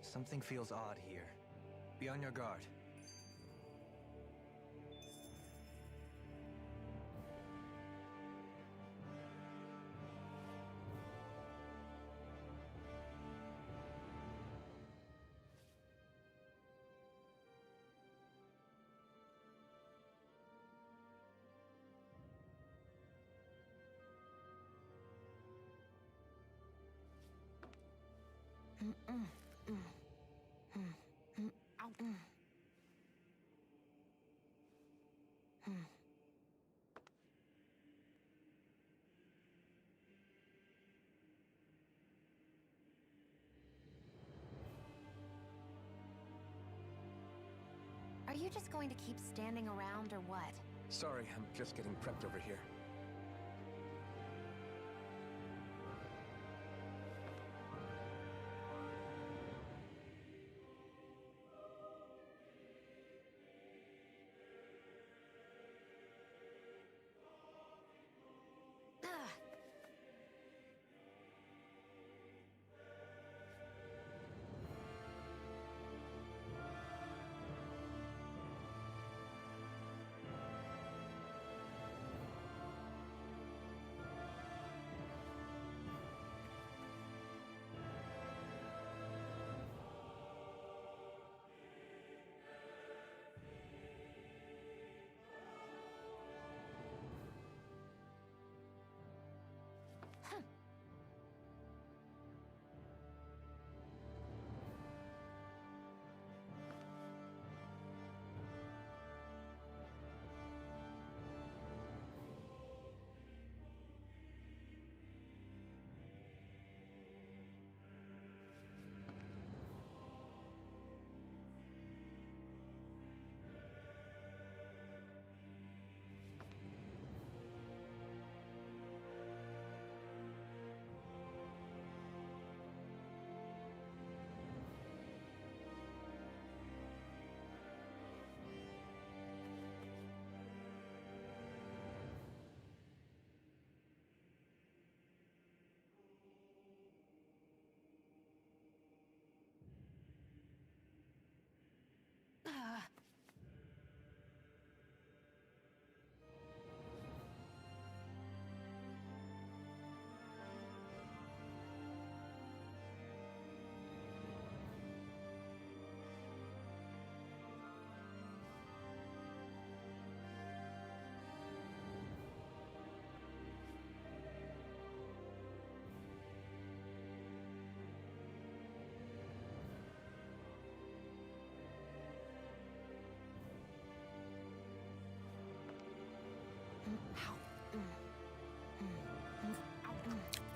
Something feels odd here. Be on your guard. Are you just going to keep standing around or what? Sorry, I'm just getting prepped over here.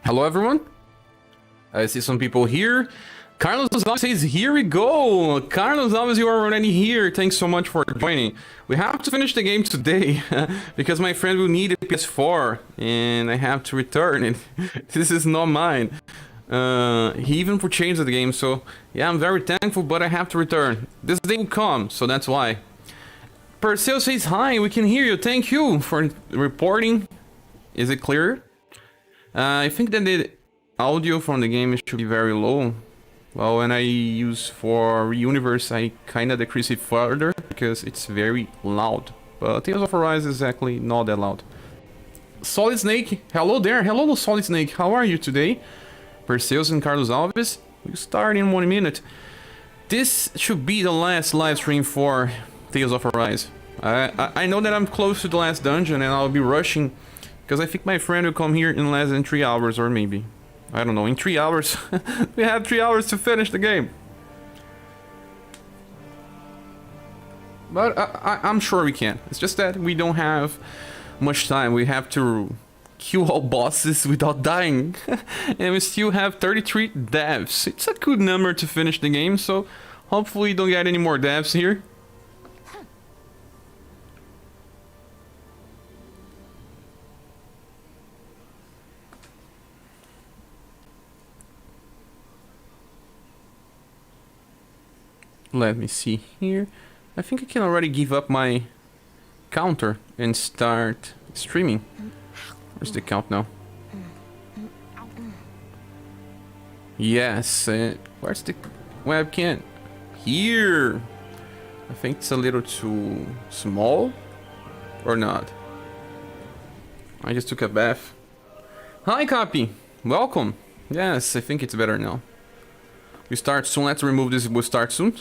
Hello everyone, I see some people here. Carlos Alves says, here we go! Carlos Alves, you are already here. Thanks so much for joining. We have to finish the game today, because my friend will need a PS4, and I have to return it. This is not mine. He even purchased the game, so yeah, I'm very thankful, but I have to return. This day will come, so that's why. Perseo says, hi, we can hear you. Thank you for reporting. Is it clear? I think that the audio from the game should be very low. Well, when I use for Universe, I kinda decrease it further because it's very loud. But Tales of Arise is actually not that loud. Solid Snake, hello there. Hello, Solid Snake. How are you today? Perseus and Carlos Alves. We'll start in 1 minute. This should be the last live stream for Tales of Arise. I know that I'm close to the last dungeon and I'll be rushing because I think my friend will come here in less than 3 hours, or maybe, I don't know, in 3 hours. We have 3 hours to finish the game. But I'm sure we can. It's just that we don't have much time. We have to kill all bosses without dying. And we still have 33 deaths. It's a good number to finish the game, so hopefully we don't get any more deaths here. Let me see here. I think I can already give up my counter and start streaming. Where's the count now? Yes, where's the webcam? Here! I think it's a little too small. Or not? I just took a bath. Hi, Copy! Welcome! Yes, I think it's better now. We start soon. Let's remove this. We'll start soon.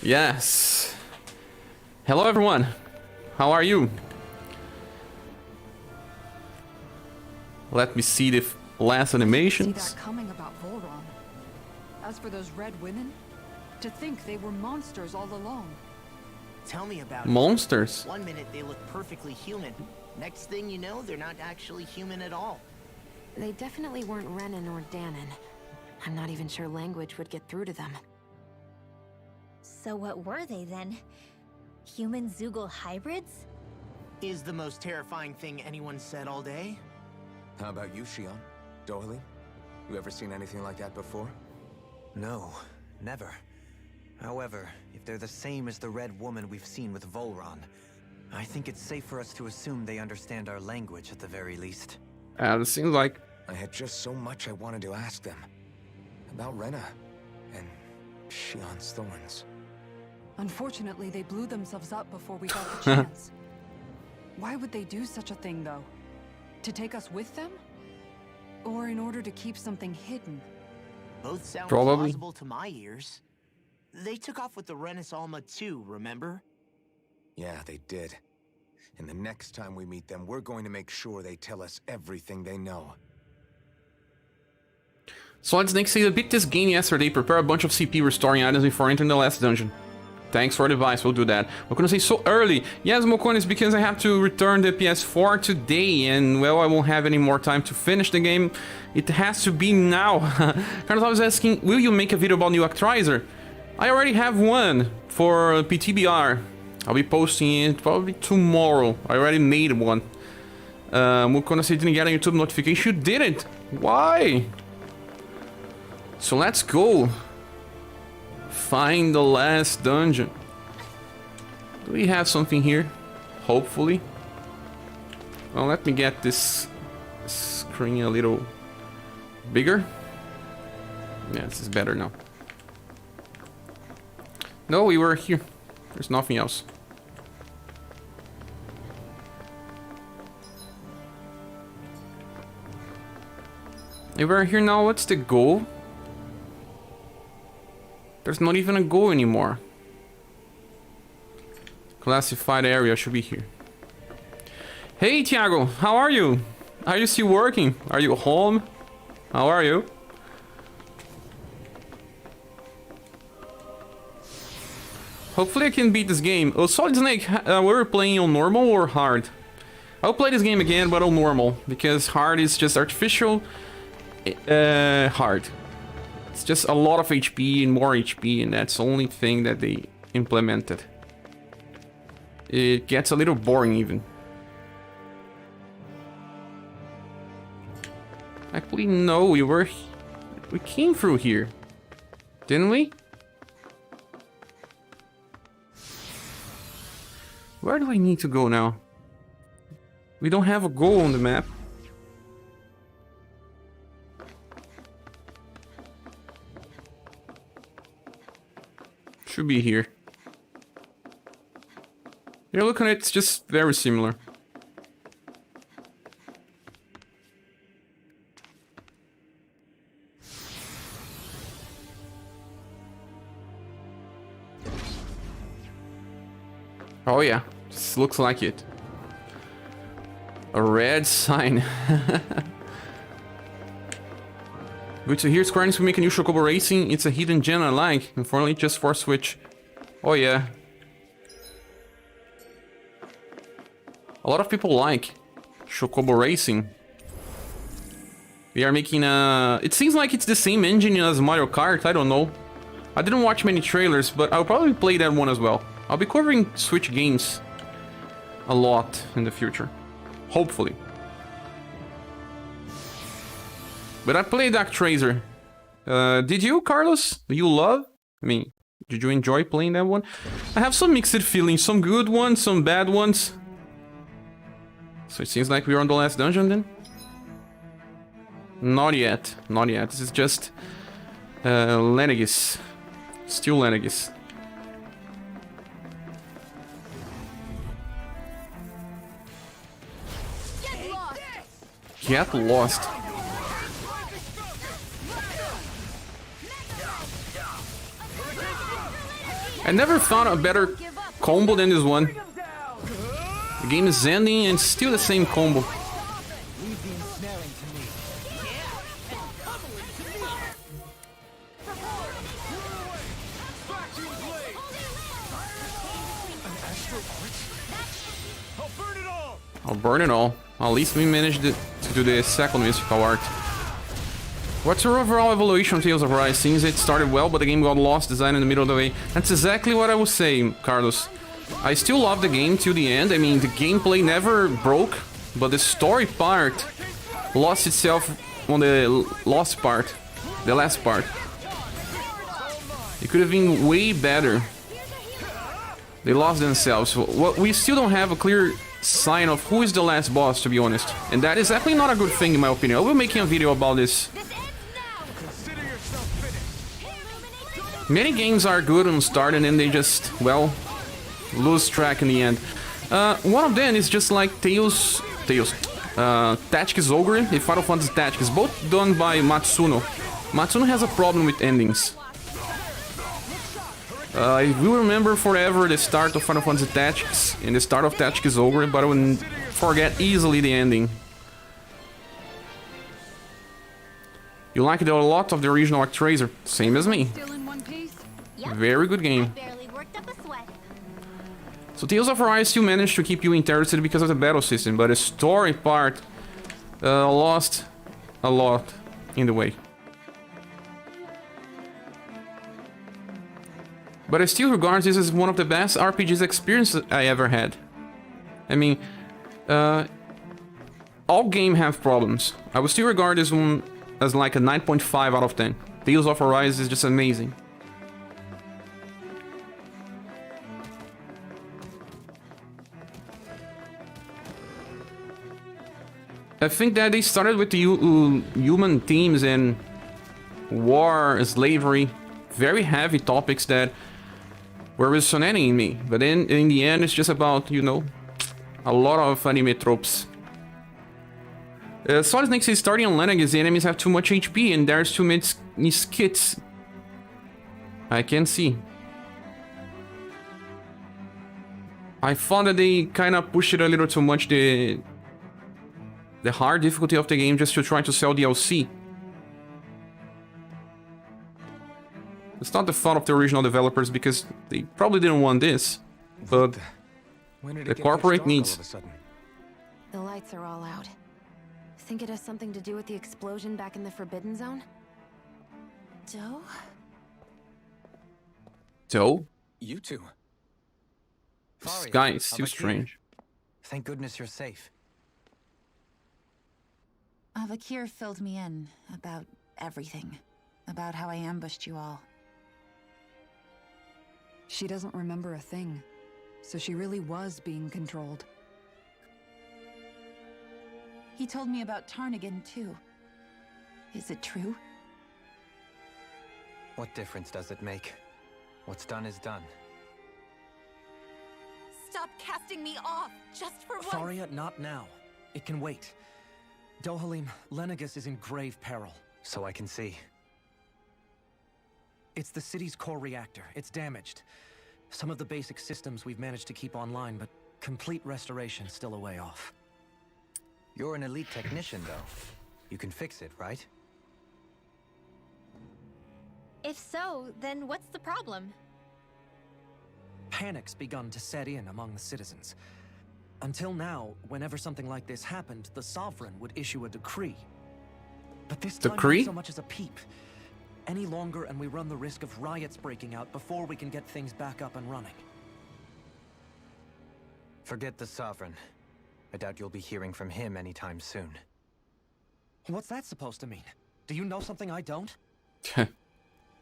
Yes. Hello, everyone. How are you? Let me see the last animations. See that coming about Volron. As for those red women, to think they were monsters all along. Tell me about Monsters? it. 1 minute they look perfectly human. Next thing you know, they're not actually human at all. They definitely weren't Renan or Danon. I'm not even sure language would get through to them. So what were they then? Human Zoogle hybrids? Is the most terrifying thing anyone said all day? How about you, Shion? Doily? You ever seen anything like that before? No, never. However, if they're the same as the red woman we've seen with Volron, I think it's safe for us to assume they understand our language at the very least. It seems like... I had just so much I wanted to ask them. About Rena and Shion's thorns. Unfortunately, they blew themselves up before we got the chance. Why would they do such a thing, though? To take us with them? Or in order to keep something hidden? Both sound Probably. plausible to my ears. They took off with the Renis Alma too, remember? Yeah, they did. And the next time we meet them, we're going to make sure they tell us everything they know. Solid Snake said I beat this game yesterday. Prepare a bunch of CP restoring items before entering the last dungeon. Thanks for the advice, we'll do that. I'm gonna say so early. Yes, Mokon, is because I have to return the PS4 today, and well, I won't have any more time to finish the game. It has to be now. Carlos was asking, will you make a video about new Actraiser? I already have one for PTBR. I'll be posting it probably tomorrow. I already made one. Mokona said didn't get a YouTube notification. You didn't? Why? So let's go. Find the last dungeon. Do we have something here? Hopefully. Well, let me get this screen a little bigger. Yeah, this is better now. No, we were here. There's nothing else. If we're here now, what's the goal? There's not even a goal anymore. Classified area should be here. Hey, Thiago, how are you? Are you still working? Are you home? How are you? Hopefully I can beat this game. Oh, Solid Snake, we're playing on normal or hard? I'll play this game again, but on normal, because hard is just artificial hard. It's just a lot of HP and more HP, and that's the only thing that they implemented. It gets a little boring even. Actually, no, we came through here, didn't we? Where do I need to go now? We don't have a goal on the map. Should be here. You're looking at it's just very similar. Oh yeah, this looks like it. A red sign. Good to hear Square Enix will make a new Chocobo Racing. It's a hidden gem I like. Unfortunately, just for Switch. Oh yeah. A lot of people like Chocobo Racing. We are making a... It seems like it's the same engine as Mario Kart, I don't know. I didn't watch many trailers, but I'll probably play that one as well. I'll be covering Switch games a lot in the future. Hopefully. But I played Actraiser. Did you, Carlos? Do you love? I mean, did you enjoy playing that one? I have some mixed feelings. Some good ones, some bad ones. So it seems like we're on the last dungeon then? Not yet. Not yet. This is just... Lenegis. Still Lenegis. Get lost. I never found a better combo than this one. The game is ending and still the same combo. I'll burn it all. At least we managed to do the second mystical art. What's your overall evaluation of Tales of Arise? Seems it started well, but the game got lost design in the middle of the way. That's exactly what I was saying, Carlos. I still love the game till the end. I mean, the gameplay never broke, but the story part lost itself on the last part. It could have been way better. They lost themselves. We still don't have a clear sign of who is the last boss, to be honest. And that is definitely not a good thing, in my opinion. I will be making a video about this. Many games are good on start and then they just, well, lose track in the end. One of them is just like Tactics Ogre and Final Fantasy Tactics, both done by Matsuno. Matsuno has a problem with endings. I will remember forever the start of Final Fantasy Tactics and the start of Tactics Ogre, but I will forget easily the ending. You liked a lot of the original Actraiser, same as me. Still in one piece? Yep. Very good game. Barely worked up a sweat. So Tales of Arise still managed to keep you interested because of the battle system, but the story part lost a lot in the way. But I still regard this as one of the best RPGs experiences I ever had. I mean, all games have problems. I would still regard this one as like a 9.5 out of 10. Tales of Arise is just amazing. I think that they started with the human themes and war, slavery, very heavy topics that were resonating in me. But then in the end, it's just about, you know, a lot of anime tropes. Solid Snake says starting on Lenegis, the enemies have too much HP and there's too many skits. I can see. I thought that they kind of pushed it a little too much, the hard difficulty of the game, just to try to sell DLC. It's not the fault of the original developers because they probably didn't want this, but the corporate needs. The lights are all out. Think it has something to do with the explosion back in the Forbidden Zone? Joe? So? You two. This guy is too strange. Thank goodness you're safe. Avakir filled me in about everything. About how I ambushed you all. She doesn't remember a thing. So she really was being controlled. He told me about Tarnigan, too. Is it true? What difference does it make? What's done is done. Stop casting me off, just for once! Faria, not now. It can wait. Dohalim, Lenegis is in grave peril. So I can see. It's the city's core reactor. It's damaged. Some of the basic systems we've managed to keep online, but complete restoration still a way off. You're an elite technician, though. You can fix it, right? If so, then what's the problem? Panic's begun to set in among the citizens. Until now, whenever something like this happened, the Sovereign would issue a decree. But this time, Decree? not so much as a peep. Any longer and we run the risk of riots breaking out before we can get things back up and running. Forget the Sovereign. I doubt you'll be hearing from him anytime soon. What's that supposed to mean? Do you know something I don't?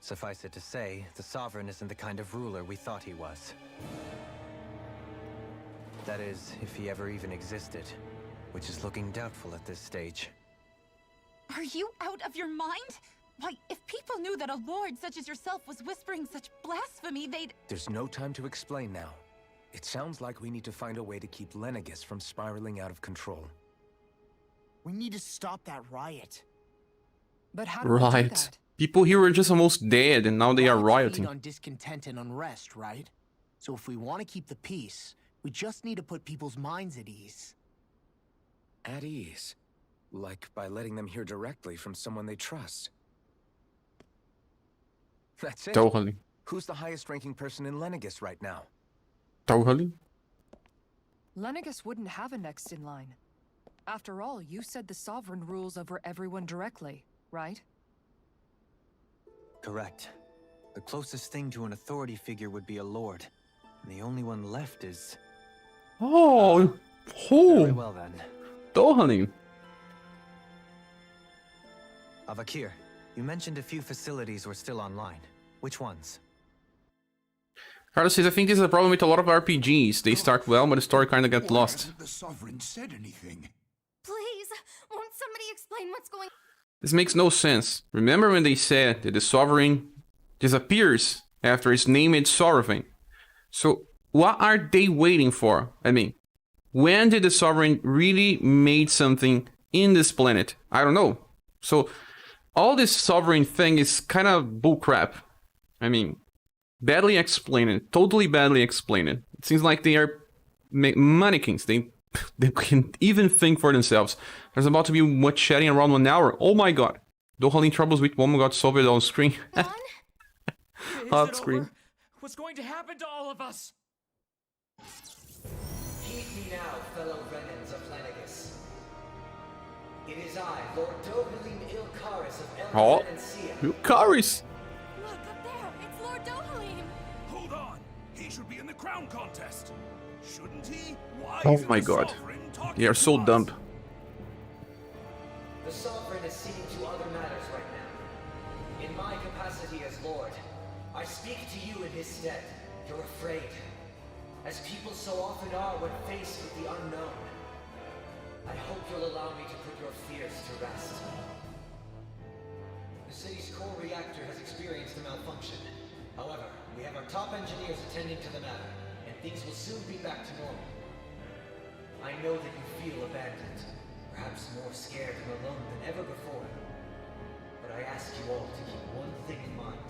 Suffice it to say, the Sovereign isn't the kind of ruler we thought he was. That is, if he ever even existed, which is looking doubtful at this stage. Are you out of your mind? Why, if people knew that a lord such as yourself was whispering such blasphemy, they'd... There's no time to explain now. It sounds like we need to find a way to keep Lenegis from spiraling out of control. We need to stop that riot. But how do we do Right. that? People here were just almost dead and now they are Riots feed rioting. on discontent and unrest, right? So if we want to keep the peace, we just need to put people's minds at ease. At ease? Like by letting them hear directly from someone they trust. That's it. Totally. Who's the highest-ranking person in Lenegis right now? Totally. Lenegis wouldn't have a next in line. After all, you said the Sovereign rules over everyone directly, right? Correct. The closest thing to an authority figure would be a lord. And the only one left is... Oh, Very oh, well then. totally. Avakir, you mentioned a few facilities were still online. Which ones? Carlos says, I think this is a problem with a lot of RPGs. They start well, but the story kind of gets lost. Hasn't the Sovereign said anything? Please, won't somebody explain what's going? This makes no sense. Remember when they said that the Sovereign disappears after his name is Sovereign? So what are they waiting for? I mean, when did the Sovereign really made something in this planet? I don't know. So all this Sovereign thing is kind of bullcrap. I mean, badly explained. Totally badly explained. It seems like they are mannequins. They can even think for themselves. There's about to be much chatting around 1 hour. Oh my god. Dohaling troubles with woman got solved on screen. Off screen. What's going to happen to all of us? Heed me now, fellow Renans of Lenegis. It is I, Lord Dohalim Ilkaris of Oh, Elrenancia. Lucaris. Look up there, it's Lord Dohalim. Hold on. He should be in the crown contest. Shouldn't he? Why Oh isn't my the god. Sovereign talking They are to so us? dumb. The Sovereign is seeing to other matters right now. In my capacity as Lord, I speak to you in his stead. You're afraid, as people so often are when faced with the unknown. I hope you'll allow me to put your fears to rest. The city's core reactor has experienced a malfunction. However, we have our top engineers attending to the matter, and things will soon be back to normal. I know that you feel abandoned, perhaps more scared and alone than ever before. But I ask you all to keep one thing in mind.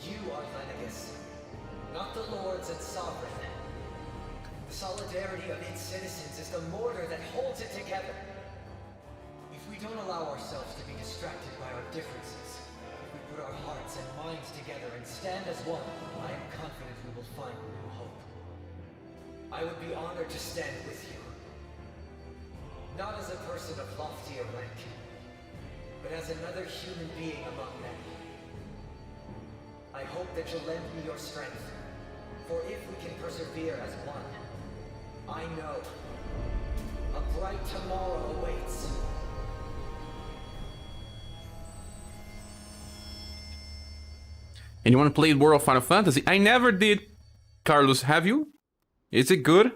You are Lenegis, not the lords and sovereign. The solidarity of its citizens is the mortar that holds it together. If we don't allow ourselves to be distracted by our differences, if we put our hearts and minds together and stand as one, I am confident we will find new hope. I would be honored to stand with you. Not as a person of loftier rank, but as another human being among men. I hope that you'll lend me your strength, for if we can persevere as one, I know a bright tomorrow awaits. Anyone played World of Final Fantasy? I never did. Carlos, have you? Is it good?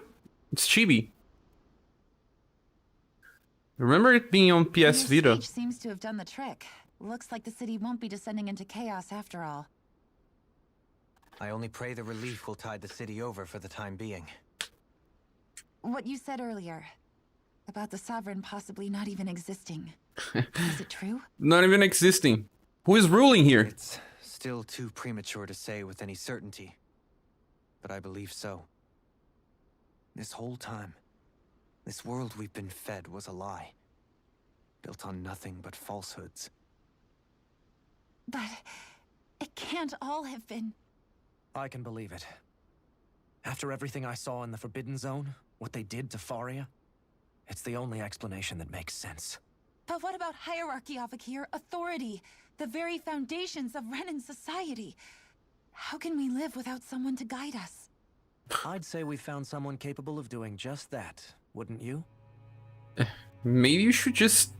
It's chibi. Remember it being on PS Your Vita. speech seems to have done the trick. Looks like the city won't be descending into chaos after all. I only pray the relief will tide the city over for the time being. What you said earlier about the Sovereign possibly not even existing. Is it true? Not even existing. Who is ruling here? It's still too premature to say with any certainty, but I believe so. This whole time, this world we've been fed was a lie, built on nothing but falsehoods. But it can't all have been... I can believe it. After everything I saw in the Forbidden Zone, what they did to Faria, it's the only explanation that makes sense. But what about hierarchy, Avakir? Authority, the very foundations of Renan society. How can we live without someone to guide us? I'd say we found someone capable of doing just that, wouldn't you? Maybe you should just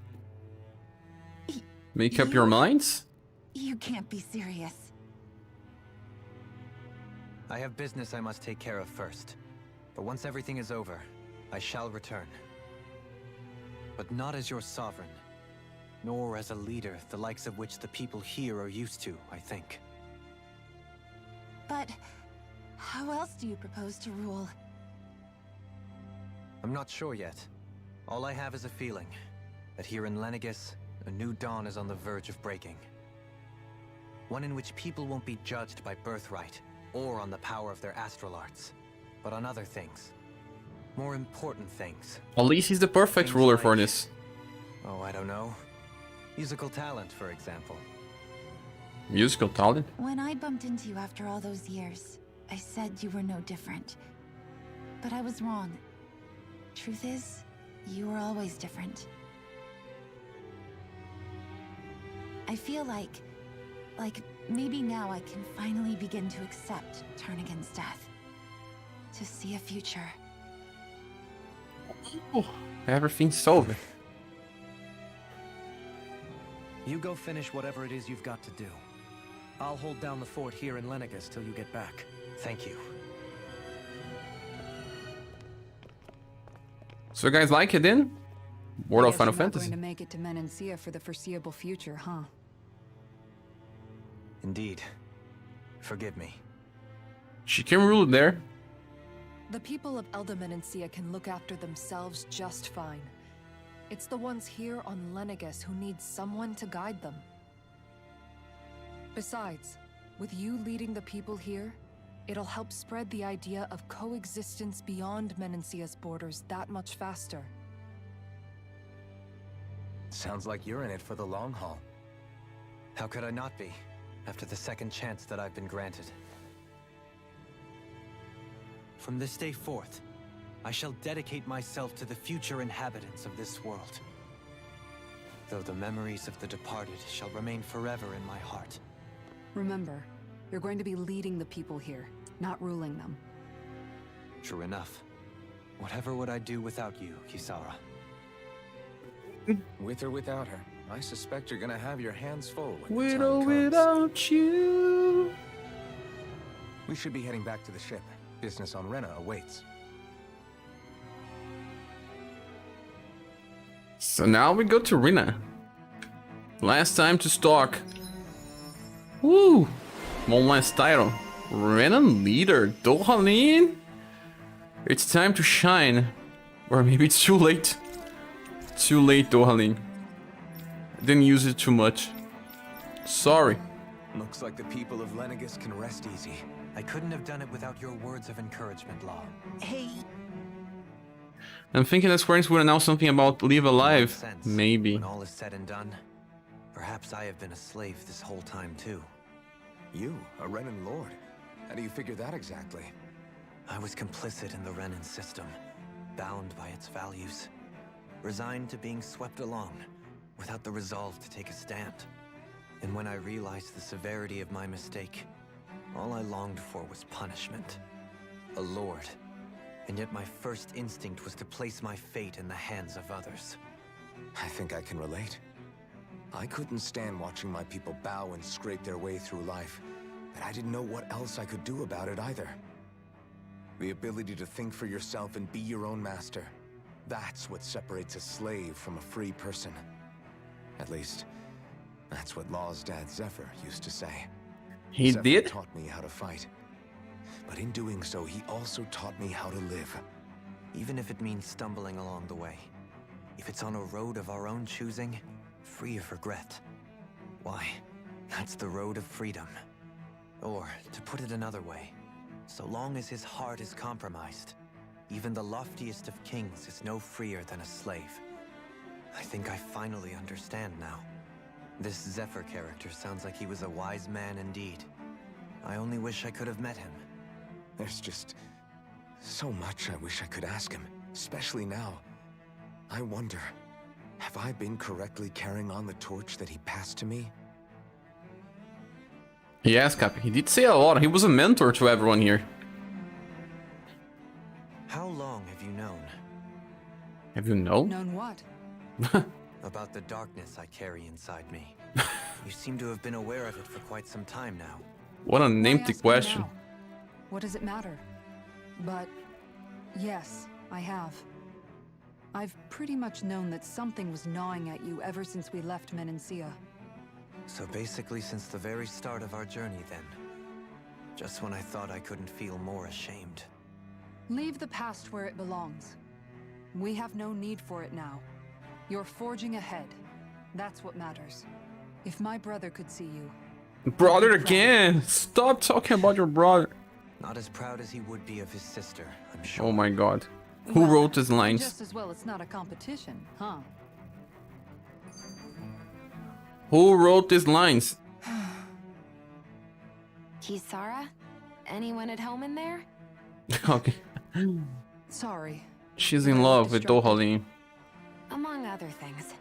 make up your minds? You can't be serious. I have business I must take care of first. But once everything is over, I shall return. But not as your sovereign, nor as a leader the likes of which the people here are used to, I think. But how else do you propose to rule? I'm not sure yet. All I have is a feeling that here in Lenegis, a new dawn is on the verge of breaking. One in which people won't be judged by birthright or on the power of their astral arts, but on other things. More important things. At least he's the perfect Things ruler like, for this. Oh, I don't know. Musical talent, for example. Musical talent? When I bumped into you after all those years, I said you were no different. But I was wrong. Truth is, you were always different. I feel like maybe now I can finally begin to accept Turnagain's death. To see a future. Oh, everything's solved. You go finish whatever it is you've got to do. I'll hold down the fort here in Lenegis till you get back. Thank you. So you guys like it then? World of Final You're not Fantasy. going to make it to Menancia for the foreseeable future, huh? Indeed. Forgive me. She can rule there. The people of Elda Menancia can look after themselves just fine. It's the ones here on Lenegis who need someone to guide them. Besides, with you leading the people here, it'll help spread the idea of coexistence beyond Menancia's borders that much faster. Sounds like you're in it for the long haul. How could I not be, after the second chance that I've been granted? From this day forth, I shall dedicate myself to the future inhabitants of this world. Though the memories of the departed shall remain forever in my heart. Remember, you're going to be leading the people here, not ruling them. True enough. Whatever would I do without you, Kisara? With or without her, I suspect you're gonna have your hands full when the With time or comes. without you. We should be heading back to the ship. Business on Rena awaits. So now we go to Rena. Last time to stalk. Woo! One last title. Rena leader. Dohalim? It's time to shine. Or maybe it's too late. Too late, Dohalim. Didn't use it too much. Sorry. Looks like the people of Lenegis can rest easy. I couldn't have done it without your words of encouragement, Law. Hey, I'm thinking that Square Enix would announce something about Live Alive. Sense, Maybe. When all is said and done, perhaps I have been a slave this whole time too. You, a Renan lord. How do you figure that exactly? I was complicit in the Renan system, bound by its values, resigned to being swept along, without the resolve to take a stand. And when I realized the severity of my mistake, all I longed for was punishment. A lord. And yet my first instinct was to place my fate in the hands of others. I think I can relate. I couldn't stand watching my people bow and scrape their way through life, but I didn't know what else I could do about it either. The ability to think for yourself and be your own master. That's what separates a slave from a free person. At least, that's what Law's dad Zephyr used to say. He Zephyr did? taught me how to fight. But in doing so, he also taught me how to live. Even if it means stumbling along the way. If it's on a road of our own choosing, free of regret. Why, that's the road of freedom. Or, to put it another way, so long as his heart is compromised, even the loftiest of kings is no freer than a slave. I think I finally understand now. This Zephyr character sounds like he was a wise man indeed. I only wish I could have met him. There's just So much I wish I could ask him, especially now. I wonder, have I been correctly carrying on the torch that he passed to me? Yes, Cappy, he did say a lot. He was a mentor to everyone here. How long have you known? Have you known? Known what? About the darkness I carry inside me. You seem to have been aware of it for quite some time now. What an Why empty ask me question. now? What does it matter? But yes, I have. I've pretty much known that something was gnawing at you ever since we left Menancia. So basically since the very start of our journey then. Just when I thought I couldn't feel more ashamed. Leave the past where it belongs. We have no need for it now. You're forging ahead. That's what matters. If my brother could see you... Brother again! Stop talking about your brother. Not as proud as he would be of his sister, I'm sure. Oh my god. Who wrote these lines? Just as well it's not a competition, huh? Who wrote these lines? Kisara? Anyone at home in there? Okay. Sorry. She's in love with Dohalim. Among other things.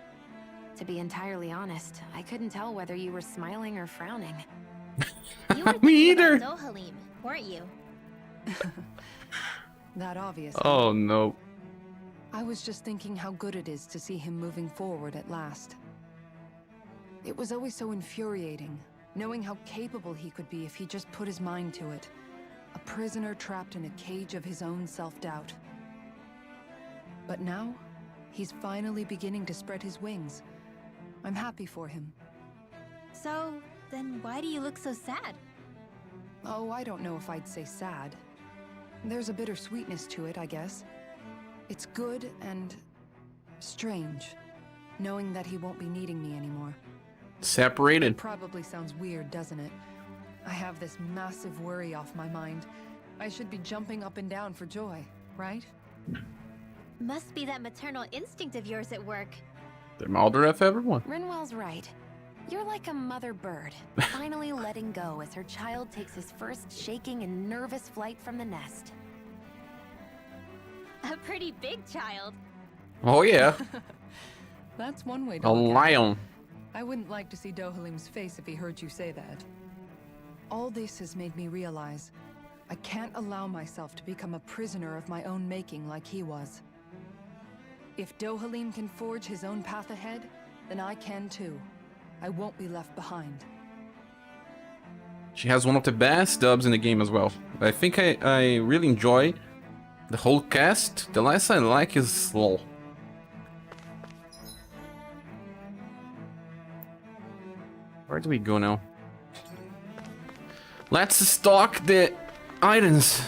To be entirely honest, I couldn't tell whether you were smiling or frowning. You were Me thinking either. about Dohalim, weren't you? That obvious. Oh no. I was just thinking how good it is to see him moving forward at last. It was always so infuriating, knowing how capable he could be if he just put his mind to it. A prisoner trapped in a cage of his own self-doubt. But now, he's finally beginning to spread his wings. I'm happy for him. So, then why do you look so sad? Oh, I don't know if I'd say sad. There's a bittersweetness to it, I guess. It's good and strange, knowing that he won't be needing me anymore. Separated. Probably sounds weird, doesn't it? I have this massive worry off my mind. I should be jumping up and down for joy, right? Must be that maternal instinct of yours at work. The mother of everyone. Rinwell's right. You're like a mother bird, finally letting go as her child takes his first shaking and nervous flight from the nest. A pretty big child. Oh yeah. That's one way to A look at it. lion. I wouldn't like to see Dohalim's face if he heard you say that. All this has made me realize I can't allow myself to become a prisoner of my own making like he was. If Dohalim can forge his own path ahead, then I can too. I won't be left behind. She has one of the best dubs in the game as well. I think I really enjoy the whole cast. The last I like is LOL. Where do we go now? Let's stock the items.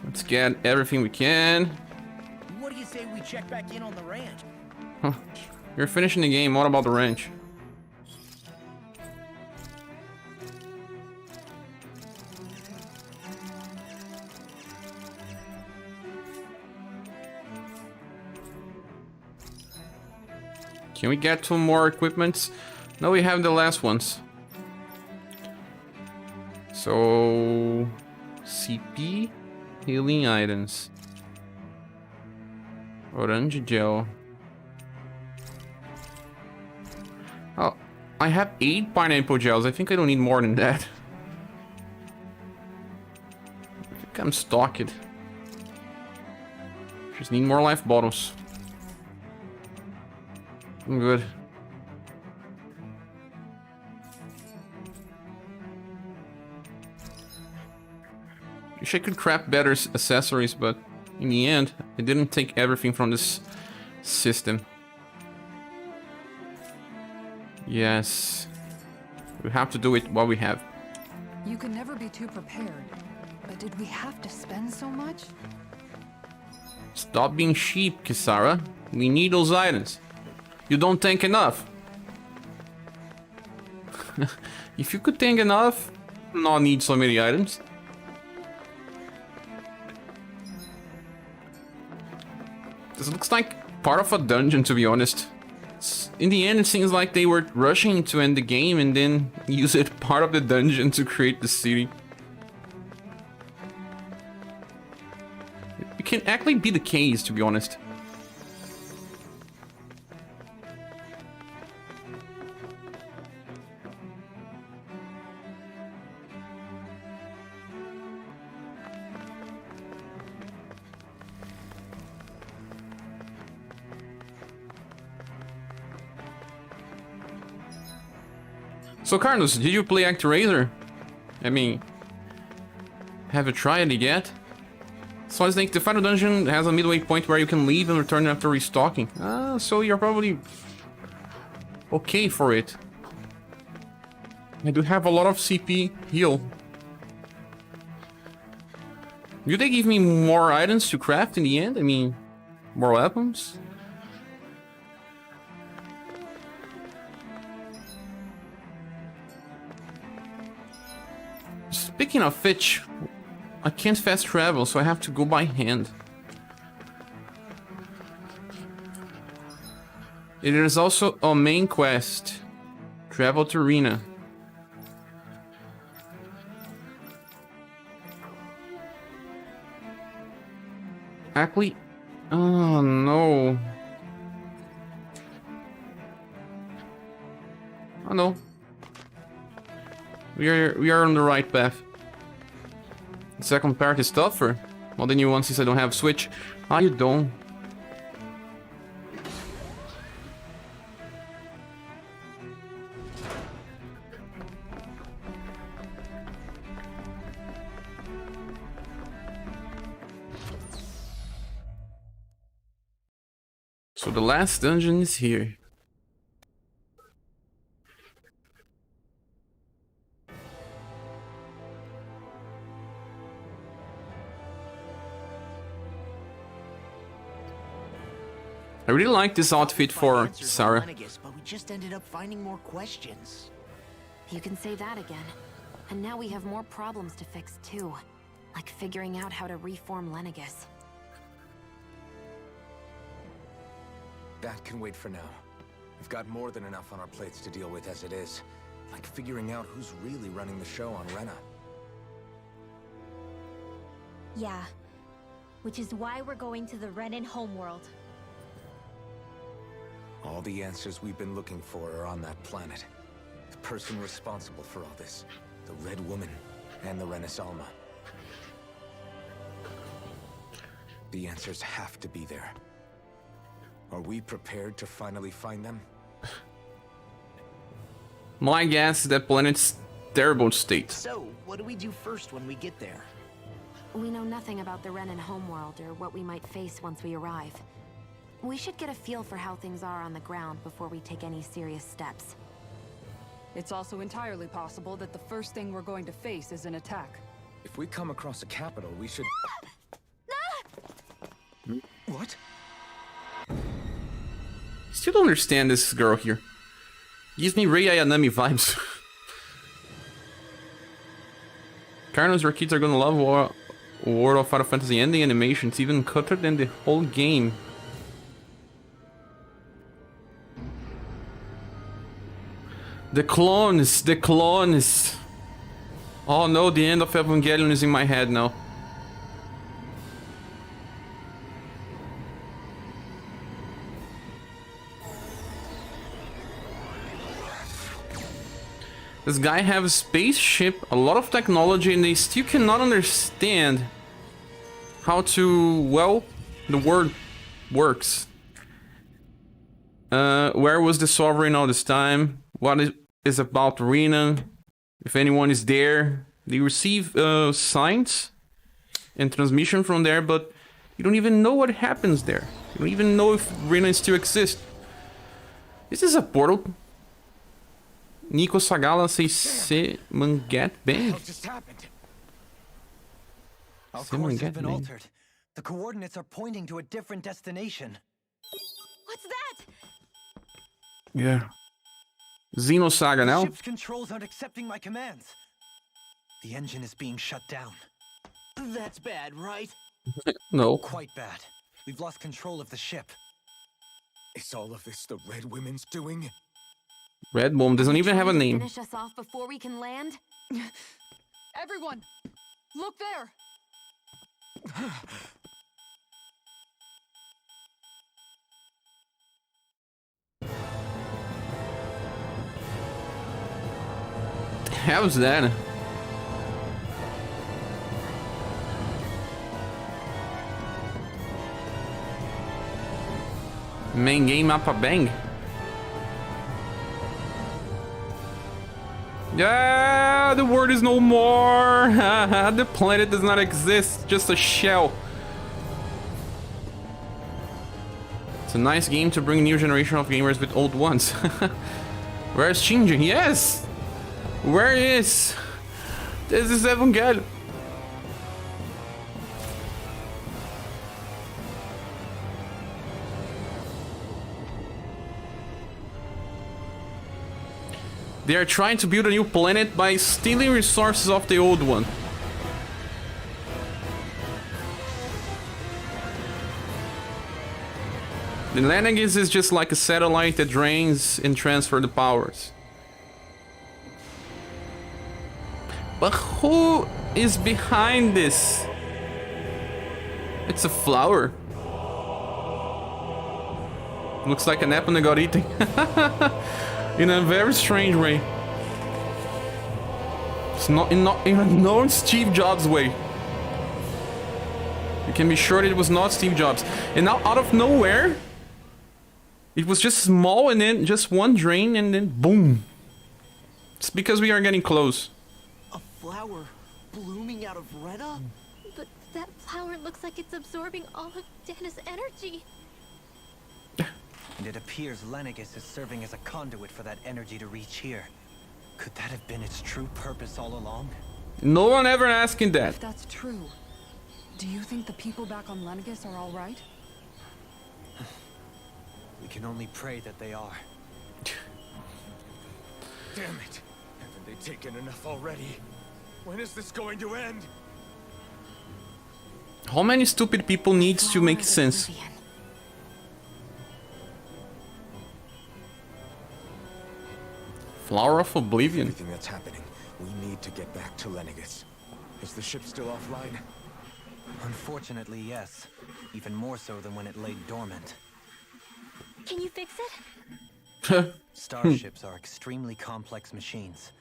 Let's get everything we can. What do you say we check back in on the ranch? Huh. You're finishing the game. What about the ranch? Can we get two more equipments? No, we have the last ones. So... CP? Healing items. Orange gel. Oh, I have 8 pineapple gels. I think I don't need more than that. I think I'm stocked. Just need more life bottles. I'm good. Wish I could craft better accessories, but in the end, I didn't take everything from this system. Yes. We have to do it what we have. You can never be too prepared. But did we have to spend so much? Stop being sheep, Kisara. We need those items. You don't tank enough. If you could tank enough, not need so many items. This looks like part of a dungeon, to be honest. In the end, it seems like they were rushing to end the game and then use it part of the dungeon to create the city. it can actually be the case, to be honest. So Carlos, did you play Actraiser? I mean, have you tried it yet? So I think the final dungeon has a midway point where you can leave and return after restocking. So you're probably okay for it. I do have a lot of CP heal. Do they give me more items to craft in the end? I mean, more weapons? Speaking of which, I can't fast travel, so I have to go by hand. It is also a main quest. Travel to Rena. Actually, oh no. Oh no. We are on the right path. The second part is tougher. Well, the new one, since I don't have Switch. Ah, you don't. So the last dungeon is here. I really like this outfit for Sarah. But we just ended up finding more questions. You can say that again. And now we have more problems to fix too. Like figuring out how to reform Lenegus. That can wait for now. We've got more than enough on our plates to deal with as it is. Like figuring out who's really running the show on Rena. Yeah. Which is why we're going to the Renan homeworld. All the answers we've been looking for are on that planet. The person responsible for all this. The Red Woman and the Renasalma. The answers have to be there. Are we prepared to finally find them? My guess is that planet's terrible state. So, what do we do first when we get there? We know nothing about the Renan homeworld or what we might face once we arrive. We should get a feel for how things are on the ground before we take any serious steps. It's also entirely possible that the first thing we're going to face is an attack. If we come across a capital, we should... What? Still don't understand this girl here. Gives me Rei Ayanami vibes. Carlos, your kids are gonna love World of Final Fantasy ending animation. It's even cutter than the whole game. The clones, the clones. Oh no, the end of Evangelion is in my head now. This guy has a spaceship, a lot of technology, and they still cannot understand how to, well, the world works. Where was the Sovereign all this time? What is about Rena? If anyone is there, they receive signs and transmission from there, but you don't even know what happens there. You don't even know if Rena still exists. This is a portal. Nico Sagala se manget bem. What just happened? Our course has been altered. The coordinates are pointing to a different destination. What's that? Yeah. Xenosaga now. The ship's controls aren't accepting my commands. The engine is being shut down. That's bad, right? No. Quite bad. We've lost control of the ship. Is all of this the Red Women's doing? Red Bomb doesn't even have a name. Finish us off before we can land? Everyone, look there! hell's that? Main game up a bang. Yeah, the world is no more. The planet does not exist, just a shell. It's a nice game to bring new generation of gamers with old ones. Where is changing? Yes. Where is? This is Evangel. They are trying to build a new planet by stealing resources of the old one. The Vanishes is just like a satellite that drains and transfers the powers. But who is behind this? It's a flower. Looks like an apple that got eaten. In a very strange way. It's not in a non-Steve Jobs way. You can be sure that it was not Steve Jobs. And now out of nowhere, it was just small and then just one drain and then boom. It's because we are getting close. A flower blooming out of Rena? But that flower looks like it's absorbing all of Dana's energy. And it appears Vanishes is serving as a conduit for that energy to reach here. Could that have been its true purpose all along? No one ever asking that. If that's true, do you think the people back on Vanishes are all right? We can only pray that they are. Damn it! Haven't they taken enough already? When is this going to end? How many stupid people needs to make sense? Flower of Oblivion. Everything that's happening, we need to get back to Vanishes. Is the ship still offline? Unfortunately, yes. Even more so than when it lay dormant. Can you fix it? Starships are extremely complex machines.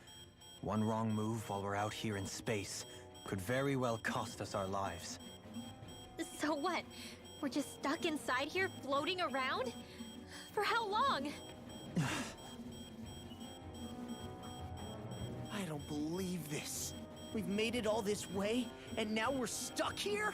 One wrong move while we're out here in space could very well cost us our lives. So what? We're just stuck inside here, floating around? For how long? I don't believe this. We've made it all this way, and now we're stuck here?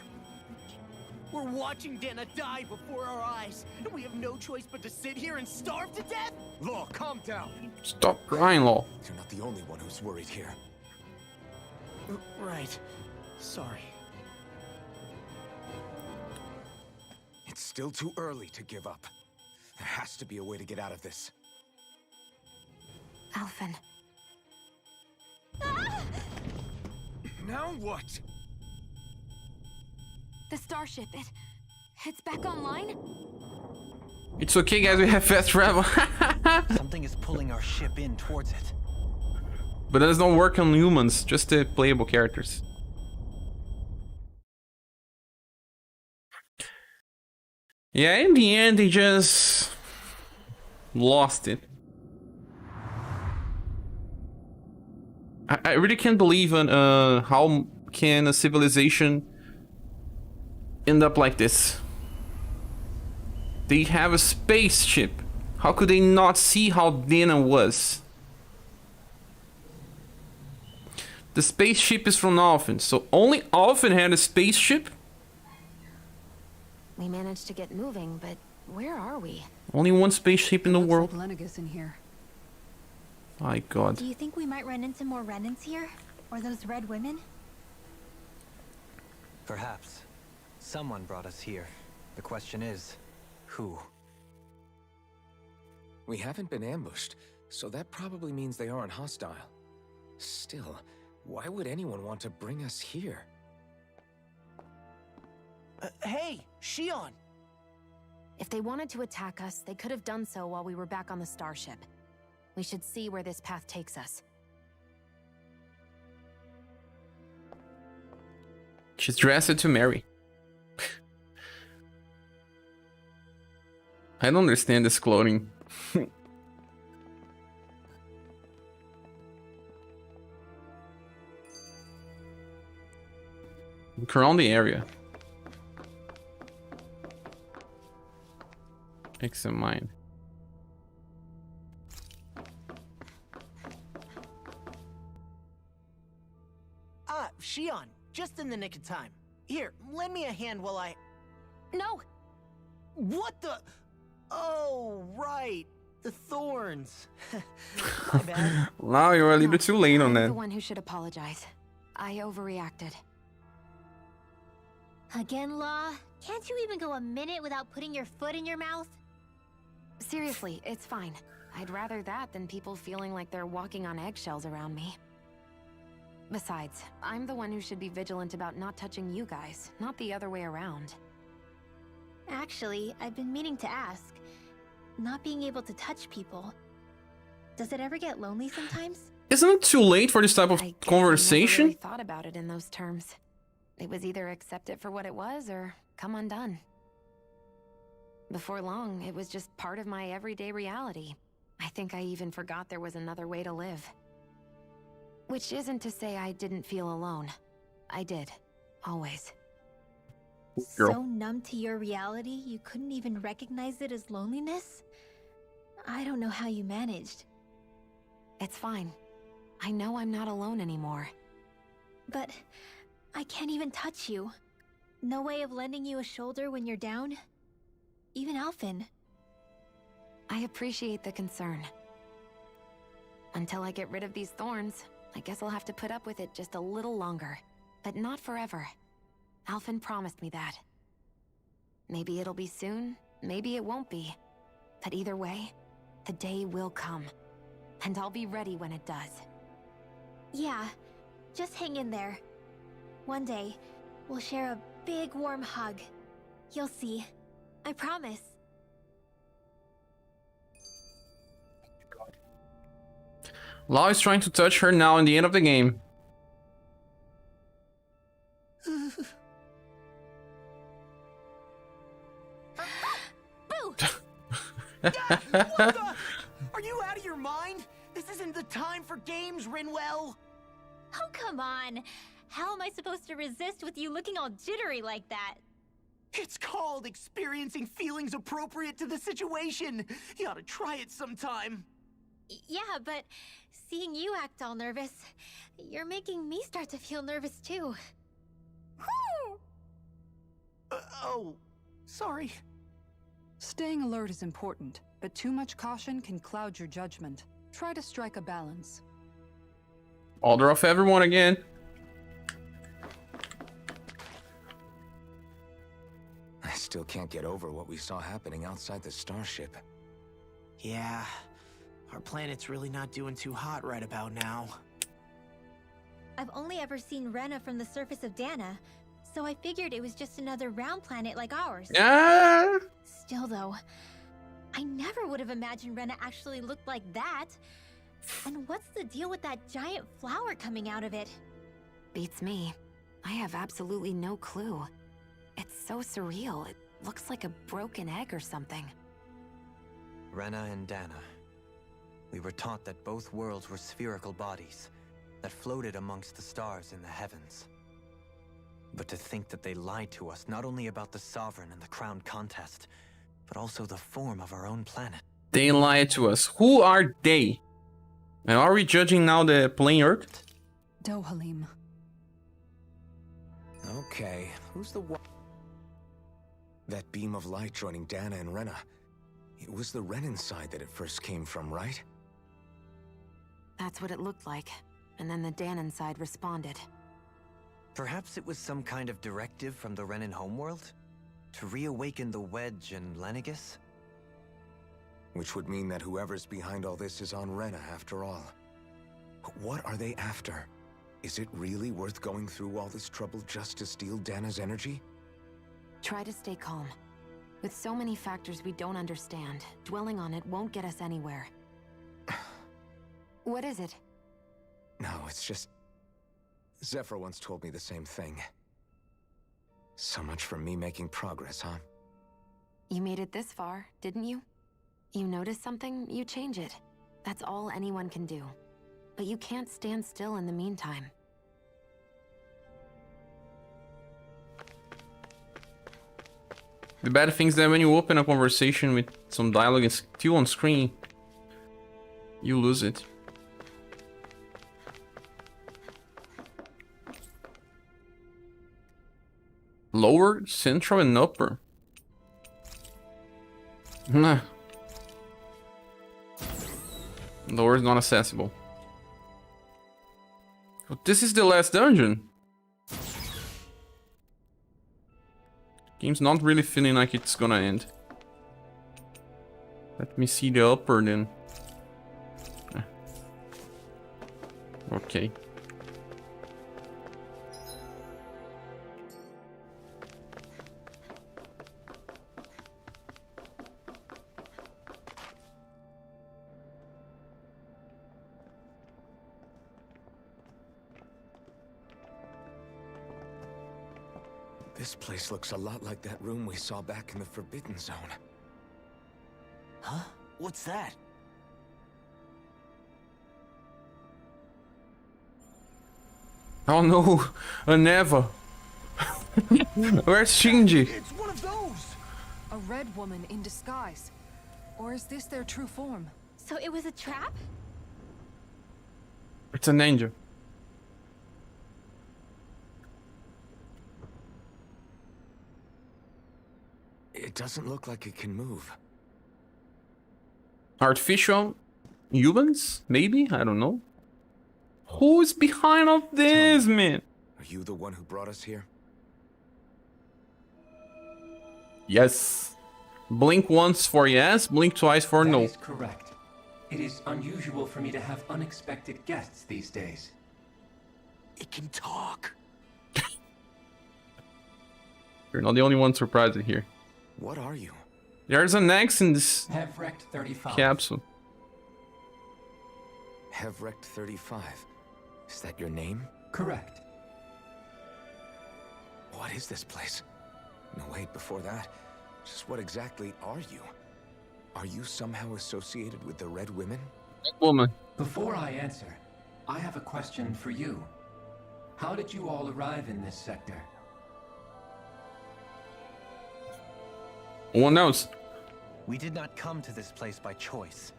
We're watching Dana die before our eyes, and we have no choice but to sit here and starve to death? Law, calm down. Stop crying, Law. You're not the only one who's worried here. Right. Sorry. It's still too early to give up. There has to be a way to get out of this. Alphen. Now what? The starship, it's back online? It's okay, guys, we have fast travel. Something is pulling our ship in towards it. But that does not work on humans, just the playable characters. Yeah, in the end, they just lost it. I really can't believe on how can a civilization end up like this. They have a spaceship. How could they not see how Dana was? The spaceship is from Alphen, so only Alphen had a spaceship? We managed to get moving, but where are we? Only one spaceship in the world. Like Vanishes in here. My god. Do you think we might run into more Renans here? Or those red women? Perhaps. Someone brought us here. The question is, who? We haven't been ambushed, so that probably means they aren't hostile. Still, why would anyone want to bring us here? Hey, Shion! If they wanted to attack us, they could have done so while we were back on the starship. We should see where this path takes us. She's dressed to marry. I don't understand this clothing. Look around the area. Examine. Ah, Shion, just in the nick of time. Here, lend me a hand while I... No! What the... Oh, right. The thorns. My bad. Now you're a little bit too late on I'm that. the one who should apologize. I overreacted. Again, Law? Can't you even go a minute without putting your foot in your mouth? Seriously, it's fine. I'd rather that than people feeling like they're walking on eggshells around me. Besides, I'm the one who should be vigilant about not touching you guys, not the other way around. Actually, I've been meaning to ask. Not being able to touch people, does it ever get lonely sometimes? Isn't it too late for this type of I conversation? never really thought about it in those terms. It was either accept it for what it was or come undone. Before long, it was just part of my everyday reality. I think I even forgot there was another way to live. Which isn't to say I didn't feel alone. I did. Always. Girl. So numb to your reality, you couldn't even recognize it as loneliness? I don't know how you managed. It's fine. I know I'm not alone anymore. But I can't even touch you. No way of lending you a shoulder when you're down? Even Alphen. I appreciate the concern. Until I get rid of these thorns, I guess I'll have to put up with it just a little longer. But not forever. Alphen promised me that. Maybe it'll be soon, maybe it won't be. But either way, the day will come. And I'll be ready when it does. Yeah, just hang in there. One day, we'll share a big warm hug. You'll see. I promise. Law is trying to touch her now in the end of the game. Boo! What the? Are you out of your mind? This isn't the time for games, Rinwell. Oh, come on. How am I supposed to resist with you looking all jittery like that? It's called experiencing feelings appropriate to the situation. You ought to try it sometime. Yeah, but seeing you act all nervous, you're making me start to feel nervous too. Oh, sorry. Staying alert is important, but too much caution can cloud your judgment. Try to strike a balance. Order of everyone again. I still can't get over what we saw happening outside the starship. Yeah, our planet's really not doing too hot right about now. I've only ever seen Rena from the surface of Dana, so I figured it was just another round planet like ours. Yeah. Still though, I never would have imagined Rena actually looked like that. And what's the deal with that giant flower coming out of it? Beats me. I have absolutely no clue. It's so surreal. It looks like a broken egg or something. Rena and Dana. We were taught that both worlds were spherical bodies that floated amongst the stars in the heavens. But to think that they lied to us not only about the Sovereign and the Crown contest, but also the form of our own planet. They lied to us. Who are they? And are we judging now the plain Earth? Dohalim. Okay, who's the one? That beam of light joining Dana and Rena. It was the Renan side that it first came from, right? That's what it looked like. And then the Danon side responded. Perhaps it was some kind of directive from the Renan homeworld? To reawaken the Wedge and Lenegis? Which would mean that whoever's behind all this is on Rena after all. But what are they after? Is it really worth going through all this trouble just to steal Dana's energy? Try to stay calm. With so many factors we don't understand, dwelling on it won't get us anywhere. What is it? No, it's just... Zephyr once told me the same thing. So much for me making progress, huh? You made it this far, didn't you? You notice something, you change it. That's all anyone can do. But you can't stand still in the meantime. The bad thing is that when you open a conversation with some dialogue and still on screen, you lose it. Lower, central, and upper. Nah. Lower is not accessible. But this is the last dungeon. Game's not really feeling like it's gonna end. Let me see the upper then. Okay. This place looks a lot like that room we saw back in the Forbidden Zone. Huh? What's that? Oh no, a Neva. Where's Shinji? It's one of those! A red woman in disguise. Or is this their true form? So it was a trap? It's an angel. It doesn't look like it can move. Artificial humans? Maybe? I don't know. Who's behind of this, man? Are you the one who brought us here? Yes. Blink once for yes, blink twice for no. That is correct. It is unusual for me to have unexpected guests these days. It can talk. You're not the only one surprised here. What are you? There's an X in this Hevrect 35. capsule. Hevrect 35. Is that your name? Correct. What is this place? No, wait, before that. Just what exactly are you? Are you somehow associated with the Red Women? Woman. Before I answer, I have a question for you. How did you all arrive in this sector? One knows. We did not come to this place by choice.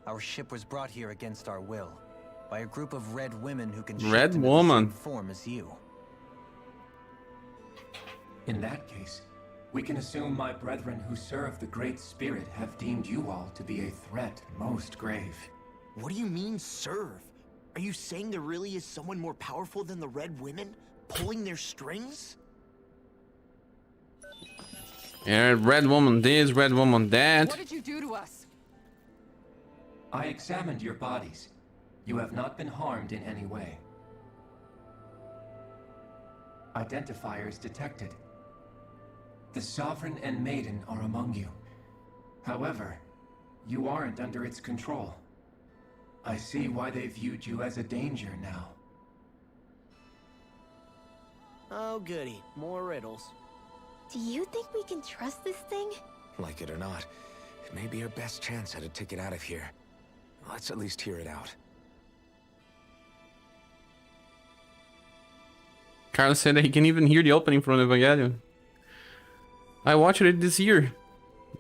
Our ship was brought here against our will by a group of red women who can Red shift into woman. the same form as you. In that case, we can assume my brethren who serve the Great Spirit have deemed you all to be a threat most grave. What do you mean, serve? Are you saying there really is someone more powerful than the Red Women, pulling their strings? Yeah, red woman this, red woman that. What did you do to us? I examined your bodies. You have not been harmed in any way. Identifiers detected. The Sovereign and Maiden are among you. However, you aren't under its control. I see why they viewed you as a danger now. Oh goody, more riddles. Do you think we can trust this thing? Like it or not, it may be our best chance at a ticket out of here. Let's at least hear it out. Carlos said that he can even hear the opening from Evangelion. I watched it this year.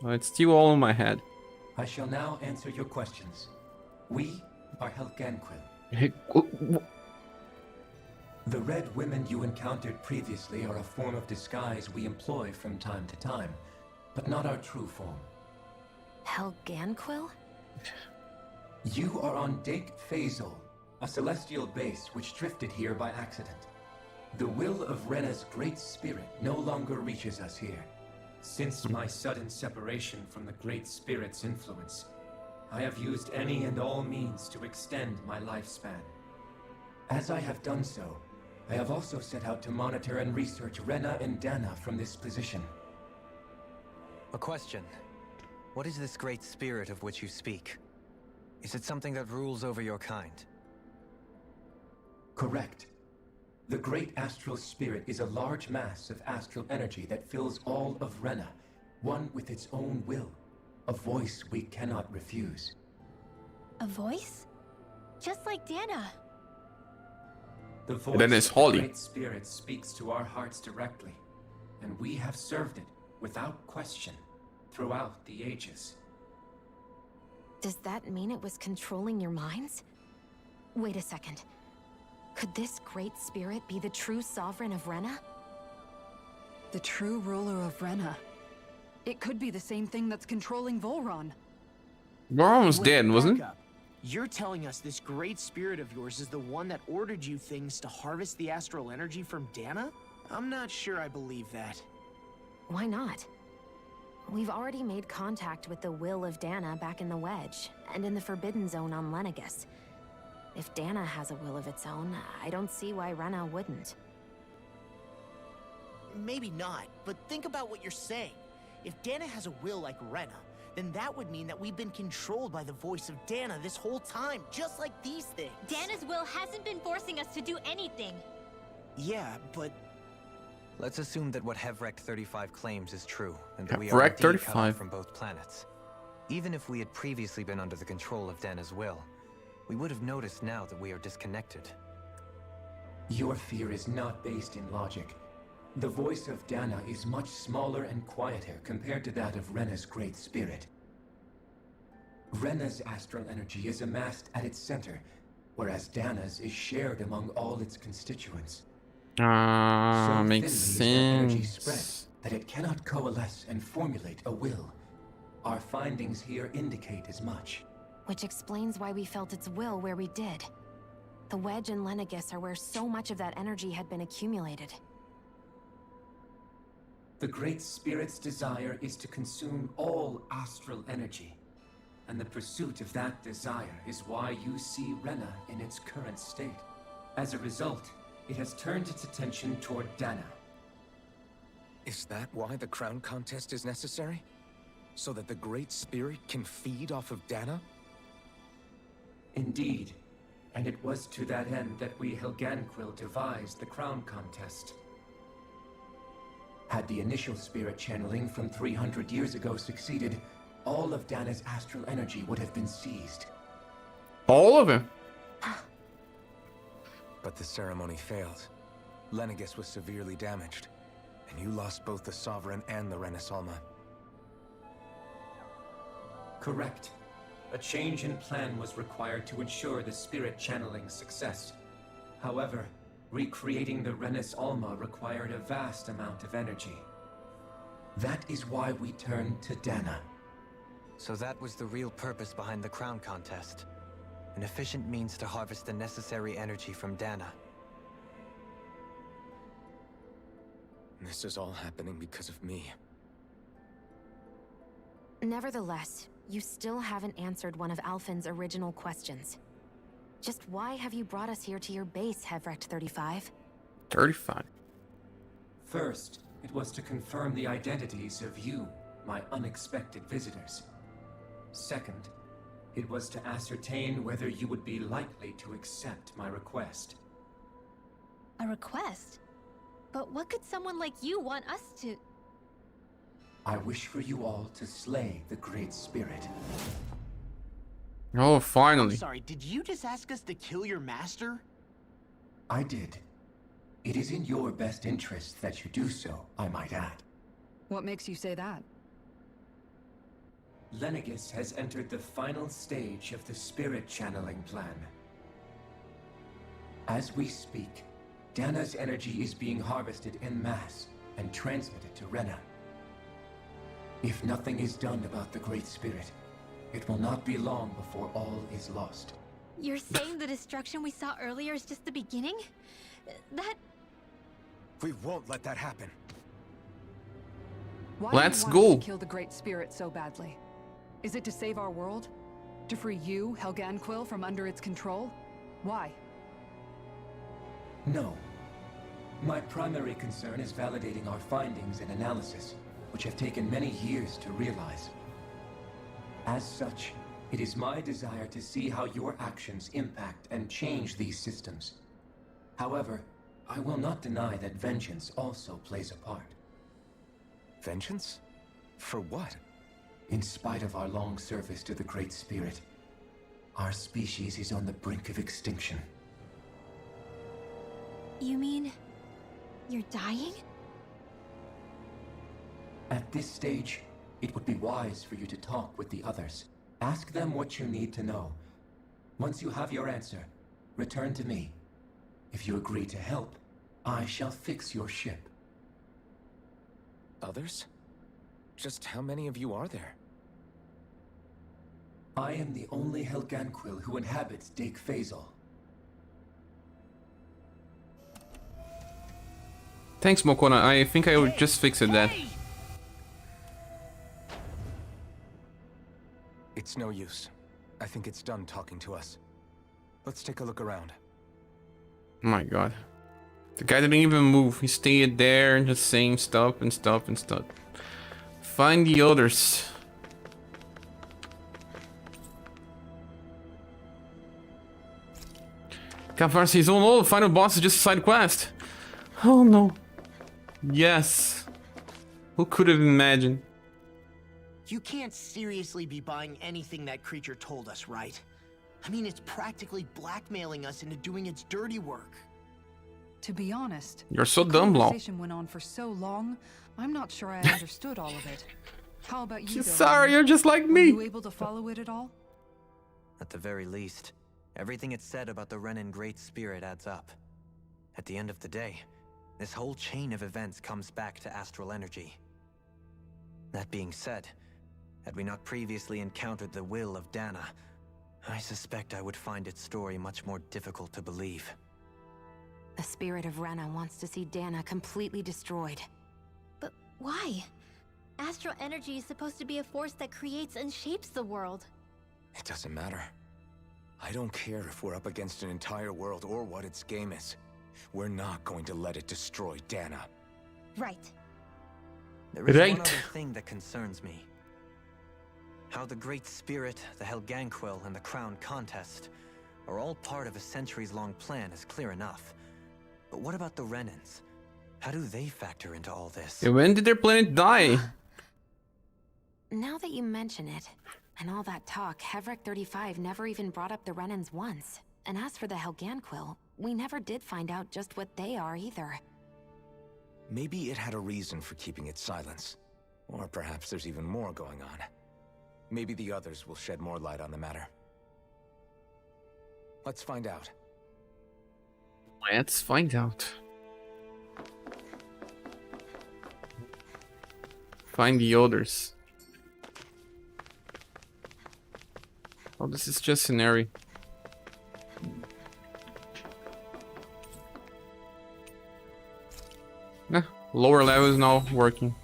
It's still all in my head. I shall now answer your questions. We are Helganquil. The Red Women you encountered previously are a form of disguise we employ from time to time, but not our true form. Helganquil? You are on Dake Phasol, a celestial base which drifted here by accident. The will of Rena's Great Spirit no longer reaches us here. Since my sudden separation from the Great Spirit's influence, I have used any and all means to extend my lifespan. As I have done so, I have also set out to monitor and research Rena and Dana from this position. A question. What is this great spirit of which you speak? Is it something that rules over your kind? Correct. The Great Astral Spirit is a large mass of astral energy that fills all of Rena, one with its own will, a voice we cannot refuse. A voice? Just like Dana. The voice That is of holy. the Great Spirit speaks to our hearts directly, and we have served it without question, throughout the ages. Does that mean it was controlling your minds? Wait a second. Could this great spirit be the true sovereign of Rena? The true ruler of Rena. It could be the same thing that's controlling Volron. Goron was dead, wasn't back it? up. You're telling us this great spirit of yours is the one that ordered you things to harvest the astral energy from Dana? I'm not sure I believe that. Why not? We've already made contact with the will of Dana back in the Wedge, and in the Forbidden Zone on Lenegus. If Dana has a will of its own, I don't see why Rena wouldn't. Maybe not, but think about what you're saying. If Dana has a will like Rena, then that would mean that we've been controlled by the voice of Dana this whole time, just like these things. Dana's will hasn't been forcing us to do anything. Yeah, but... Let's assume that what Hevrect 35 claims is true, and that we are Hevrect indeed cut off 35. from both planets. Even if we had previously been under the control of Dana's will, we would have noticed now that we are disconnected. Your fear is not based in logic. The voice of Dana is much smaller and quieter compared to that of Rena's great spirit. Rena's astral energy is amassed at its center, whereas Dana's is shared among all its constituents. So Makes thinly is that energy sense. spread that it cannot coalesce and formulate a will. Our findings here indicate as much. Which explains why we felt its will where we did. The Wedge and Lenegus are where so much of that energy had been accumulated. The Great Spirit's desire is to consume all astral energy, and the pursuit of that desire is why you see Rena in its current state. As a result, it has turned its attention toward Dana. Is that why the crown contest is necessary? So that the Great Spirit can feed off of Dana? Indeed, and it was to that end that we Helganquil devised the crown contest. Had the initial spirit channeling from 300 years ago succeeded, all of Dana's astral energy would have been seized. All of it. But the ceremony failed. Lenegus was severely damaged, and you lost both the Sovereign and the Renasalma. Correct. A change in plan was required to ensure the spirit channeling success. However, recreating the Renis Alma required a vast amount of energy. That is why we turned to Dana. So that was the real purpose behind the crown contest. An efficient means to harvest the necessary energy from Dana. This is all happening because of me. Nevertheless, you still haven't answered one of Alphen's original questions. Just why have you brought us here to your base, Hevrect 35? 35. First, it was to confirm the identities of you, my unexpected visitors. Second, it was to ascertain whether you would be likely to accept my request. A request? But what could someone like you want us to... I wish for you all to slay the Great Spirit. Oh, finally. Sorry, did you just ask us to kill your master? I did. It is in your best interest that you do so, I might add. What makes you say that? Lenegus has entered the final stage of the spirit channeling plan. As we speak, Dana's energy is being harvested en masse and transmitted to Rena. If nothing is done about the Great Spirit, it will not be long before all is lost. You're saying the destruction we saw earlier is just the beginning? That... We won't let that happen. Why Let's do you want us go. to kill the Great Spirit so badly? Is it to save our world? To free you, Helganquil, from under its control? Why? No. My primary concern is validating our findings and analysis, which have taken many years to realize. As such, it is my desire to see how your actions impact and change these systems. However, I will not deny that vengeance also plays a part. Vengeance? For what? In spite of our long service to the Great Spirit, our species is on the brink of extinction. You mean... you're dying? At this stage, it would be wise for you to talk with the others. Ask them what you need to know. Once you have your answer, return to me. If you agree to help, I shall fix your ship. Others? Just how many of you are there? I am the only Helganquil who inhabits Dig Phasal. Thanks, Mokona. I think I would just fix it that. It's no use. I think it's done talking to us. Let's take a look around. Oh my god. The guy didn't even move. He stayed there and just saying stuff and stuff and stuff. Find the others. Cavar says, oh no, the final boss is just a side quest. Oh no. Yes. Who could have imagined? You can't seriously be buying anything that creature told us, right? I mean, it's practically blackmailing us into doing its dirty work. To be honest, You're so the dumb, Blau. conversation went on for so long, I'm not sure I understood all of it. How about you, Sorry, Doran? you're just like Were me. you able to follow it at all? At the very least, everything it said about the Renan Great Spirit adds up. At the end of the day, this whole chain of events comes back to astral energy. That being said, had we not previously encountered the will of Dana, I suspect I would find its story much more difficult to believe. The spirit of Rena wants to see Dana completely destroyed. But why? Astral energy is supposed to be a force that creates and shapes the world. It doesn't matter. I don't care if we're up against an entire world or what its game is. We're not going to let it destroy Dana. Right. There is one Right. other thing that concerns me. How the Great Spirit, the Helganquil, and the Crown Contest are all part of a centuries-long plan is clear enough. But what about the Renans? How do they factor into all this? Yeah, when did their planet die? Now that you mention it, and all that talk, Hevric 35 never even brought up the Renans once. And as for the Helganquil, we never did find out just what they are either. Maybe it had a reason for keeping its silence. Or perhaps there's even more going on. Maybe the others will shed more light on the matter. Let's find out. Let's find out. Find the others. Oh, this is just an area. Nah, lower level is now working.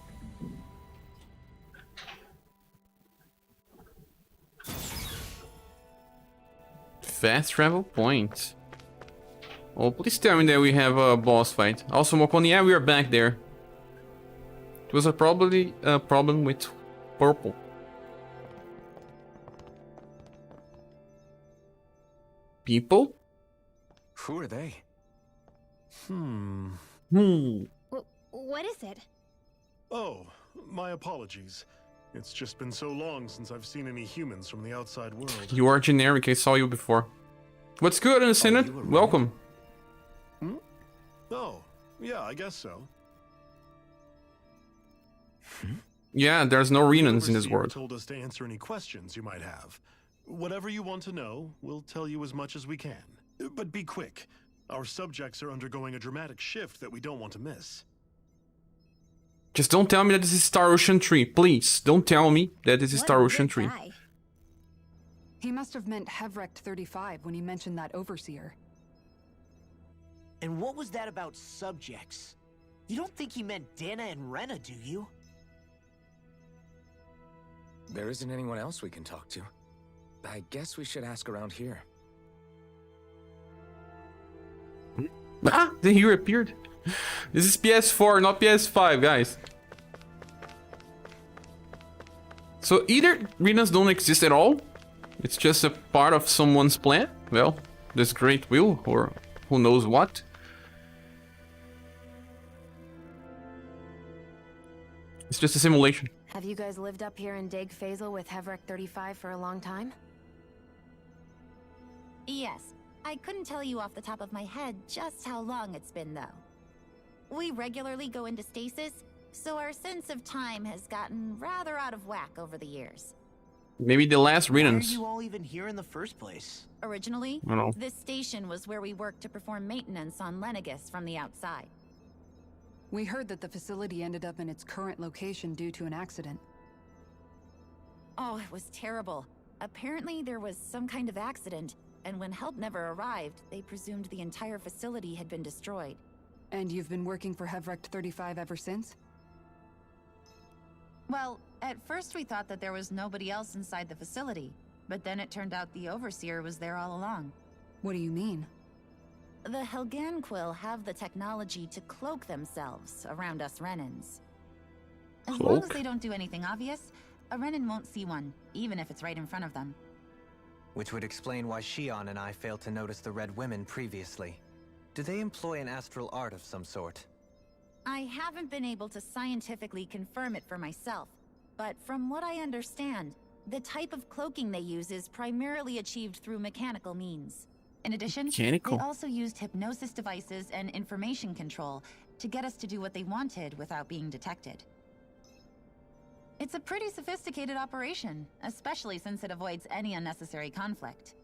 Fast travel point. Oh, please tell me that we have a boss fight. Also, Mokoni, yeah, we are back there. It was probably a problem with purple. People? Who are they? What is it? Oh, my apologies. It's just been so long since I've seen any humans from the outside world. You are generic, I saw you before. What's good in the Senate? Welcome. Hmm? Oh, yeah, I guess so. Yeah, there's no Renans in this Overseer world. told us to answer any questions you might have. Whatever you want to know, we'll tell you as much as we can. But be quick. Our subjects are undergoing a dramatic shift that we don't want to miss. Just don't tell me that this is Star Ocean 3, please. Don't tell me that this is What Star a Ocean good 3. guy. He must have meant Hevric 35 when he mentioned that overseer. And what was that about subjects? You don't think he meant Dana and Rena, do you? There isn't anyone else we can talk to. I guess we should ask around here. Ah, the hero appeared. This is PS4, not PS5, guys. So either Renans don't exist at all, it's just a part of someone's plan. Well, this great will, or who knows what. It's just a simulation. Have you guys lived up here in Dig Phasal with Hevric 35 for a long time? Yes. I couldn't tell you off the top of my head just how long it's been, though. We regularly go into stasis, so our sense of time has gotten rather out of whack over the years. Maybe the last Why are Renans. you all even here in the first place? Originally, I don't know. this station was where we worked to perform maintenance on Lenegis from the outside. We heard that the facility ended up in its current location due to an accident. Oh, it was terrible. Apparently there was some kind of accident, and when help never arrived, they presumed the entire facility had been destroyed. And you've been working for Hevrecht 35 ever since? Well, at first we thought that there was nobody else inside the facility, but then it turned out the Overseer was there all along. What do you mean? The Helganquill have the technology to cloak themselves around us Renans. As long as they don't do anything obvious, a Renan won't see one, even if it's right in front of them. Which would explain why Shion and I failed to notice the Red Women previously. Do they employ an astral art of some sort? I haven't been able to scientifically confirm it for myself, but from what I understand, the type of cloaking they use is primarily achieved through mechanical means. In addition, Mechanical. they also used hypnosis devices and information control to get us to do what they wanted without being detected. It's a pretty sophisticated operation, especially since it avoids any unnecessary conflict.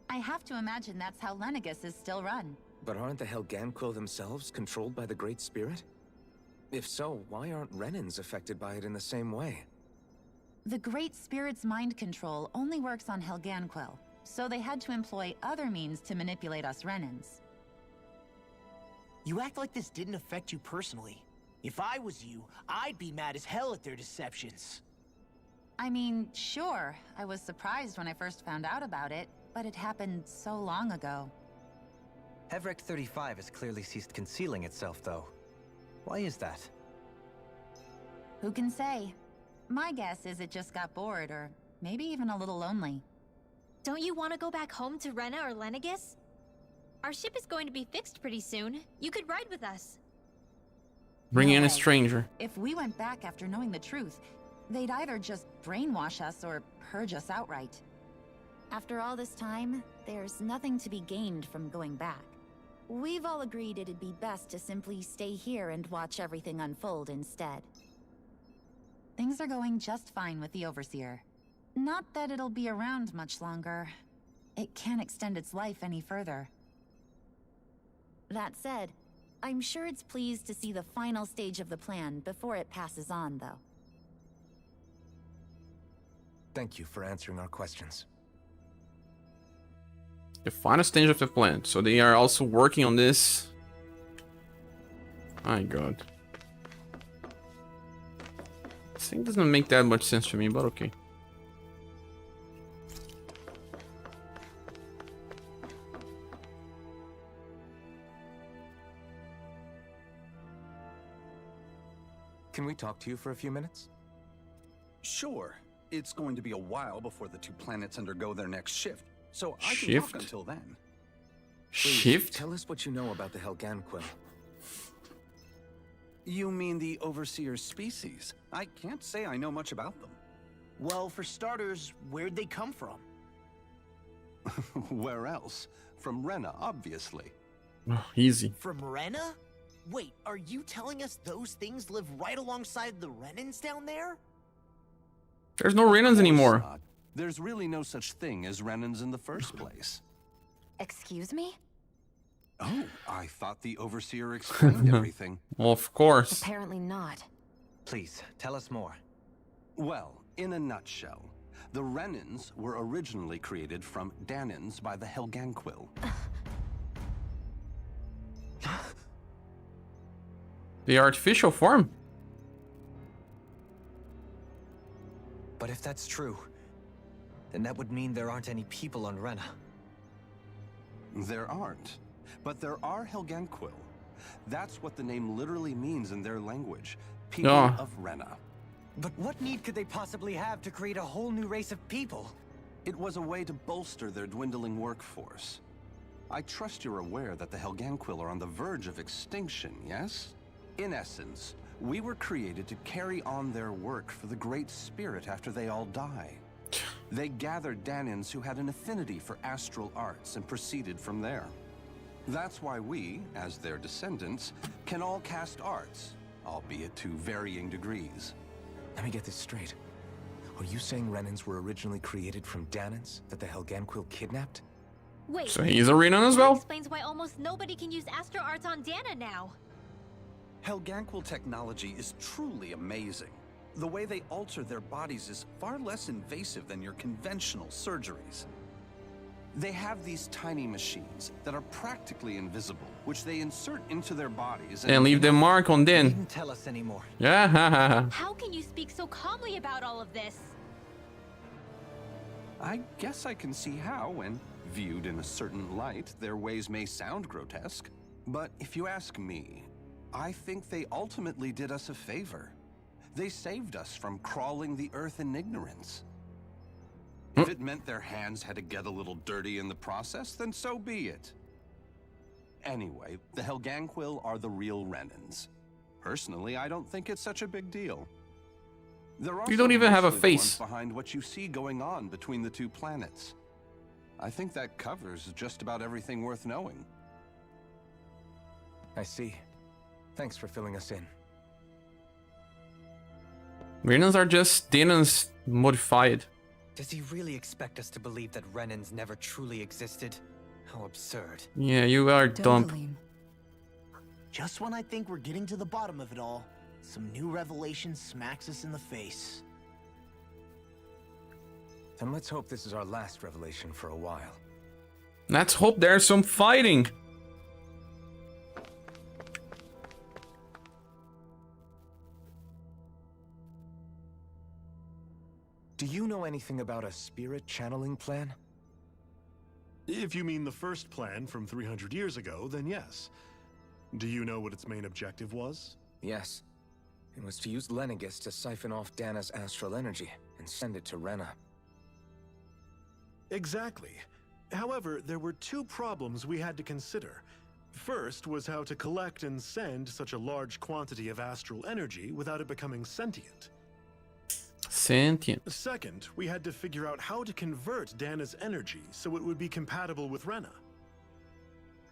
I have to imagine that's how Lenegis is still run. But aren't the Helganquill themselves controlled by the Great Spirit? If so, why aren't Renans affected by it in the same way? The Great Spirit's mind control only works on Helganquill, so they had to employ other means to manipulate us Renans. You act like this didn't affect you personally. If I was you, I'd be mad as hell at their deceptions. I mean, sure, I was surprised when I first found out about it, but it happened so long ago. Hevrecht 35 has clearly ceased concealing itself, though. Why is that? Who can say? My guess is it just got bored, or maybe even a little lonely. Don't you want to go back home to Rena or Lenegis? Our ship is going to be fixed pretty soon. You could ride with us. Bring No in a way. stranger. If we went back after knowing the truth, they'd either just brainwash us or purge us outright. After all this time, there's nothing to be gained from going back. We've all agreed it'd be best to simply stay here and watch everything unfold instead. Things are going just fine with the Overseer. Not that it'll be around much longer. It can't extend its life any further. That said, I'm sure it's pleased to see the final stage of the plan before it passes on, though. Thank you for answering our questions. The final stage of the plan. So they are also working on this. My god. This thing doesn't make that much sense to me, but okay. Can we talk to you for a few minutes? Sure. It's going to be a while before the two planets undergo their next shift, so I can Shift? talk until then. Please, Shift? tell us what you know about the Helganquill. You mean the Overseer's species? I can't say I know much about them. Well, for starters, where'd they come from? Where else? From Rena, obviously. Oh, easy. From Rena? Wait, are you telling us those things live right alongside the Renans down there? There's no Renans anymore. Not. There's really no such thing as Renans in the first place. Excuse me? Oh, I thought the Overseer explained everything. Well, of course. Apparently not. Please, tell us more. Well, in a nutshell, the Renans were originally created from Danans by the Helganquill. The artificial form. But if that's true, then that would mean there aren't any people on Rena. There aren't, but there are Helganquill. That's what the name literally means in their language. People of Rena. But what need could they possibly have to create a whole new race of people? It was a way to bolster their dwindling workforce. I trust you're aware that the Helganquill are on the verge of extinction, yes? In essence, we were created to carry on their work for the Great Spirit after they all die. They gathered Danans who had an affinity for astral arts and proceeded from there. That's why we, as their descendants, can all cast arts, albeit to varying degrees. Let me get this straight. Are you saying Renans were originally created from Danans that the Helganquil kidnapped? Wait. So he's a Rena as That well? explains why almost nobody can use Astral Arts on Dana now. Helganquil technology is truly amazing. The way they alter their bodies is far less invasive than your conventional surgeries. They have these tiny machines that are practically invisible, which they insert into their bodies And leave the mark on You Den. needn't tell us anymore. Yeah, haha. How can you speak so calmly about all of this? I guess I can see how, when viewed in a certain light, their ways may sound grotesque. But if you ask me, I think they ultimately did us a favor. They saved us from crawling the earth in ignorance. If it meant their hands had to get a little dirty in the process, then so be it. Anyway, the Helganquil are the real Renans. Personally, I don't think it's such a big deal. They're also You don't even have a mostly the ones face. behind what you see going on between the two planets. I think that covers just about everything worth knowing. I see. Thanks for filling us in. Renans are just Danans modified. Does he really expect us to believe that Renans never truly existed? How absurd. Yeah, you are dumb. Just when I think we're getting to the bottom of it all, some new revelation smacks us in the face. Then let's hope this is our last revelation for a while. Let's hope there's some fighting. Do you know anything about a spirit channeling plan? If you mean the first plan from 300 years ago, then yes. Do you know what its main objective was? Yes. It was to use Lenegis to siphon off Dana's astral energy and send it to Rena. Exactly. However, there were two problems we had to consider. First was how to collect and send such a large quantity of astral energy without it becoming sentient. Sentient. Second, we had to figure out how to convert Dana's energy so it would be compatible with Rena.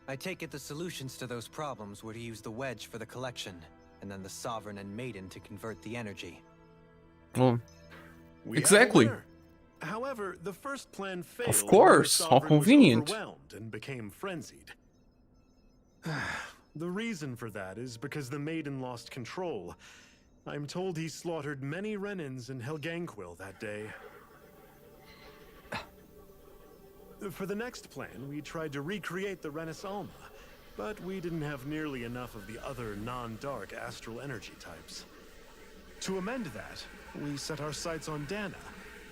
I take it the solutions to those problems were to use the wedge for the collection, and then the Sovereign and Maiden to convert the energy. Well, We have a exactly. winner. However, the first plan failed. Of course, when the how Sovereign was convenient. overwhelmed and became frenzied. The reason for that is because the Maiden lost control. I'm told he slaughtered many Renans in Helganquil that day. For the next plan, we tried to recreate the Renis Alma, but we didn't have nearly enough of the other non-dark astral energy types. To amend that, we set our sights on Dana,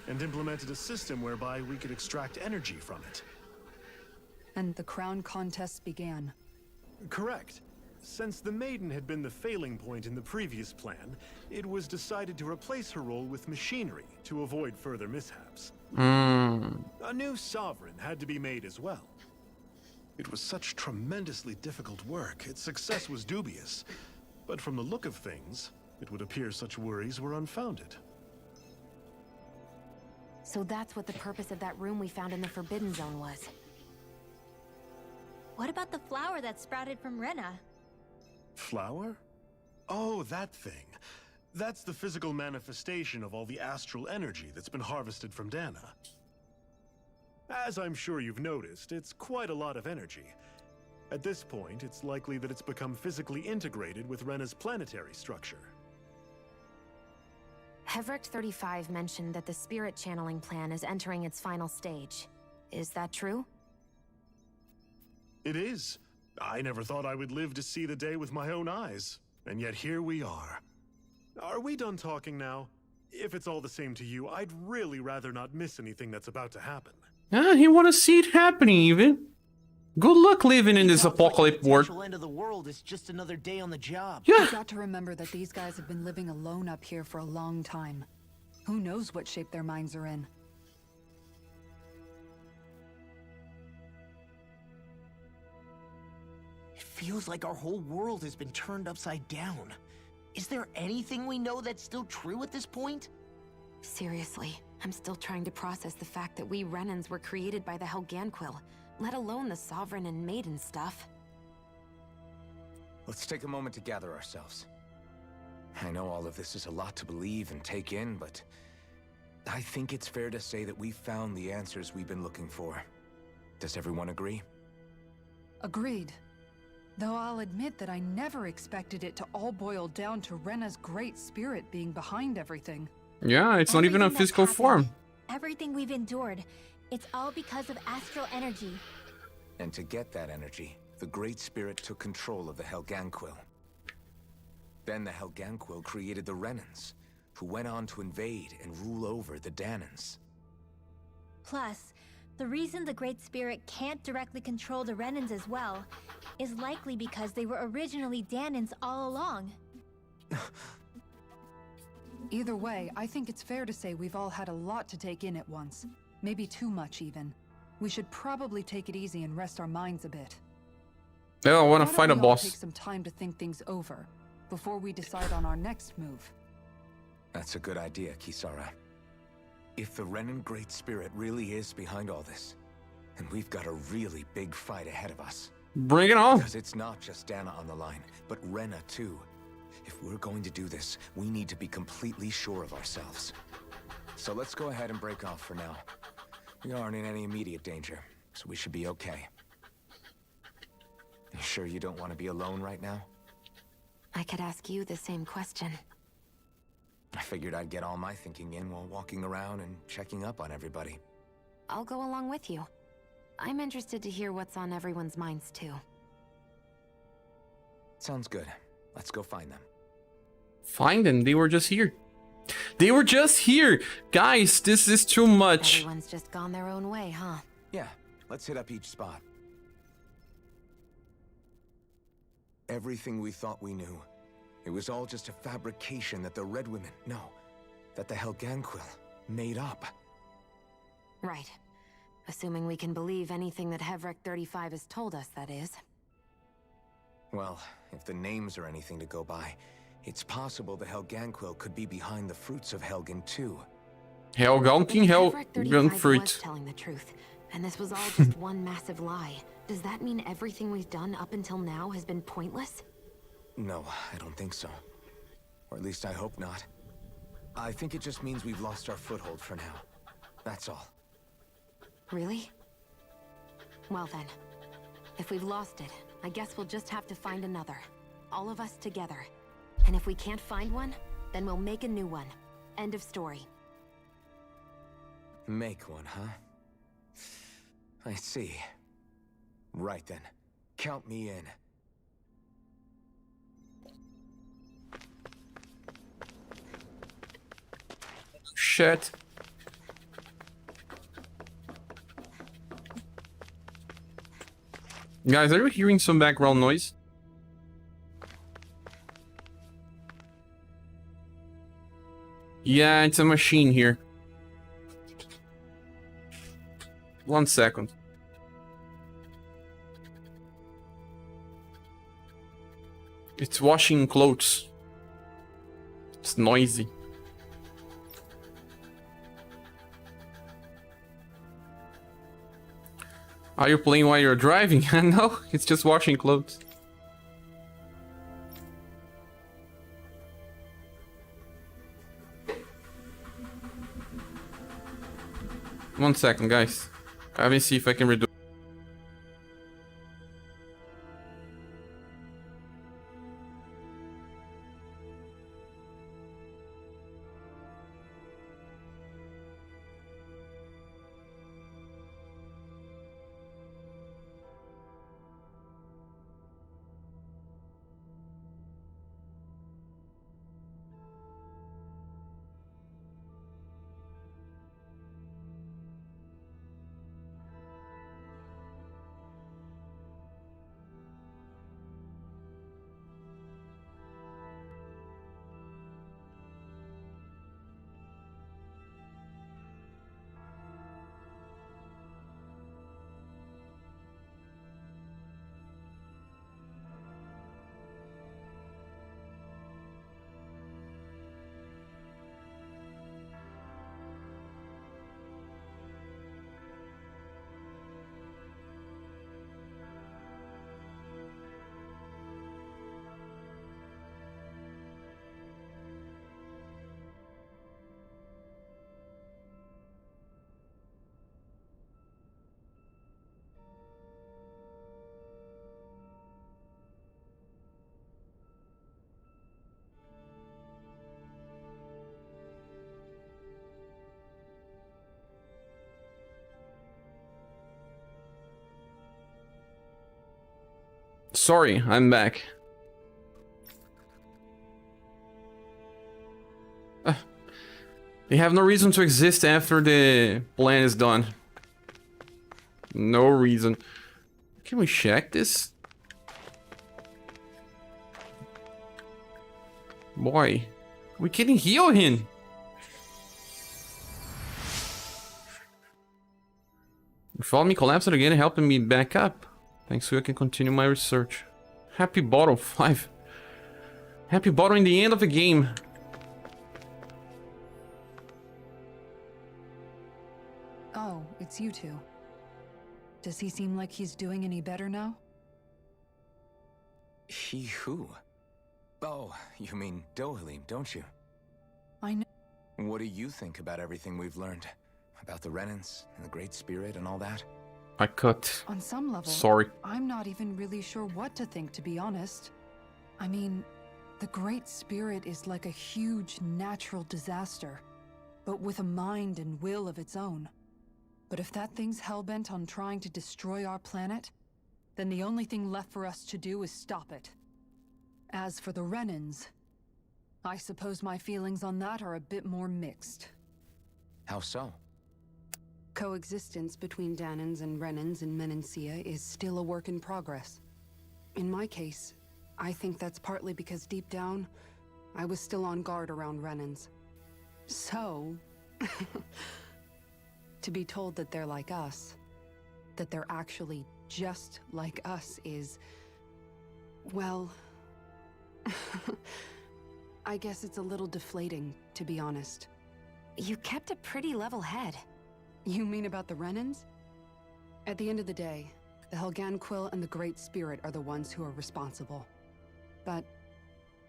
and implemented a system whereby we could extract energy from it. And the crown contest began. Correct. Since the Maiden had been the failing point in the previous plan, it was decided to replace her role with machinery to avoid further mishaps. A new Sovereign had to be made as well. It was such tremendously difficult work, its success was dubious. But from the look of things, it would appear such worries were unfounded. So that's what the purpose of that room we found in the Forbidden Zone was. What about the flower that sprouted from Rena? Flower? Oh, that thing. That's the physical manifestation of all the astral energy that's been harvested from Dana. As I'm sure you've noticed, it's quite a lot of energy. At this point, it's likely that it's become physically integrated with Rena's planetary structure. Hevrecht 35 mentioned that the spirit channeling plan is entering its final stage. Is that true? It is. I never thought I would live to see the day with my own eyes, and yet here we are. Are we done talking now? If it's all the same to you, I'd really rather not miss anything that's about to happen. Yeah, he want to see it happening even. Good luck living in this apocalypse The world. potential end of the world is just another day on the job. Yeah. You've got to remember that these guys have been living alone up here for a long time. Who knows what shape their minds are in? It feels like our whole world has been turned upside down. Is there anything we know that's still true at this point? Seriously, I'm still trying to process the fact that we Renans were created by the Helganquil, let alone the Sovereign and Maiden stuff. Let's take a moment to gather ourselves. I know all of this is a lot to believe and take in, but I think it's fair to say that we've found the answers we've been looking for. Does everyone agree? Agreed. Though I'll admit that I never expected it to all boil down to Rena's great spirit being behind everything. Yeah, it's not even a Everything that's physical form. happened, everything we've endured, it's all because of astral energy. And to get that energy, the Great Spirit took control of the Helganquil. Then the Helganquil created the Renans, who went on to invade and rule over the Danans. Plus, the reason the Great Spirit can't directly control the Renans as well is likely because they were originally Danans all along. Either way, I think it's fair to say we've all had a lot to take in at once. Maybe too much, even. We should probably take it easy and rest our minds a bit. Yeah, I want to Why fight a don't we all boss. take some time to think things over before we decide on our next move. That's a good idea, Kisara. If the Renan Great Spirit really is behind all this, then we've got a really big fight ahead of us. Bring it on. Because it's not just Dana on the line, but Rena too. If we're going to do this, we need to be completely sure of ourselves. So let's go ahead and break off for now. We aren't in any immediate danger, so we should be okay. You sure you don't want to be alone right now? I could ask you the same question. I figured I'd get all my thinking in while walking around and checking up on everybody. I'll go along with you. I'm interested to hear what's on everyone's minds, too. Sounds good. Let's go find them. Find them. They were just here. They were just here. Guys, this is too much. Everyone's just gone their own way, huh? Yeah, let's hit up each spot. Everything we thought we knew, it was all just a fabrication that the Red Women, no, that the Helganquil made up. Right. Assuming we can believe anything that Hevrek 35 has told us, that is. Well, if the names are anything to go by, it's possible the Helganquil could be behind the fruits of Helgen too. Helganking, Hevrek 35 was fruit. telling the truth, and this was all just one massive lie. Does that mean everything we've done up until now has been pointless? No, I don't think so. Or at least I hope not. I think it just means we've lost our foothold for now. That's all. Really? Well then, if we've lost it, I guess we'll just have to find another. All of us together. And if we can't find one, then we'll make a new one. End of story. Make one, huh? I see. Right then. Count me in. Shit. Guys, are you hearing some background noise? Yeah, it's a machine here. 1 second. It's washing clothes. It's noisy. Are you playing while you're driving? No, it's just washing clothes. One second, guys. Let me see if I can redo. Sorry, I'm back. They have no reason to exist after the plan is done. No reason. Can we check this? Boy, we can heal him. You followed me, collapsed again, helping me back up. Thanks so I can continue my research. Happy bottle 5. Happy bottle in the end of the game. Oh, it's you two. Does he seem like he's doing any better now? He who? Oh, you mean Dohalim, don't you? I know. What do you think about everything we've learned? About the Renans and the Great Spirit and all that? I cut. On some level, Sorry. I'm not even really sure what to think, to be honest. I mean, the Great Spirit is like a huge natural disaster, but with a mind and will of its own. But if that thing's hellbent on trying to destroy our planet, then the only thing left for us to do is stop it. As for the Renans, I suppose my feelings on that are a bit more mixed. How so? Coexistence between Danans and Renans in Menancia is still a work in progress. In my case, I think that's partly because deep down, I was still on guard around Renans. So, to be told that they're like us, that they're actually just like us is, well, I guess it's a little deflating, to be honest. You kept a pretty level head. You mean about the Renans? At the end of the day, the Helganquil and the Great Spirit are the ones who are responsible. But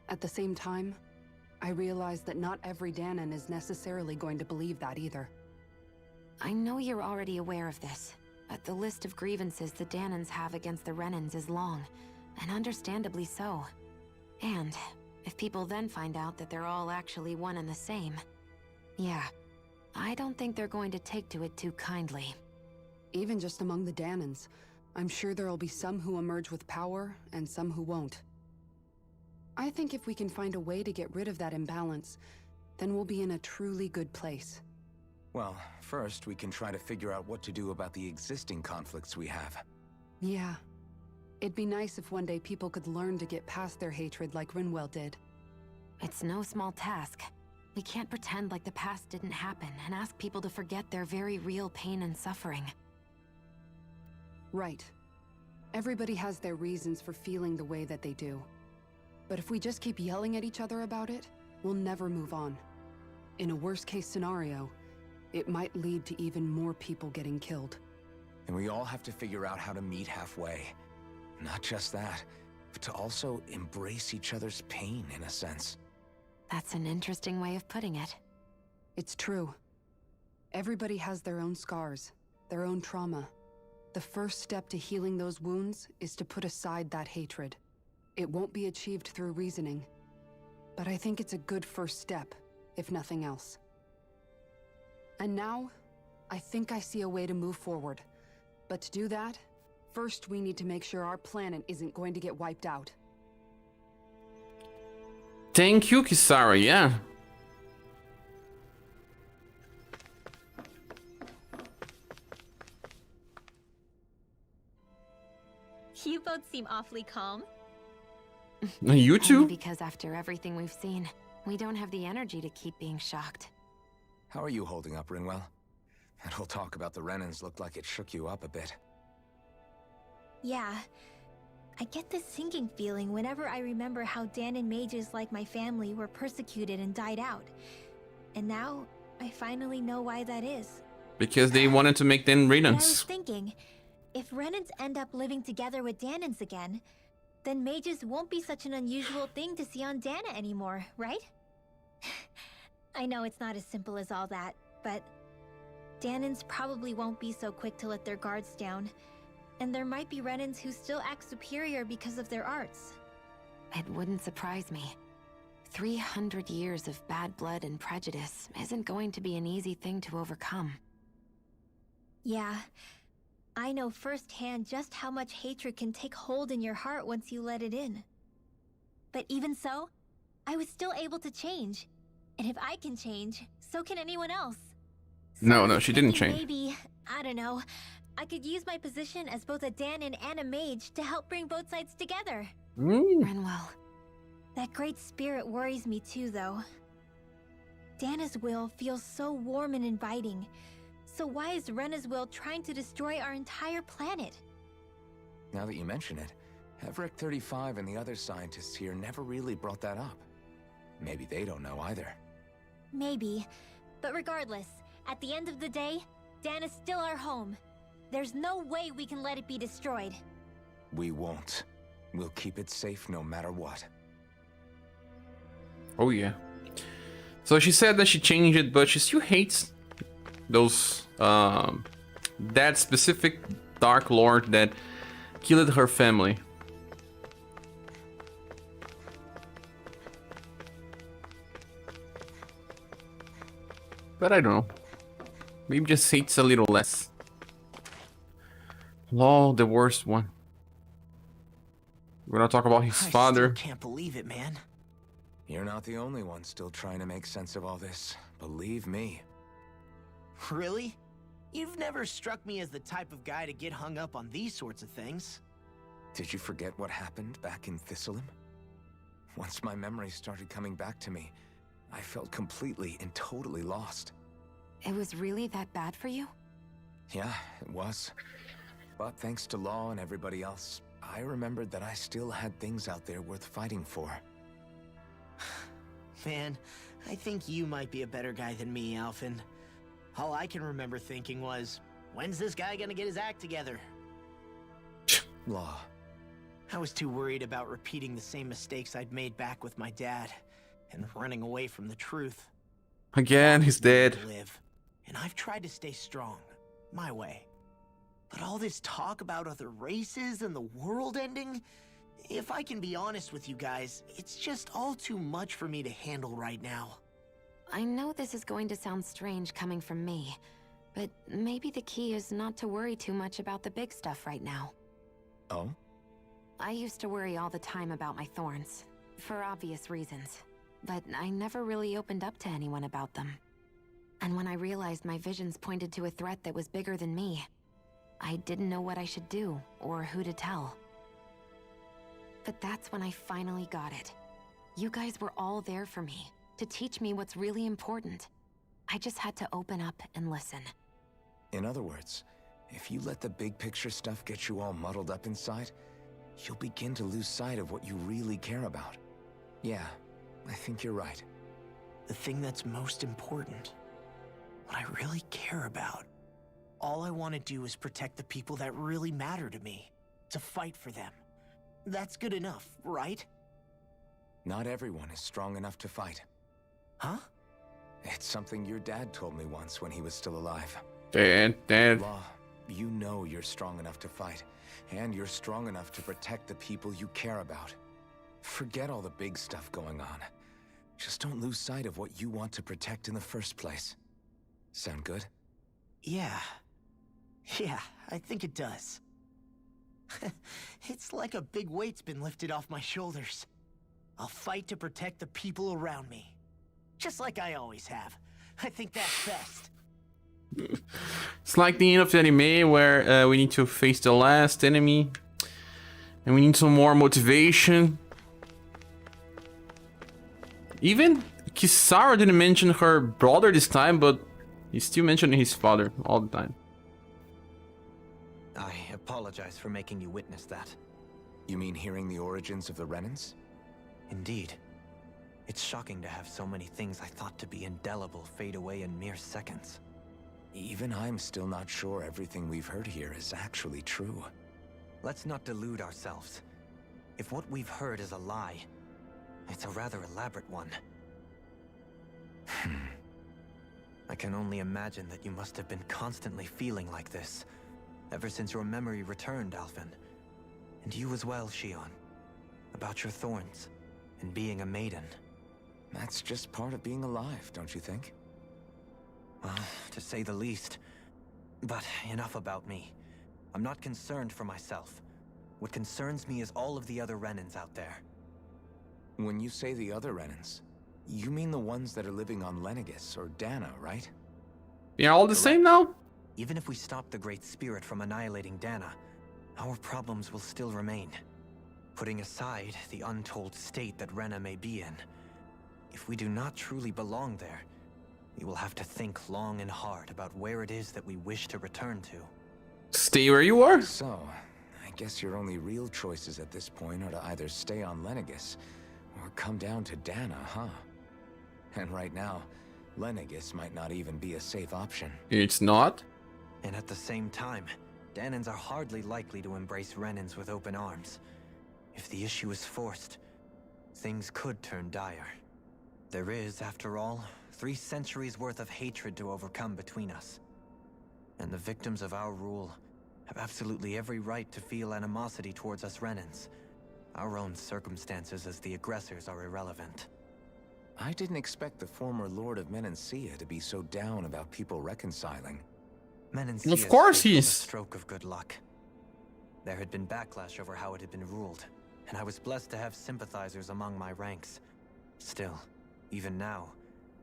at the same time, I realize that not every Danan is necessarily going to believe that either. I know you're already aware of this, but the list of grievances the Danans have against the Renans is long, and understandably so. And if people then find out that they're all actually one and the same, yeah, I don't think they're going to take to it too kindly. Even just among the Danans, I'm sure there'll be some who emerge with power and some who won't. I think if we can find a way to get rid of that imbalance, then we'll be in a truly good place. Well, first we can try to figure out what to do about the existing conflicts we have. Yeah. It'd be nice if one day people could learn to get past their hatred like Rinwell did. It's no small task. We can't pretend like the past didn't happen and ask people to forget their very real pain and suffering. Right. Everybody has their reasons for feeling the way that they do. But if we just keep yelling at each other about it, we'll never move on. In a worst-case scenario, it might lead to even more people getting killed. And we all have to figure out how to meet halfway. Not just that, but to also embrace each other's pain, in a sense. That's an interesting way of putting it. It's true. Everybody has their own scars, their own trauma. The first step to healing those wounds is to put aside that hatred. It won't be achieved through reasoning, but I think it's a good first step, if nothing else. And now, I think I see a way to move forward. But to do that, first we need to make sure our planet isn't going to get wiped out. Thank you, Kisara, yeah. You both seem awfully calm. You too? Only because after everything we've seen, we don't have the energy to keep being shocked. How are you holding up, Rinwell? That whole talk about the Renans looked like it shook you up a bit. Yeah. I get this sinking feeling whenever I remember how Danan mages like my family were persecuted and died out. And now, I finally know why that is. Because they wanted to make them And I was Renans. thinking, if Renans end up living together with Danans again, then mages won't be such an unusual thing to see on Dana anymore, right? I know it's not as simple as all that, but Danans probably won't be so quick to let their guards down. And there might be Renans who still act superior because of their arts. It wouldn't surprise me. 300 years of bad blood and prejudice isn't going to be an easy thing to overcome. Yeah, I know firsthand just how much hatred can take hold in your heart once you let it in. But even so, I was still able to change. And if I can change, so can anyone else. No, she didn't change. Maybe, I don't know, I could use my position as both a Danon and a mage to help bring both sides together. Renwell. That great spirit worries me too, though. Dana's will feels so warm and inviting. So why is Rena's will trying to destroy our entire planet? Now that you mention it, Everett 35 and the other scientists here never really brought that up. Maybe they don't know either. Maybe. But regardless, at the end of the day, Dana's still our home. There's no way we can let it be destroyed. We won't. We'll keep it safe no matter what. Oh yeah. So she said that she changed it, but she still hates those that specific Dark Lord that killed her family. But I don't know. Maybe just hates a little less. Law, the worst one. We're gonna talk about his father. I still can't believe it, man. You're not the only one still trying to make sense of all this. Believe me. Really? You've never struck me as the type of guy to get hung up on these sorts of things. Did you forget what happened back in Thistleum? Once my memories started coming back to me, I felt completely and totally lost. It was really that bad for you? Yeah, it was. But thanks to Law and everybody else, I remembered that I still had things out there worth fighting for. Man, I think you might be a better guy than me, Alphen. All I can remember thinking was, when's this guy gonna get his act together? Law. I was too worried about repeating the same mistakes I'd made back with my dad, and running away from the truth. Again, he's dead. Live, and I've tried to stay strong, my way. But all this talk about other races and the world ending, if I can be honest with you guys, it's just all too much for me to handle right now. I know this is going to sound strange coming from me, but maybe the key is not to worry too much about the big stuff right now. Oh? I used to worry all the time about my thorns, for obvious reasons, but I never really opened up to anyone about them. And when I realized my visions pointed to a threat that was bigger than me, I didn't know what I should do or who to tell. But that's when I finally got it. You guys were all there for me, to teach me what's really important. I just had to open up and listen. In other words, if you let the big picture stuff get you all muddled up inside, you'll begin to lose sight of what you really care about. Yeah, I think you're right. The thing that's most important, what I really care about. All I want to do is protect the people that really matter to me, to fight for them. That's good enough, right? Not everyone is strong enough to fight. Huh? It's something your dad told me once when he was still alive. Dad. Law, you know you're strong enough to fight, and you're strong enough to protect the people you care about. Forget all the big stuff going on. Just don't lose sight of what you want to protect in the first place. Sound good? Yeah, I think it does. It's like a big weight's been lifted off my shoulders. I'll fight to protect the people around me. Just like I always have. I think that's best. It's like the end of the anime where we need to face the last enemy. And we need some more motivation. Even Kisara didn't mention her brother this time, but he still mentioned his father all the time. I apologize for making you witness that. You mean hearing the origins of the Renans? Indeed. It's shocking to have so many things I thought to be indelible fade away in mere seconds. Even I'm still not sure everything we've heard here is actually true. Let's not delude ourselves. If what we've heard is a lie, it's a rather elaborate one. I can only imagine that you must have been constantly feeling like this, ever since your memory returned, Alphen. And you as well, Shion. About your thorns, and being a maiden. That's just part of being alive, don't you think? Well, to say the least. But enough about me. I'm not concerned for myself. What concerns me is all of the other Renans out there. When you say the other Renans, you mean the ones that are living on Lenegis or Dana, right? You're all the same now? Even if we stop the Great Spirit from annihilating Dana, our problems will still remain. Putting aside the untold state that Rena may be in, if we do not truly belong there, we will have to think long and hard about where it is that we wish to return to. Stay where you are? So, I guess your only real choices at this point are to either stay on Lenegis or come down to Dana, huh? And right now, Lenegis might not even be a safe option. It's not? And at the same time, Danans are hardly likely to embrace Renans with open arms. If the issue is forced, things could turn dire. There is, after all, 3 centuries worth of hatred to overcome between us. And the victims of our rule have absolutely every right to feel animosity towards us Renans. Our own circumstances as the aggressors are irrelevant. I didn't expect the former Lord of Menancia to be so down about people reconciling. Menancia Of course he was is. a stroke of good luck. There had been backlash over how it had been ruled, and I was blessed to have sympathizers among my ranks. Still, even now,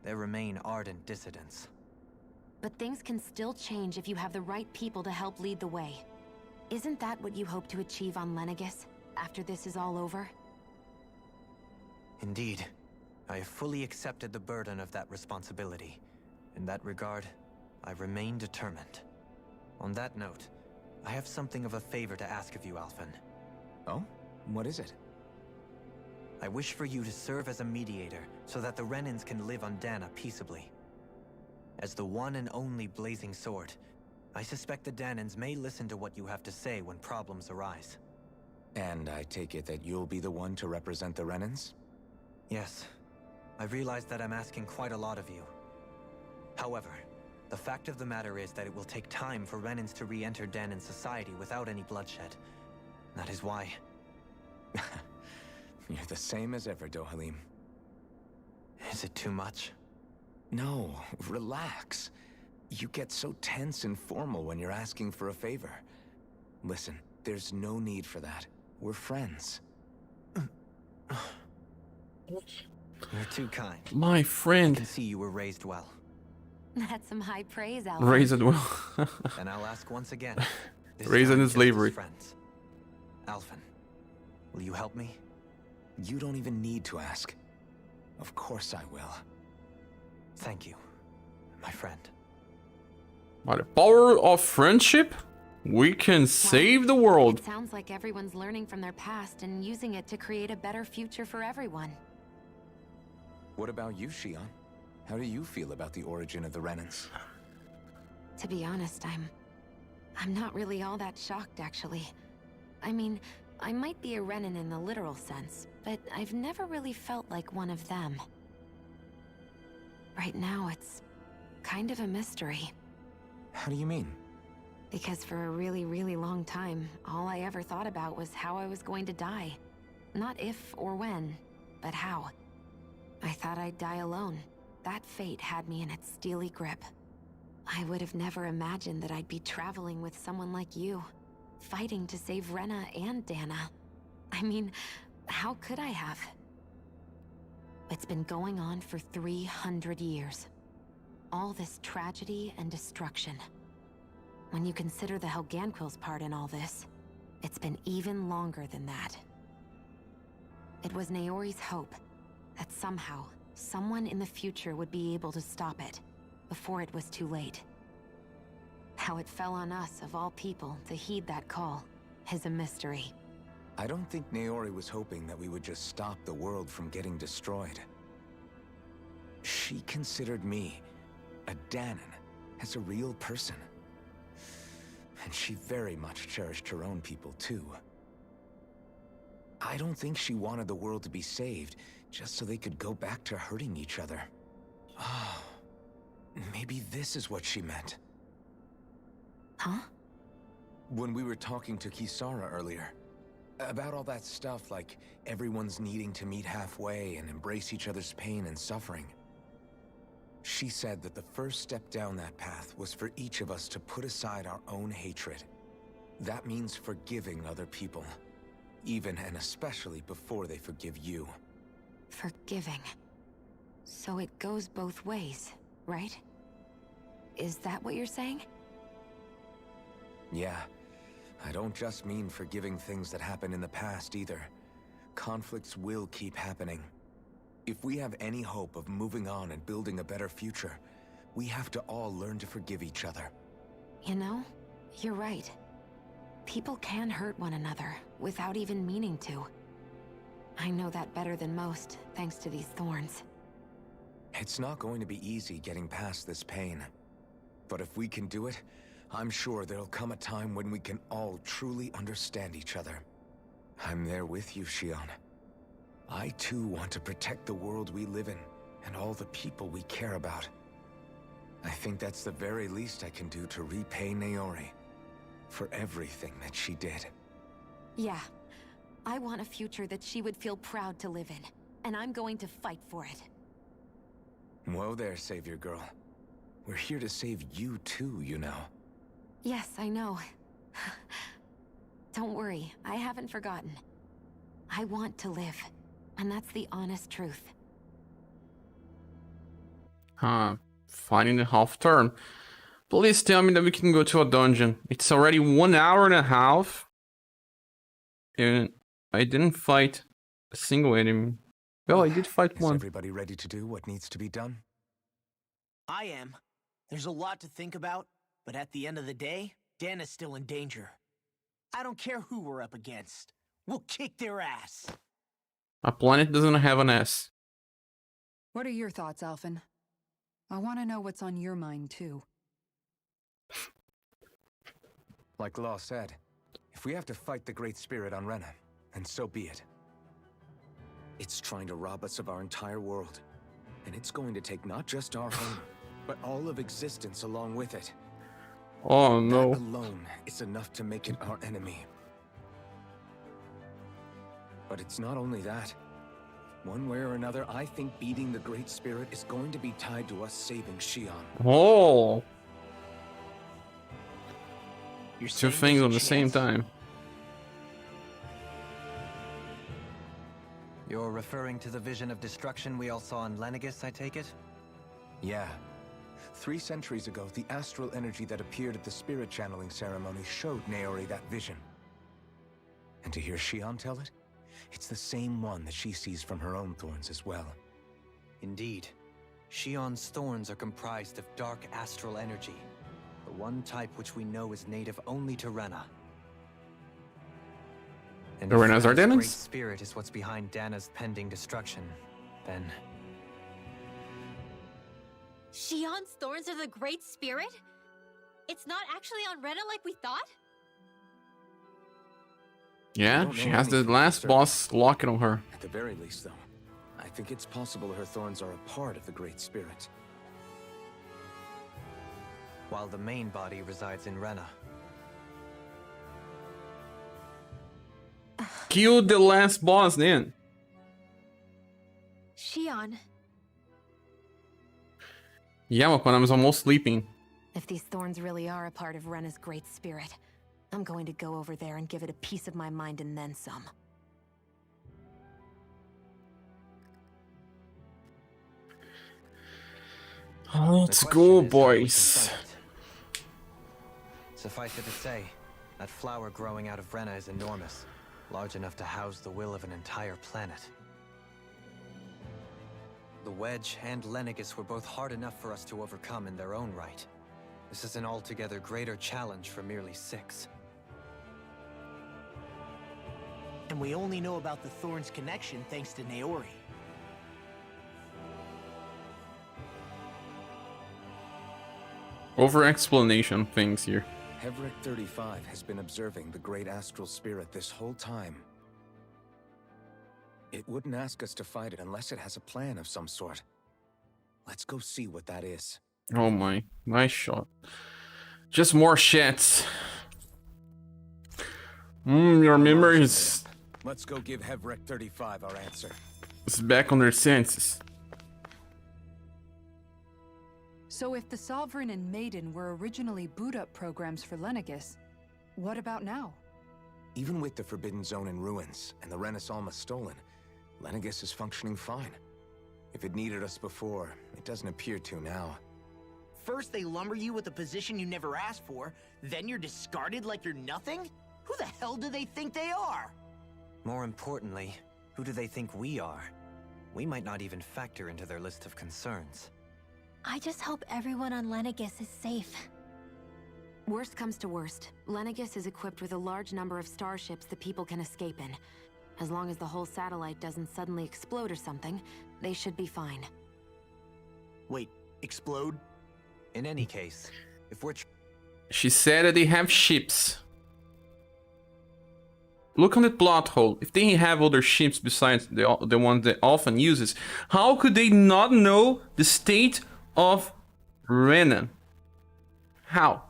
there remain ardent dissidents. But things can still change if you have the right people to help lead the way. Isn't that what you hope to achieve on Lenegis, after this is all over? Indeed. I have fully accepted the burden of that responsibility. In that regard, I remain determined. On that note, I have something of a favor to ask of you, Alphen. Oh? What is it? I wish for you to serve as a mediator so that the Renans can live on Dana peaceably. As the one and only Blazing Sword, I suspect the Danans may listen to what you have to say when problems arise. And I take it that you'll be the one to represent the Renans? Yes. I realize that I'm asking quite a lot of you. However, the fact of the matter is that it will take time for Renans to re-enter Danan society without any bloodshed. That is why... You're the same as ever, Dohalim. Is it too much? No, relax. You get so tense and formal when you're asking for a favor. Listen, there's no need for that. We're friends. You're too kind. My friend. I can see you were raised well. That's some high praise, Alphen. Raised well. And I'll ask once again. Raised in slavery. Friends. Alphen, will you help me? You don't even need to ask. Of course I will. Thank you, my friend. By the power of friendship, we can save the world. It sounds like everyone's learning from their past and using it to create a better future for everyone. What about you, Shion? How do you feel about the origin of the Renans? To be honest, I'm not really all that shocked, actually. I mean, I might be a Renan in the literal sense, but I've never really felt like one of them. Right now, it's kind of a mystery. How do you mean? Because for a really, really long time, all I ever thought about was how I was going to die. Not if or when, but how. I thought I'd die alone. That fate had me in its steely grip. I would have never imagined that I'd be traveling with someone like you, fighting to save Rena and Dana. I mean, how could I have? It's been going on for 300 years. All this tragedy and destruction. When you consider the Helganquil's part in all this, it's been even longer than that. It was Naori's hope that somehow, someone in the future would be able to stop it, before it was too late. How it fell on us, of all people, to heed that call, is a mystery. I don't think Naori was hoping that we would just stop the world from getting destroyed. She considered me, a Danan, as a real person. And she very much cherished her own people, too. I don't think she wanted the world to be saved, just so they could go back to hurting each other. Oh, maybe this is what she meant. Huh? When we were talking to Kisara earlier, about all that stuff like everyone's needing to meet halfway and embrace each other's pain and suffering. She said that the first step down that path was for each of us to put aside our own hatred That means forgiving other people. Even and especially before they forgive you. Forgiving. So it goes both ways, right? Is that what you're saying? Yeah. I don't just mean forgiving things that happened in the past either. Conflicts will keep happening. If we have any hope of moving on and building a better future, we have to all learn to forgive each other. You know, you're right. People can hurt one another without even meaning to. I know that better than most, thanks to these thorns. It's not going to be easy getting past this pain. But if we can do it, I'm sure there'll come a time when we can all truly understand each other. I'm there with you, Shion. I too want to protect the world we live in, and all the people we care about. I think that's the very least I can do to repay Naori for everything that she did. Yeah. I want a future that she would feel proud to live in, and I'm going to fight for it. Whoa there, Savior Girl. We're here to save you too, you know. Yes, I know. Don't worry, I haven't forgotten. I want to live, and that's the honest truth. Finding the half turn. Please tell me that we can go to a dungeon. It's already 1 hour and a half. And I didn't fight a single enemy. Well, I did fight one. Is everybody ready to do what needs to be done? I am. There's a lot to think about, but at the end of the day, Dan is still in danger. I don't care who we're up against. We'll kick their ass. A planet doesn't have an S. What are your thoughts, Alphen? I want to know what's on your mind, too. Like Law said, if we have to fight the Great Spirit on Rena, then so be it. It's trying to rob us of our entire world. And it's going to take not just our home, but all of existence along with it. Oh no. That alone is enough to make it our enemy. But it's not only that. One way or another, I think beating the Great Spirit is going to be tied to us saving Shion. Oh. You're Two things at the same time. You're referring to the vision of destruction we all saw in Lenegis, I take it? Yeah. 3 centuries ago, the astral energy that appeared at the spirit channeling ceremony showed Naori that vision. And to hear Shion tell it, it's the same one that she sees from her own thorns as well. Indeed. Shion's thorns are comprised of dark astral energy, the one type which we know is native only to Rena. And if Rena's Rena's Ardennes? great spirit is what's behind Dana's pending destruction, then... Shion's thorns are the Great Spirit? It's not actually on Rena like we thought? Yeah, she has the last boss locking on her. At the very least, though, I think it's possible her thorns are a part of the Great Spirit. While the main body resides in Rena. Kill the last boss then. Shion. Yeah, when I was almost sleeping. If these thorns really are a part of Rena's great spirit, I'm going to go over there and give it a piece of my mind and then some. Let's go, boys. Suffice it to say, that flower growing out of Rena is enormous, large enough to house the will of an entire planet. The Wedge and Lenegis were both hard enough for us to overcome in their own right. This is an altogether greater challenge for merely 6. And we only know about the Thorns connection thanks to Naori. Over-explanation things here. Hevric 35 has been observing the Great Astral Spirit this whole time. It wouldn't ask us to fight it unless it has a plan of some sort. Let's go see what that is. Oh my, nice shot. Just more shits. Your memories Let's go give Hevric 35 our answer. is back on their senses. So if the Sovereign and Maiden were originally boot-up programs for Lenegis, What about now? Even with the Forbidden Zone in ruins and the Rena Alma stolen, Lenegis is functioning fine. If it needed us before, it doesn't appear to now. First they lumber you with a position you never asked for, then you're discarded like you're nothing? Who the hell do they think they are? More importantly, who do they think we are? We might not even factor into their list of concerns. I just hope everyone on Lenegis is safe. Worst comes to worst, Lenegis is equipped with a large number of starships the people can escape in. As long as the whole satellite doesn't suddenly explode or something, they should be fine. Wait, explode? In any case, if we're She said that they have ships. Look on the plot hole. If they have other ships besides the ones that Alphen uses, how could they not know the state of Rena? How?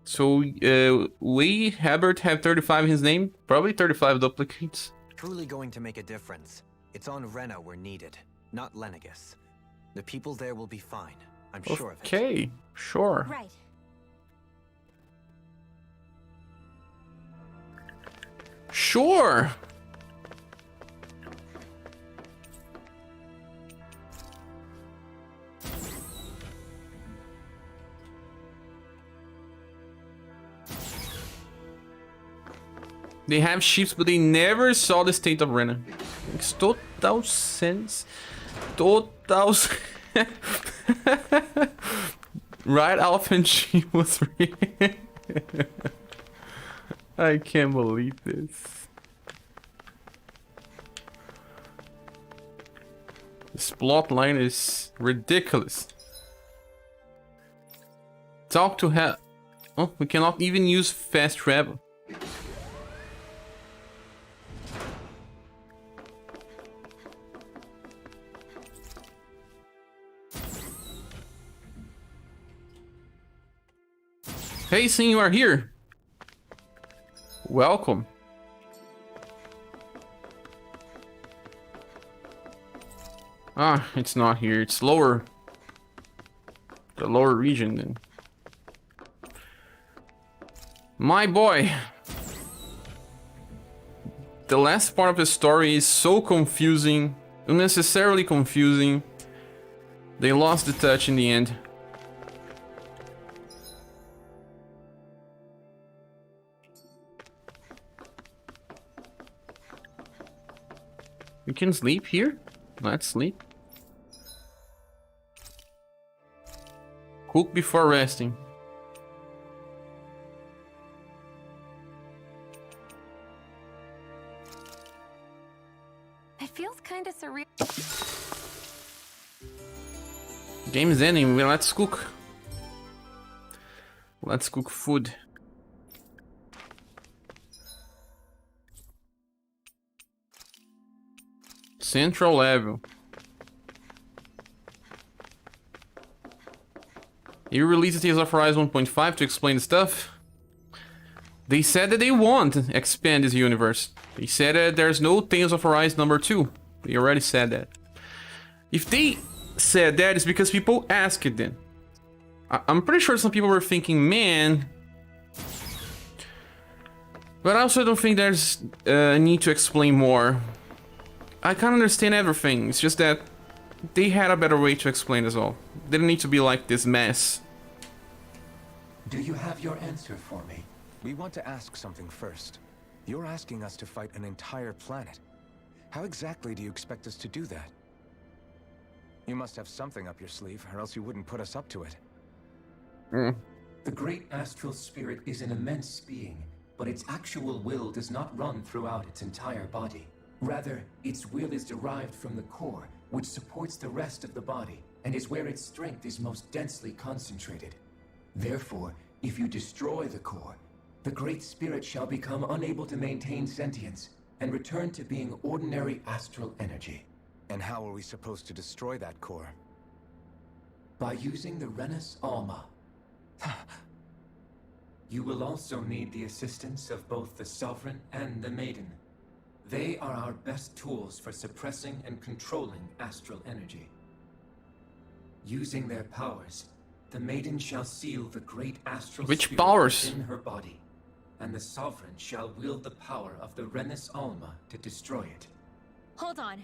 So, we, Habert, have 35 in his name? Probably 35 duplicates. truly going to make a difference, it's on Rena we're needed, not Lenegis. The people there will be fine. I'm sure of it. Okay, sure. Right. Sure. They have ships, but they never saw the state of Rena. Makes total sense. Total right, Alphen, she was real. I can't believe this. This plot line is ridiculous. Talk to her. Oh, we cannot even use fast travel. Hey, seeing you are here. Welcome. Ah, it's not here. It's lower. The lower region then. My boy. The last part of the story is so confusing. Unnecessarily confusing. They lost the touch in the end. We can sleep here? Let's sleep. Cook before resting. It feels kinda surreal. Game's ending. Well, let's cook. Let's cook food. Central level. You released Tales of Arise 1.5 to explain the stuff. They said that they want to expand this universe. They said that there's no Tales of Arise number 2. They already said that. If they said that, it's because people asked it then. I'm pretty sure some people were thinking, man. But I also don't think there's a need to explain more. I can't understand everything, it's just that they had a better way to explain this all. Didn't need to be like this mess. Do you have your answer for me? We want to ask something first. You're asking us to fight an entire planet. How exactly do you expect us to do that? You must have something up your sleeve, or else you wouldn't put us up to it. The great astral spirit is an immense being, but its actual will does not run throughout its entire body. Rather, its will is derived from the core, which supports the rest of the body, and is where its strength is most densely concentrated. Therefore, if you destroy the core, the Great Spirit shall become unable to maintain sentience, and return to being ordinary astral energy. And how are we supposed to destroy that core? By using the Rena Alma. You will also need the assistance of both the Sovereign and the Maiden. They are our best tools for suppressing and controlling astral energy. Using their powers, The maiden shall seal the great astral Which spirit powers? in her body, and the sovereign shall wield the power of the Renis Alma to destroy it. Hold on.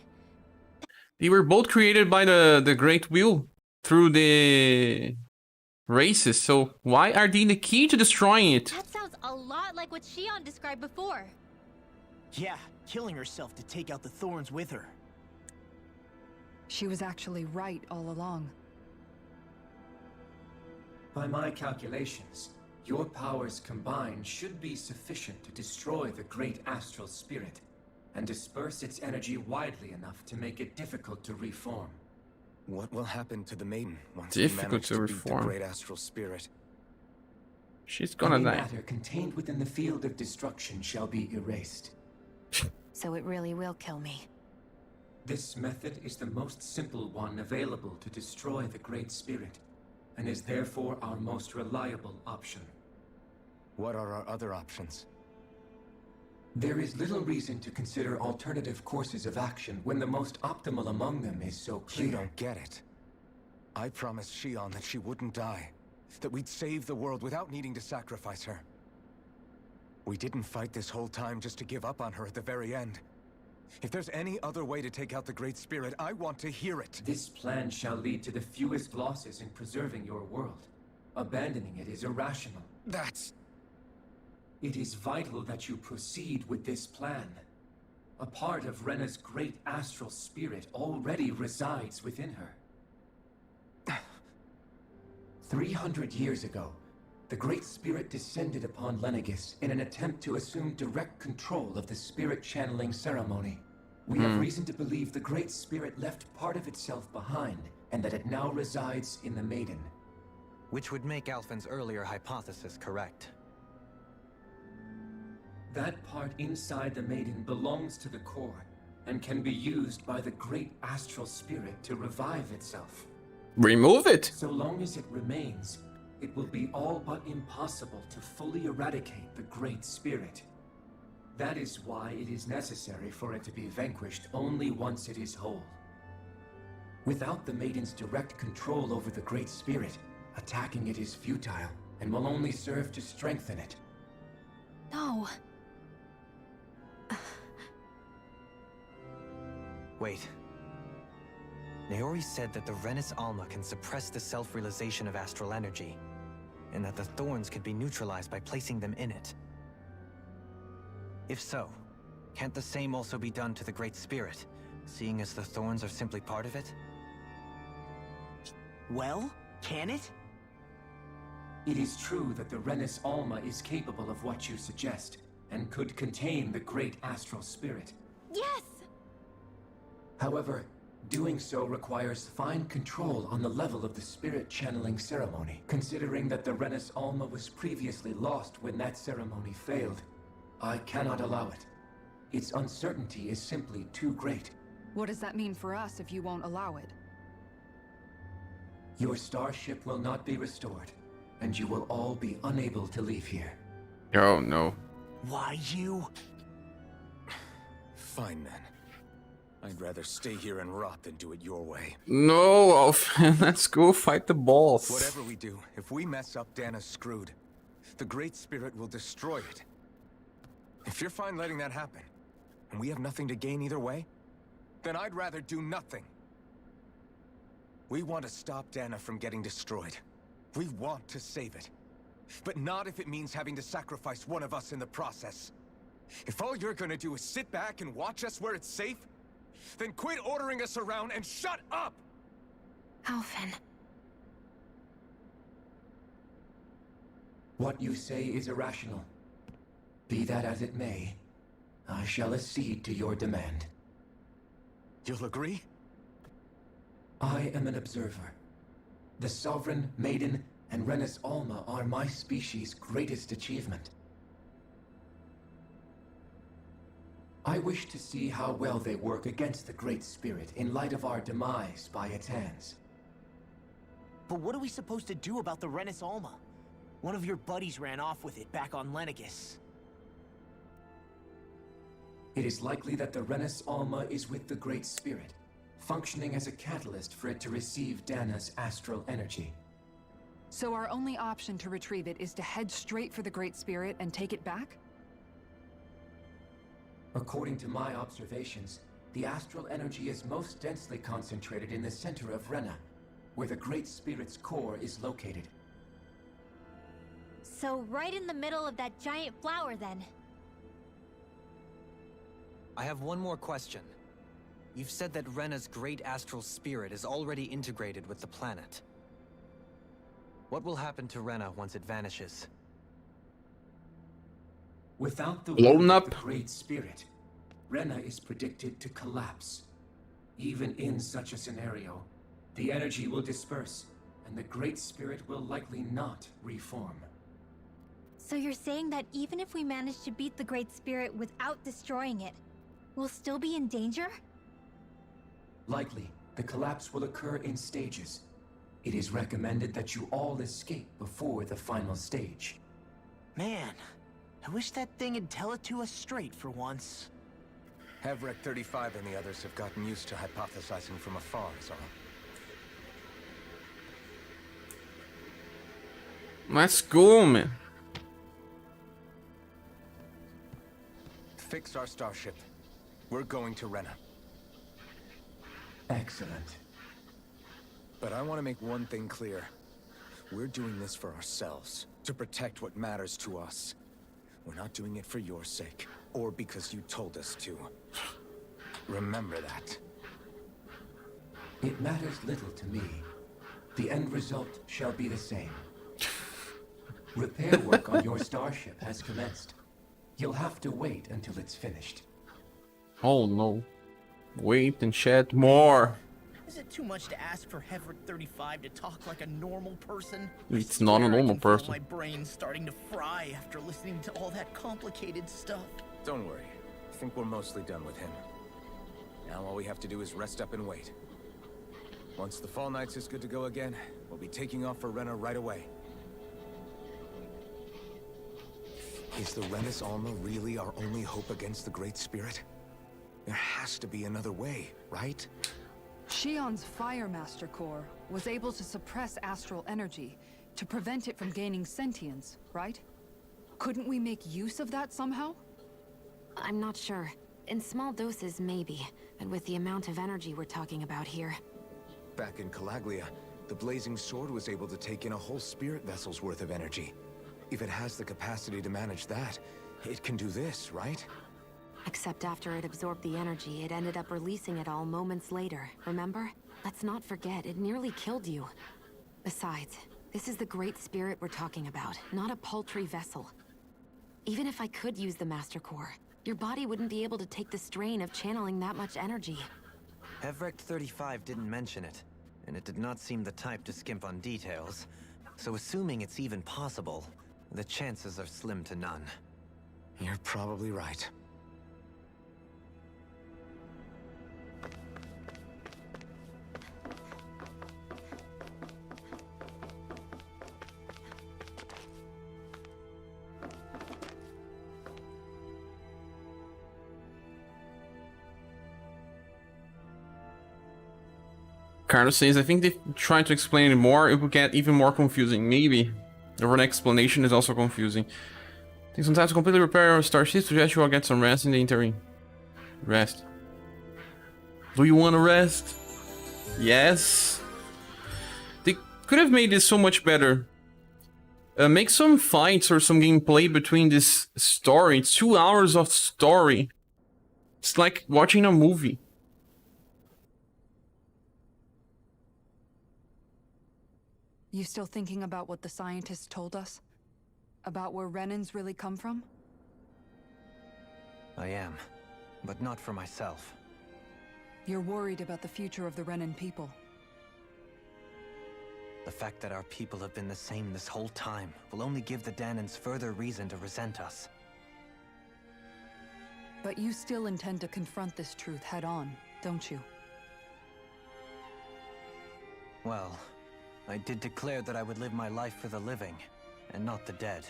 They were both created by the Great Wheel through the races, so why are they the key to destroying it? That sounds a lot like what Shion described before. Yeah, killing herself to take out the thorns with her. She was actually right all along. By my calculations, your powers combined should be sufficient to destroy the great astral spirit and disperse its energy widely enough to make it difficult to reform. What will happen to the maiden once Difficult we manage to to beat reform. the great astral spirit? She's gonna Any die. matter contained within the field of destruction shall be erased. So it really will kill me. This method is the most simple one available to destroy the Great Spirit, and is therefore our most reliable option. What are our other options? There is little reason to consider alternative courses of action when the most optimal among them is so clear. You don't get it. I promised Shion that she wouldn't die, that we'd save the world without needing to sacrifice her. We didn't fight this whole time just to give up on her at the very end. If there's any other way to take out the Great Spirit, I want to hear it. This plan shall lead to the fewest losses in preserving your world. Abandoning it is irrational. That's... It is vital that you proceed with this plan. A part of Rena's great astral spirit already resides within her. 300 years ago, the Great Spirit descended upon Lenegis in an attempt to assume direct control of the spirit channeling ceremony. We have reason to believe the Great Spirit left part of itself behind, and that it now resides in the Maiden. Which would make Alphen's earlier hypothesis correct. That part inside the Maiden belongs to the core, and can be used by the Great Astral Spirit to revive itself. Remove it! So long as it remains, it will be all but impossible to fully eradicate the Great Spirit. That is why it is necessary for it to be vanquished only once it is whole. Without the Maiden's direct control over the Great Spirit, attacking it is futile, and will only serve to strengthen it. No. Wait. Naori said that the Renis Alma can suppress the self-realization of astral energy, and that the thorns can be neutralized by placing them in it. If so, can't the same also be done to the Great Spirit, seeing as the thorns are simply part of it? Well, can it? It is true that the Renis Alma is capable of what you suggest, and could contain the Great Astral Spirit. Yes! However, doing so requires fine control on the level of the spirit channeling ceremony, considering that the Renis Alma was previously lost when that ceremony failed. I cannot allow it. Its uncertainty is simply too great. What does that mean for us if you won't allow it? Your starship will not be restored, and you will all be unable to leave here. Oh no. Why you? Fine then. I'd rather stay here and rot than do it your way. No, Alphen, let's go fight the boss. Whatever we do, if we mess up, Dana's screwed. The Great Spirit will destroy it. If you're fine letting that happen, and we have nothing to gain either way, then I'd rather do nothing. We want to stop Dana from getting destroyed. We want to save it. But not if it means having to sacrifice one of us in the process. If all you're gonna do is sit back and watch us where it's safe, then quit ordering us around and shut up! Alphen. What you say is irrational. Be that as it may, I shall accede to your demand. You'll agree? I am an observer. The Sovereign, Maiden, and Renis Alma are my species' greatest achievement. I wish to see how well they work against the Great Spirit in light of our demise by its hands. But what are we supposed to do about the Renis Alma? One of your buddies ran off with it back on Lenegis. It is likely that the Renis Alma is with the Great Spirit, functioning as a catalyst for it to receive Dana's astral energy. So our only option to retrieve it is to head straight for the Great Spirit and take it back? According to my observations, the astral energy is most densely concentrated in the center of Rena, where the Great Spirit's core is located. So right in the middle of that giant flower, then. I have one more question. You've said that Rena's great astral spirit is already integrated with the planet. What will happen to Rena once it vanishes? Without the Blown will up. of the Great Spirit, Rena is predicted to collapse. Even in such a scenario, the energy will disperse, and the Great Spirit will likely not reform. So you're saying that even if we manage to beat the Great Spirit without destroying it, we'll still be in danger? Likely, the collapse will occur in stages. It is recommended that you all escape before the final stage. Man, I wish that thing would tell it to us straight for once. Hevrek 35 and the others have gotten used to hypothesizing from afar, is all. Let's go, man. Fix our starship. We're going to Rena. Excellent. But I want to make one thing clear. We're doing this for ourselves, to protect what matters to us. We're not doing it for your sake, or because you told us to. Remember that. It matters little to me. The end result shall be the same. Repair work on your starship has commenced. You'll have to wait until it's finished. Oh no. Wait and shed more. Is it too much to ask for Hevrek 35 to talk like a normal person? It's not a normal person. My brain's starting to fry after listening to all that complicated stuff. Don't worry. I think we're mostly done with him. Now all we have to do is rest up and wait. Once the Fall Knights is good to go again, we'll be taking off for Rena right away. Is the Rena's Alma really our only hope against the Great Spirit? There has to be another way, right? Shion's Fire Master Core was able to suppress astral energy to prevent it from gaining sentience, right? Couldn't we make use of that somehow? I'm not sure. In small doses, maybe. But with the amount of energy we're talking about here. Back in Calaglia, the Blazing Sword was able to take in a whole spirit vessel's worth of energy. If it has the capacity to manage that, it can do this, right? Except after it absorbed the energy, it ended up releasing it all moments later, remember? Let's not forget, it nearly killed you. Besides, this is the Great Spirit we're talking about, not a paltry vessel. Even if I could use the Master Core, your body wouldn't be able to take the strain of channeling that much energy. Hevrek 35 didn't mention it, and it did not seem the type to skimp on details. So assuming it's even possible, the chances are slim to none. You're probably right. Carlos says, I think they try to explain it more, it will get even more confusing. Maybe. The word explanation is also confusing. Take some time to completely repair your starship. Suggest you all get some rest in the interim. Rest. Do you want to rest? Yes. They could have made this so much better. Make some fights or some gameplay between this story. It's 2 hours of story. It's like watching a movie. You still thinking about what the scientists told us? About where Renans really come from? I am, but not for myself. You're worried about the future of the Renan people. The fact that our people have been the same this whole time will only give the Danans further reason to resent us. But you still intend to confront this truth head-on, don't you? Well, I did declare that I would live my life for the living, and not the dead.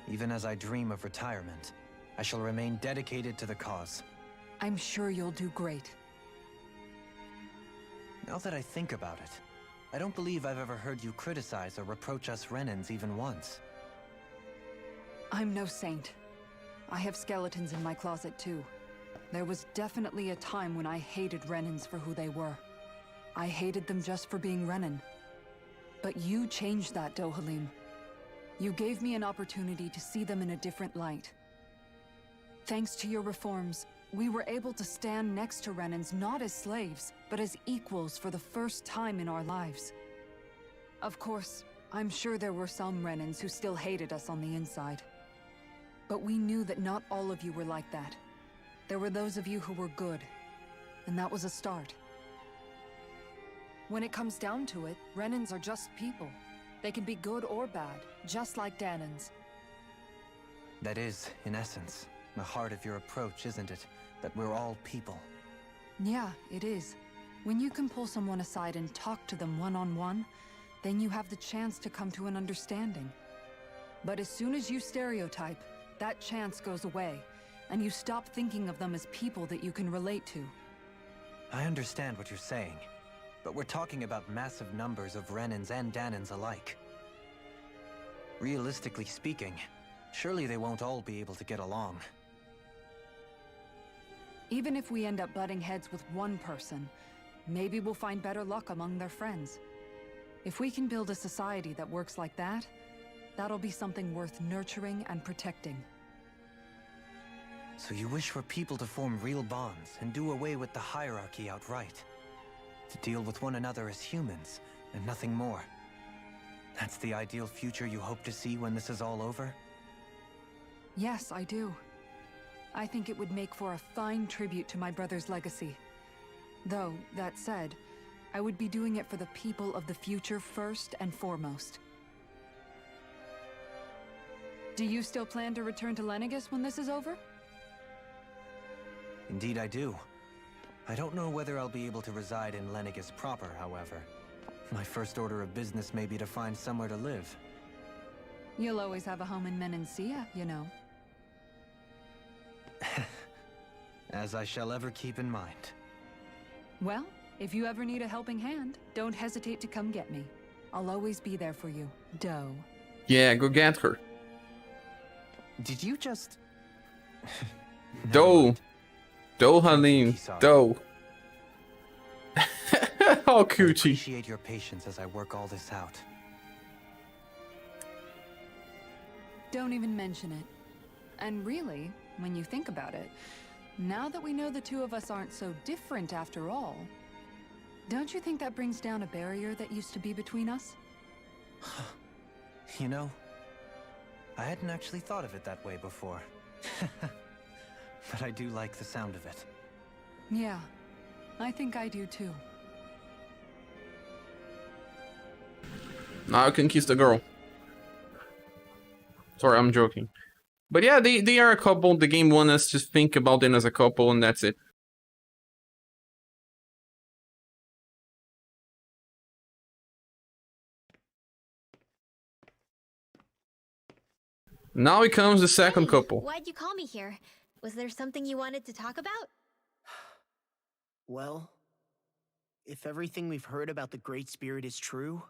Even as I dream of retirement, I shall remain dedicated to the cause. I'm sure you'll do great. Now that I think about it, I don't believe I've ever heard you criticize or reproach us Renans even once. I'm no saint. I have skeletons in my closet too. There was definitely a time when I hated Renans for who they were. I hated them just for being Renan. But you changed that, Dohalim. You gave me an opportunity to see them in a different light. Thanks to your reforms, we were able to stand next to Renans not as slaves, but as equals for the first time in our lives. Of course, I'm sure there were some Renans who still hated us on the inside. But we knew that not all of you were like that. There were those of you who were good, and that was a start. When it comes down to it, Renans are just people. They can be good or bad, just like Danans. That is, in essence, the heart of your approach, isn't it? That we're all people. Yeah, it is. When you can pull someone aside and talk to them one-on-one, then you have the chance to come to an understanding. But as soon as you stereotype, that chance goes away, and you stop thinking of them as people that you can relate to. I understand what you're saying, but we're talking about massive numbers of Renans and Danans alike. Realistically speaking, surely they won't all be able to get along. Even if we end up butting heads with one person, maybe we'll find better luck among their friends. If we can build a society that works like that, that'll be something worth nurturing and protecting. So you wish for people to form real bonds and do away with the hierarchy outright? To deal with one another as humans, and nothing more? That's the ideal future you hope to see when this is all over? Yes, I do. I think it would make for a fine tribute to my brother's legacy. Though, that said, I would be doing it for the people of the future first and foremost. Do you still plan to return to Lenegis when this is over? Indeed I do. I don't know whether I'll be able to reside in Lenegis proper, however. My first order of business may be to find somewhere to live. You'll always have a home in Menancia, you know. As I shall ever keep in mind. Well, if you ever need a helping hand, don't hesitate to come get me. I'll always be there for you, Doe. Yeah, go get her. Did you just... Doe. Dohalim. Doe. Oh, coochie. Appreciate your patience as I work all this out. Don't even mention it. And really, when you think about it, now that we know the two of us aren't so different after all, don't you think that brings down a barrier that used to be between us? You know, I hadn't actually thought of it that way before. But I do like the sound of it. Yeah, I think I do too. Now I can kiss the girl. Sorry, I'm joking. But yeah, they are a couple. The game wants us to think about them as a couple, and that's it. Now it comes the second couple. Why'd you call me here? Was there something you wanted to talk about? Well, if everything we've heard about the Great Spirit is true,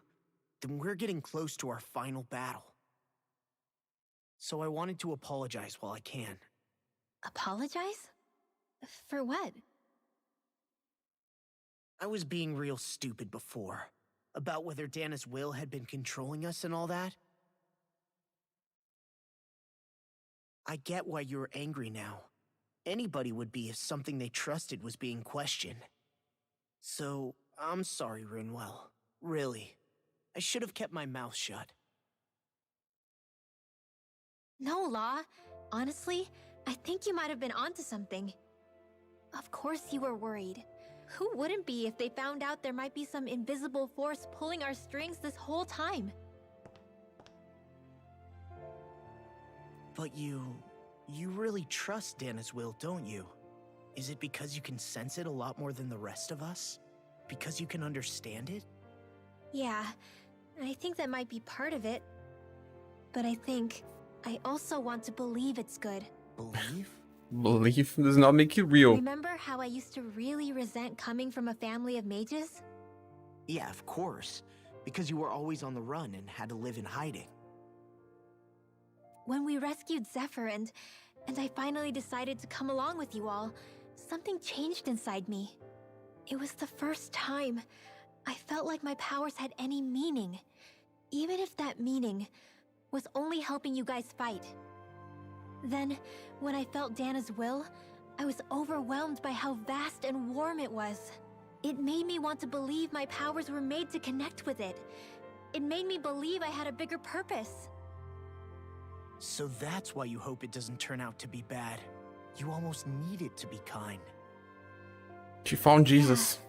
then we're getting close to our final battle. So I wanted to apologize while I can. Apologize? For what? I was being real stupid before, about whether Dana's will had been controlling us and all that. I get why you're angry now. Anybody would be if something they trusted was being questioned. So, I'm sorry, Rinwell. Really. I should have kept my mouth shut. No, Law. Honestly, I think you might have been onto something. Of course you were worried. Who wouldn't be if they found out there might be some invisible force pulling our strings this whole time? But you really trust Dana's will, don't you? Is it because you can sense it a lot more than the rest of us? Because you can understand it? Yeah, I think that might be part of it. But I also want to believe it's good. Believe? Belief does not make it real. Remember how I used to really resent coming from a family of mages? Yeah, of course. Because you were always on the run and had to live in hiding. When we rescued Zephyr and I finally decided to come along with you all, something changed inside me. It was the first time I felt like my powers had any meaning, even if that meaning was only helping you guys fight. Then, when I felt Dana's will, I was overwhelmed by how vast and warm it was. It made me want to believe my powers were made to connect with it. It made me believe I had a bigger purpose. So that's why you hope it doesn't turn out to be bad. You almost need it to be kind. She found Jesus.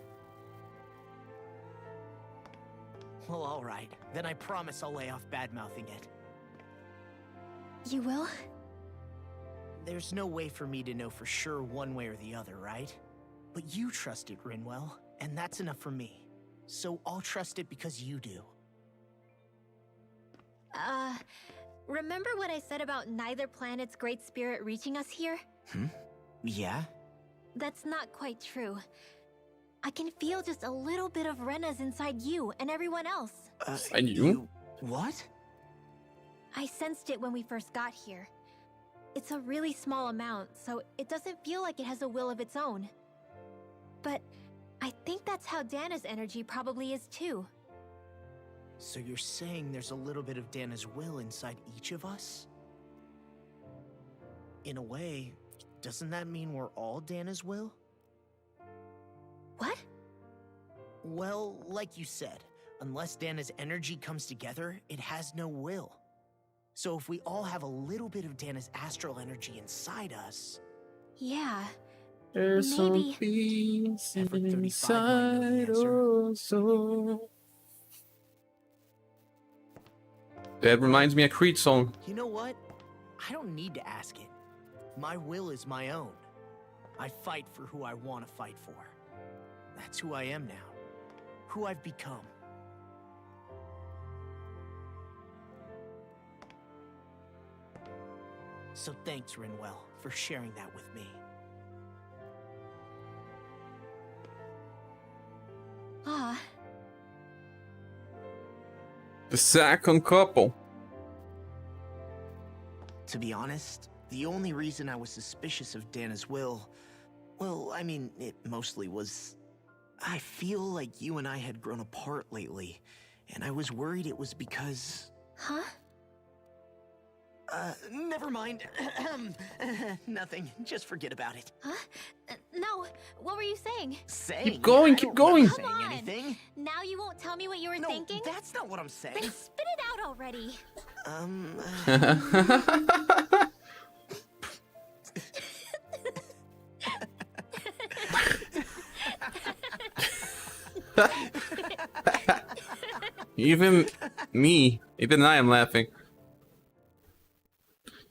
Well, alright. Then I promise I'll lay off bad-mouthing it. You will? There's no way for me to know for sure one way or the other, right? But you trust it, Rinwell, and that's enough for me. So I'll trust it because you do. Remember what I said about neither planet's great spirit reaching us here? Yeah? That's not quite true. I can feel just a little bit of Rena's inside you and everyone else. And you? What? I sensed it when we first got here. It's a really small amount, so it doesn't feel like it has a will of its own. But I think that's how Dana's energy probably is too. So you're saying there's a little bit of Dana's will inside each of us? In a way, doesn't that mean we're all Dana's will? What? Well, like you said, unless Dana's energy comes together, it has no will. So if we all have a little bit of Dana's astral energy inside us... Yeah. There's some Maybe. peace Effort 35 might know the inside answer. also. That reminds me of Creed song. You know what? I don't need to ask it. My will is my own. I fight for who I want to fight for. That's who I am now. Who I've become. So thanks, Rinwell, for sharing that with me. Ah. The second couple. To be honest, the only reason I was suspicious of Dana's will, well, I mean, it mostly was... I feel like you and I had grown apart lately, and I was worried it was because... Huh? Never mind. Nothing. Just forget about it. Huh? No, what were you saying? Saying? Keep going, I keep don't remember going. saying Come on. anything. Now you won't tell me what you were No, thinking? that's not what I'm saying. Then spit it out already. Even me, even I am laughing.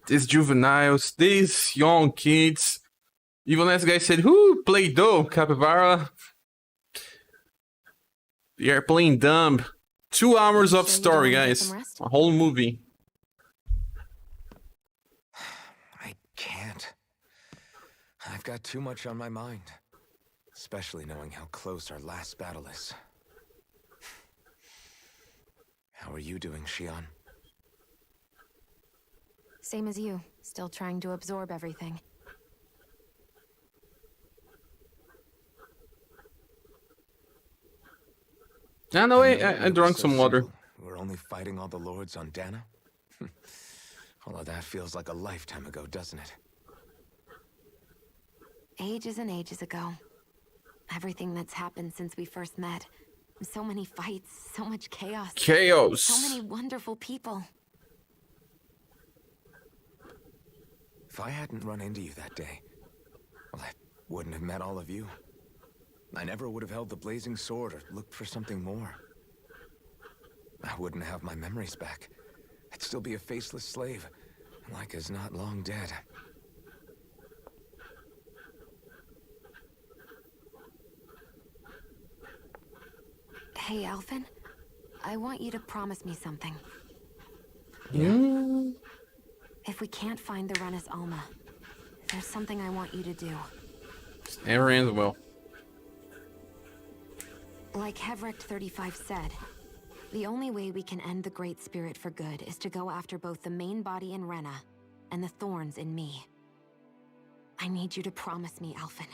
These juveniles, these young kids. Even last guy said, who played Doe, Capybara? They are playing dumb. 2 hours of Sure you story, don't wanna get guys. some rest? A whole movie. I can't. I've got too much on my mind. Especially knowing how close our last battle is. How are you doing, Shion? Same as you, still trying to absorb everything. Yeah, no, I drank some water. We're only fighting all the lords on Dana? All of that feels like a lifetime ago, doesn't it? Ages and ages ago. Everything that's happened since we first met. So many fights, so much chaos. Chaos. So many wonderful people. If I hadn't run into you that day, well, I wouldn't have met all of you. I never would have held the blazing sword or looked for something more. I wouldn't have my memories back. I'd still be a faceless slave, like as not long dead. Hey, Alphen. I want you to promise me something. Yeah. If we can't find the Rena's Alma, there's something I want you to do. Never ends well. Like Hevrect 35 said, the only way we can end the Great Spirit for good is to go after both the main body in Rena and the thorns in me. I need you to promise me, Alphen,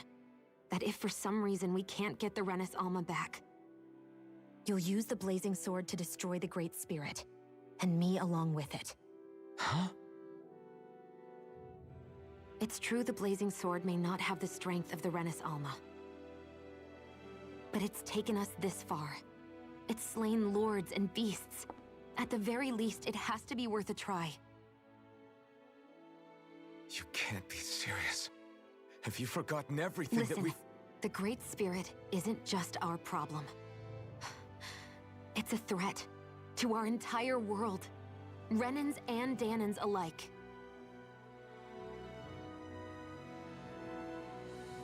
that if for some reason we can't get the Renis Alma back, you'll use the Blazing Sword to destroy the Great Spirit, and me along with it. Huh? It's true the Blazing Sword may not have the strength of the Renis Alma, but it's taken us this far. It's slain lords and beasts. At the very least, it has to be worth a try. You can't be serious. Have you forgotten everything Listen, that we've... the Great Spirit isn't just our problem. It's a threat to our entire world. Renans and Danans alike.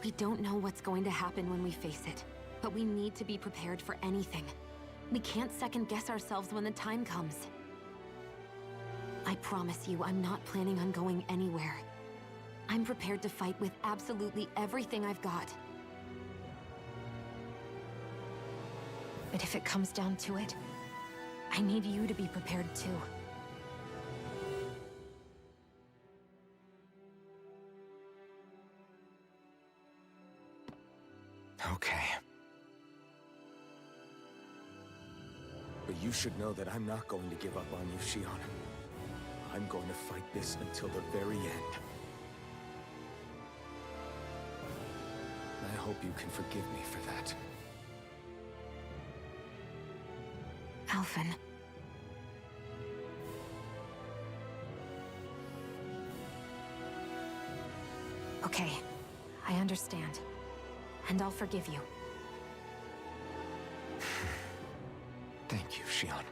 We don't know what's going to happen when we face it, but we need to be prepared for anything. We can't second-guess ourselves when the time comes. I promise you, I'm not planning on going anywhere. I'm prepared to fight with absolutely everything I've got. But if it comes down to it, I need you to be prepared too. Okay. But you should know that I'm not going to give up on you, Shion. I'm going to fight this until the very end. I hope you can forgive me for that. Alphen. Okay, I understand. And I'll forgive you. Thank you, Shion.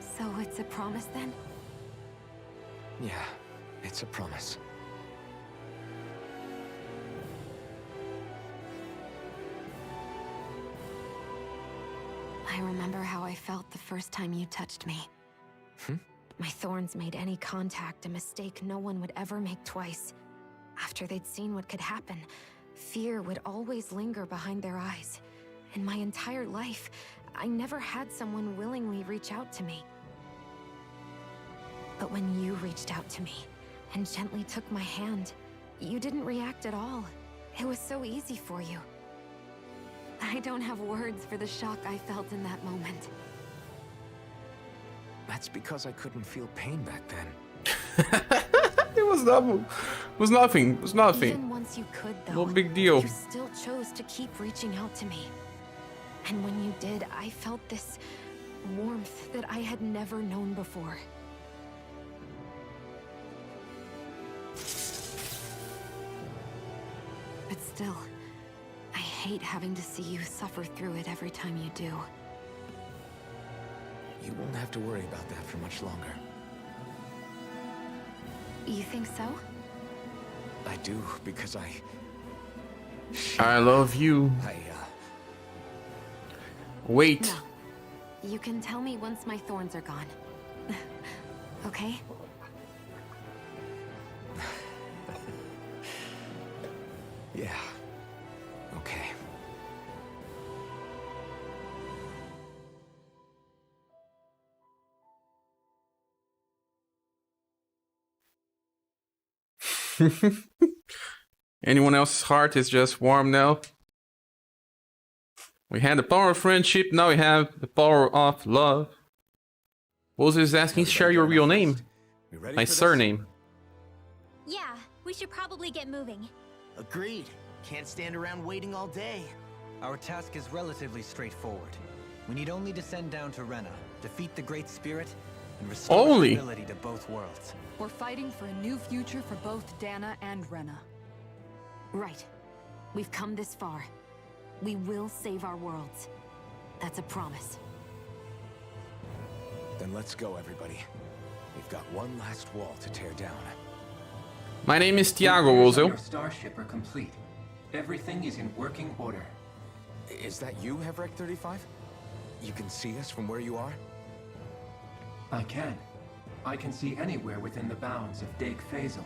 So it's a promise then? Yeah, it's a promise. I remember how I felt the first time you touched me. My thorns made any contact a mistake no one would ever make twice. After they'd seen what could happen, fear would always linger behind their eyes. In my entire life, I never had someone willingly reach out to me. But when you reached out to me and gently took my hand, you didn't react at all. It was so easy for you. I don't have words for the shock I felt in that moment. That's because I couldn't feel pain back then. It was nothing. It was nothing. Even once you could, though, no big deal. You still chose to keep reaching out to me. And when you did, I felt this warmth that I had never known before. But still, I hate having to see you suffer through it every time you do. You won't have to worry about that for much longer. You think so? I do, because I love you. Wait. No. You can tell me once my thorns are gone. Okay? Yeah. Okay. Anyone else's heart is just warm now? We had the power of friendship, now we have the power of love. Woz is asking, share your real name. My surname. Yeah, we should probably get moving. Agreed. Can't stand around waiting all day. Our task is relatively straightforward. We need only descend down to Rena, defeat the Great Spirit, and restore stability to both worlds. We're fighting for a new future for both Dana and Rena. Right. We've come this far. We will save our worlds. That's a promise. Then let's go, everybody. We've got one last wall to tear down. My name is Tiago, Wozo. Your starship are complete. Everything is in working order. Is that you, Hevrect 35? You can see us from where you are? I can. I can see anywhere within the bounds of Dake Faisal.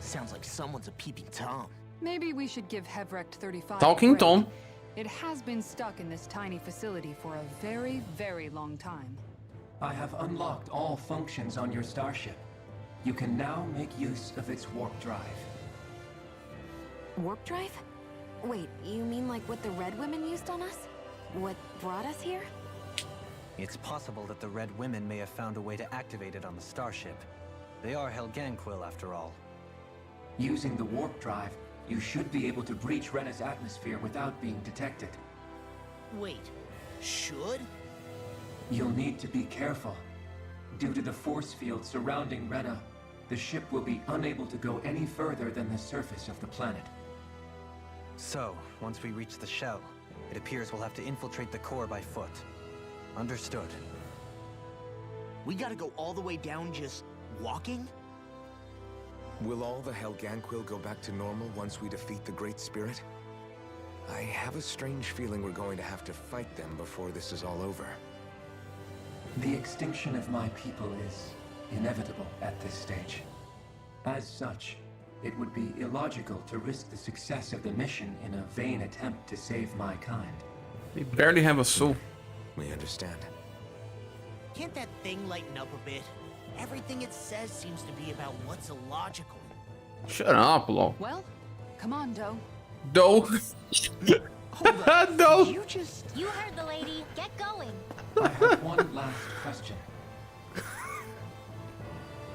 Sounds like someone's a peeping Tom. Maybe we should give Hevrect 35 Talking Tom. It has been stuck in this tiny facility for a very, very long time. I have unlocked all functions on your starship. You can now make use of its warp drive. Warp drive? Wait, you mean like what the Red Women used on us? What brought us here? It's possible that the Red Women may have found a way to activate it on the starship. They are Helganquil, after all. Using the warp drive, you should be able to breach Rena's atmosphere without being detected. Wait, should? You'll need to be careful. Due to the force field surrounding Rena, the ship will be unable to go any further than the surface of the planet. So, once we reach the shell, it appears we'll have to infiltrate the core by foot. Understood. We gotta go all the way down just walking? Will all the Helganquil go back to normal once we defeat the Great Spirit? I have a strange feeling we're going to have to fight them before this is all over. The extinction of my people is inevitable at this stage. As such, it would be illogical to risk the success of the mission in a vain attempt to save my kind. They barely have a soul. We understand. Can't that thing lighten up a bit? Everything it says seems to be about what's illogical. Shut up, Lo. Well, come on, Doe. Doe. Doe. You heard the lady. Get going. I have one last question.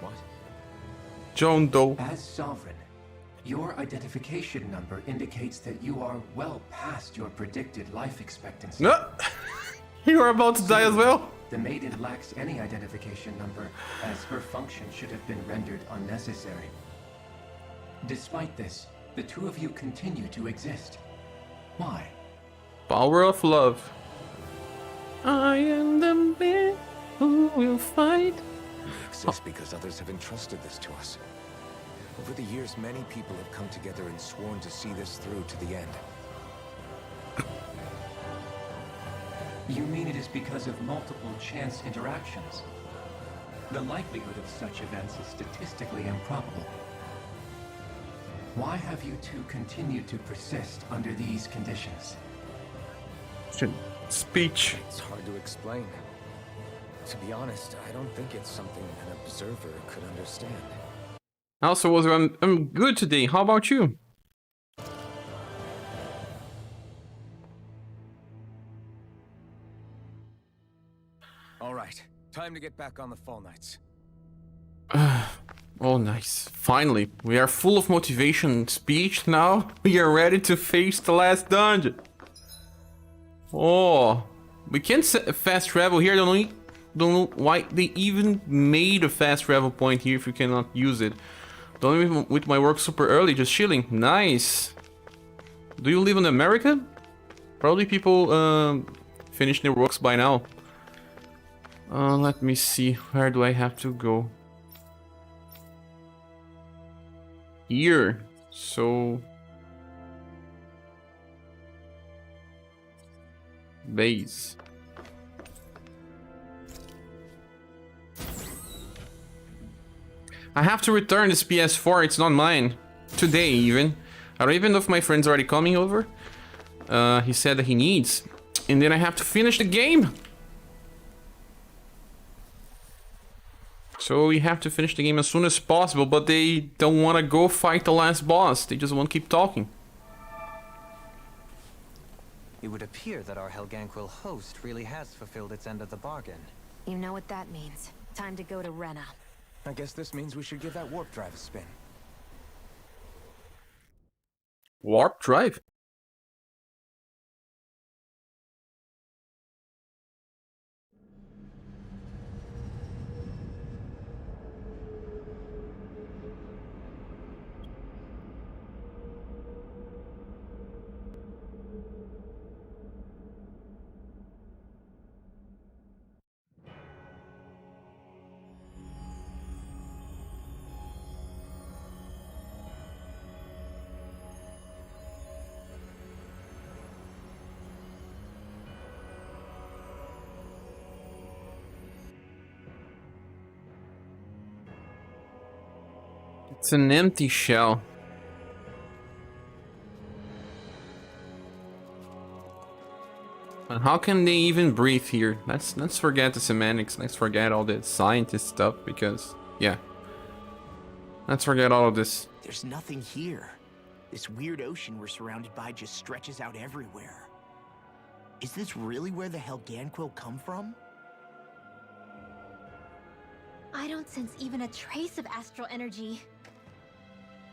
What? Joan Doe. As Sovereign, your identification number indicates that you are well past your predicted life expectancy. No. You are about to die as well. The maiden lacks any identification number, as her function should have been rendered unnecessary. Despite this, the two of you continue to exist. Why? Power of love. I am the man who will fight. We exist because others have entrusted this to us. Over the years, many people have come together and sworn to see this through to the end. You mean it is because of multiple chance interactions? The likelihood of such events is statistically improbable. Why have you two continued to persist under these conditions? Speech. It's hard to explain. To be honest, I don't think it's something an observer could understand. Also, I'm good today. How about you? All right, time to get back on the Fall Knights. Oh, nice. Finally, we are full of motivation and speech now. We are ready to face the last dungeon. Oh, we can't fast travel here. Don't know why they even made a fast travel point here if you cannot use it. Don't even with my work super early, just chilling. Nice. Do you live in America? Probably people finish their works by now. Let me see. Where do I have to go? Here. So base. I have to return this PS4, it's not mine. Today even. I don't even know if my friend's already coming over. He said that he needs. And then I have to finish the game. So we have to finish the game as soon as possible, but they don't want to go fight the last boss. They just want to keep talking. It would appear that our Helganquil host really has fulfilled its end of the bargain. You know what that means. Time to go to Rena. I guess this means we should give that warp drive a spin. Warp drive? It's an empty shell. And how can they even breathe here? Let's forget the semantics. Let's forget all the scientist stuff because yeah. Let's forget all of this. There's nothing here. This weird ocean we're surrounded by just stretches out everywhere. Is this really where the Helganquil come from? I don't sense even a trace of astral energy.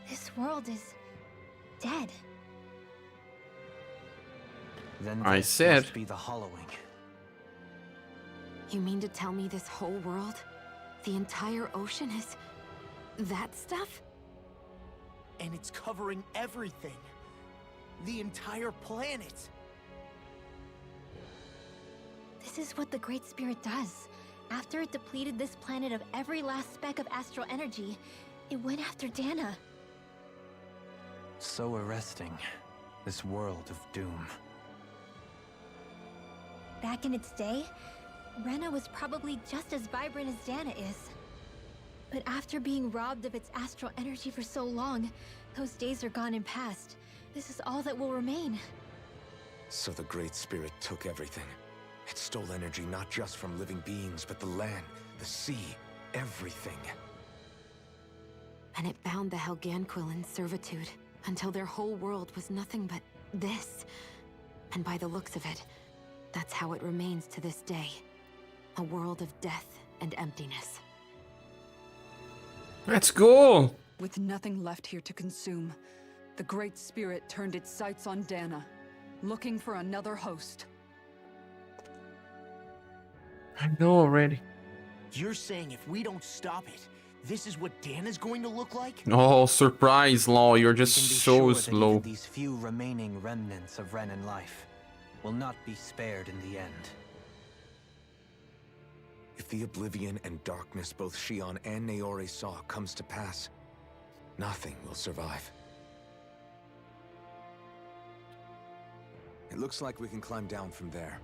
This world is dead. Then I this said. must be the hollowing. You mean to tell me this whole world, the entire ocean is that stuff? And it's covering everything. The entire planet. This is what the Great Spirit does. After it depleted this planet of every last speck of astral energy, it went after Dana. So arresting. This world of doom. Back in its day, Rena was probably just as vibrant as Dana is. But after being robbed of its astral energy for so long, those days are gone and past. This is all that will remain. So the Great Spirit took everything. It stole energy not just from living beings, but the land, the sea, everything. And it bound the Helganquil in servitude until their whole world was nothing but this. And by the looks of it, that's how it remains to this day. A world of death and emptiness. Let's go! With nothing left here to consume, the Great Spirit turned its sights on Dana, looking for another host. I know already. You're saying if we don't stop it, this is what Dana's going to look like? Oh, surprise, Law. You're just We can be so sure that slow. even these few remaining remnants of Renan life will not be spared in the end. If the oblivion and darkness both Shion and Naori saw comes to pass, nothing will survive. It looks like we can climb down from there.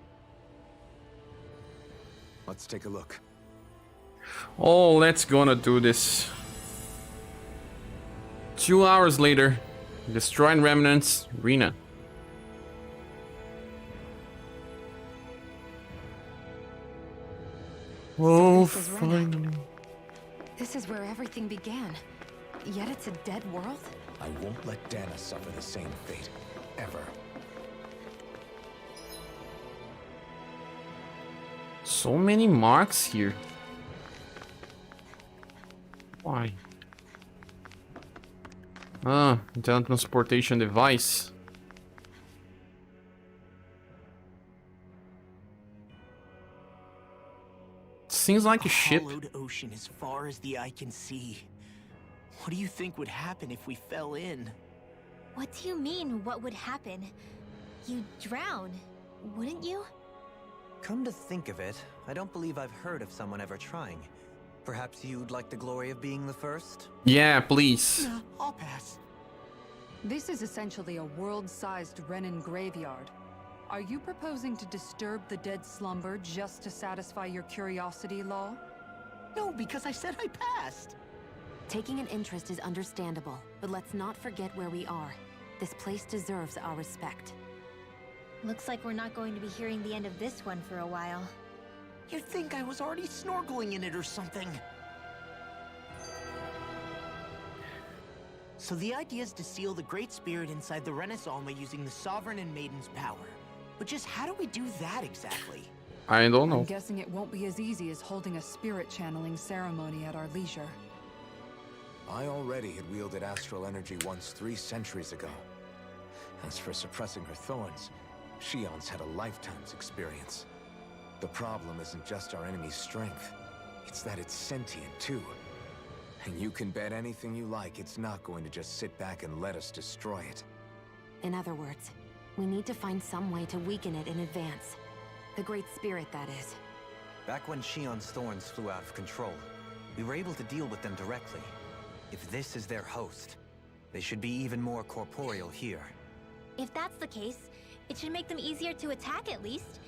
Let's take a look. Oh, let's gonna do this. 2 hours later, destroying remnants, Rena. Oh, this is Rena. finally. This is where everything began. Yet it's a dead world? I won't let Dana suffer the same fate, ever. So many marks here. Why? Ah, teletransportation device. Seems like a ship. Hollowed ocean as far as the eye can see. What do you think would happen if we fell in? What do you mean, what would happen? You'd drown, wouldn't you? Come to think of it, I don't believe I've heard of someone ever trying. Perhaps you'd like the glory of being the first? Yeah, please. Nah, I'll pass. This is essentially a world-sized Renan graveyard. Are you proposing to disturb the dead slumber just to satisfy your curiosity, Law? No, because I said I passed. Taking an interest is understandable, but let's not forget where we are. This place deserves our respect. Looks like we're not going to be hearing the end of this one for a while. You'd think I was already snorkeling in it or something. So the idea is to seal the Great Spirit inside the Renaissance using the Sovereign and Maiden's power. But just how do we do that exactly? I don't know. I'm guessing it won't be as easy as holding a spirit channeling ceremony at our leisure. I already had wielded astral energy once 3 centuries ago. As for suppressing her thorns, Shion's had a lifetime's experience. The problem isn't just our enemy's strength, it's that it's sentient too. And you can bet anything you like it's not going to just sit back and let us destroy it. In other words, we need to find some way to weaken it in advance. The Great Spirit, that is. Back when Shion's thorns flew out of control, we were able to deal with them directly. If this is their host, they should be even more corporeal here. If that's the case, it should make them easier to attack at least.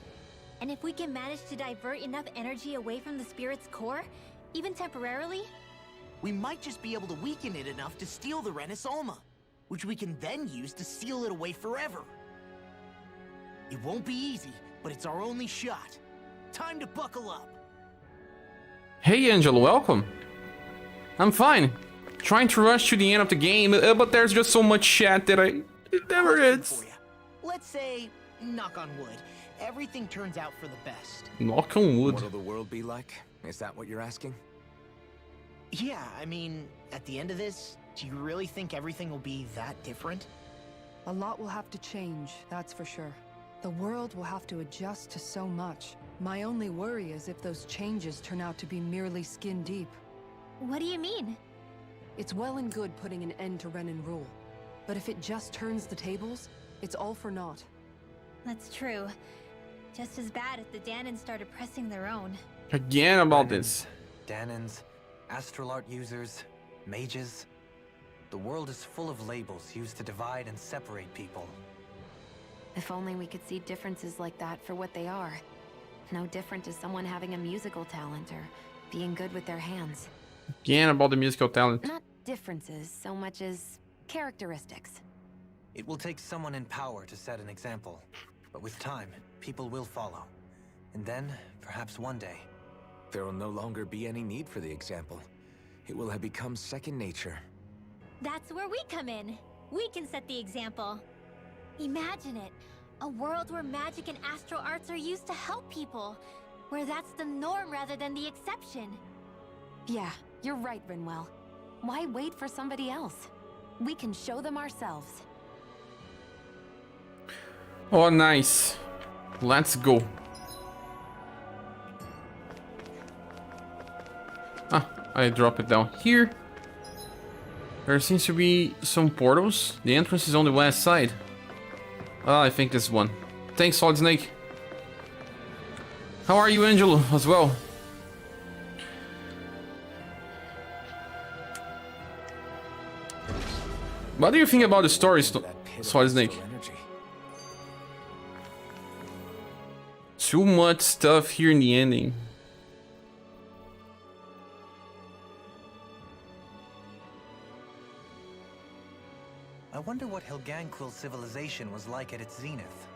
And if we can manage to divert enough energy away from the spirit's core, even temporarily, We might just be able to weaken it enough to steal the Renaissance, which we can then use to seal it away forever. It won't be easy, but it's our only shot. Time to buckle up. Hey Angel, welcome. I'm fine. Trying to rush to the end of the game, but there's just so much chat that it never ends. Let's say, knock on wood, everything turns out for the best. Knock on wood. What'll the world be like? Is that what you're asking? Yeah, I mean, at the end of this, do you really think everything will be that different? A lot will have to change, that's for sure. The world will have to adjust to so much. My only worry is if those changes turn out to be merely skin deep. What do you mean? It's well and good putting an end to Renan rule. But if it just turns the tables, it's all for naught. That's true. Just as bad if the Danans started pressing their own. Again about this. Danans, Astral art users, mages. The world is full of labels used to divide and separate people. If only we could see differences like that for what they are. No different to someone having a musical talent or being good with their hands. Again about the musical talent. Not differences so much as characteristics. It will take someone in power to set an example. But with time, people will follow. And then, perhaps one day... There will no longer be any need for the example. It will have become second nature. That's where we come in. We can set the example. Imagine it. A world where magic and astral arts are used to help people. Where that's the norm rather than the exception. Yeah, you're right, Rinwell. Why wait for somebody else? We can show them ourselves. Oh, nice. Let's go. Ah, I drop it down here. There seems to be some portals. The entrance is on the west side. Ah, I think this one. Thanks, Solid Snake. How are you, Angelo, as well? What do you think about the story, Solid Snake? Too much stuff here in the ending. I wonder what Helganquil civilization was like at its zenith.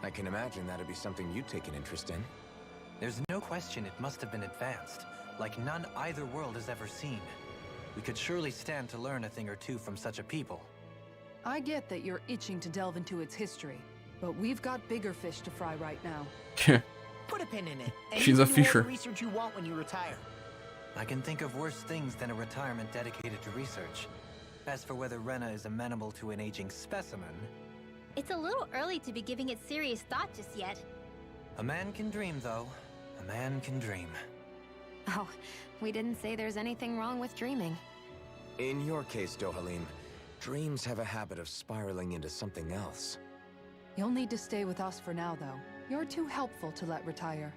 I can imagine that'd be something you'd take an interest in. There's no question it must have been advanced, like none either world has ever seen. We could surely stand to learn a thing or two from such a people. I get that you're itching to delve into its history, but we've got bigger fish to fry right now. Put a pin in it. And She's you a can do all fisher. the research you want when you retire. I can think of worse things than a retirement dedicated to research. As for whether Rena is amenable to an aging specimen... It's a little early to be giving it serious thought just yet. A man can dream, though. A man can dream. Oh, we didn't say there's anything wrong with dreaming. In your case, Dohalim, dreams have a habit of spiraling into something else. You'll need to stay with us for now, though. You're too helpful to let retire.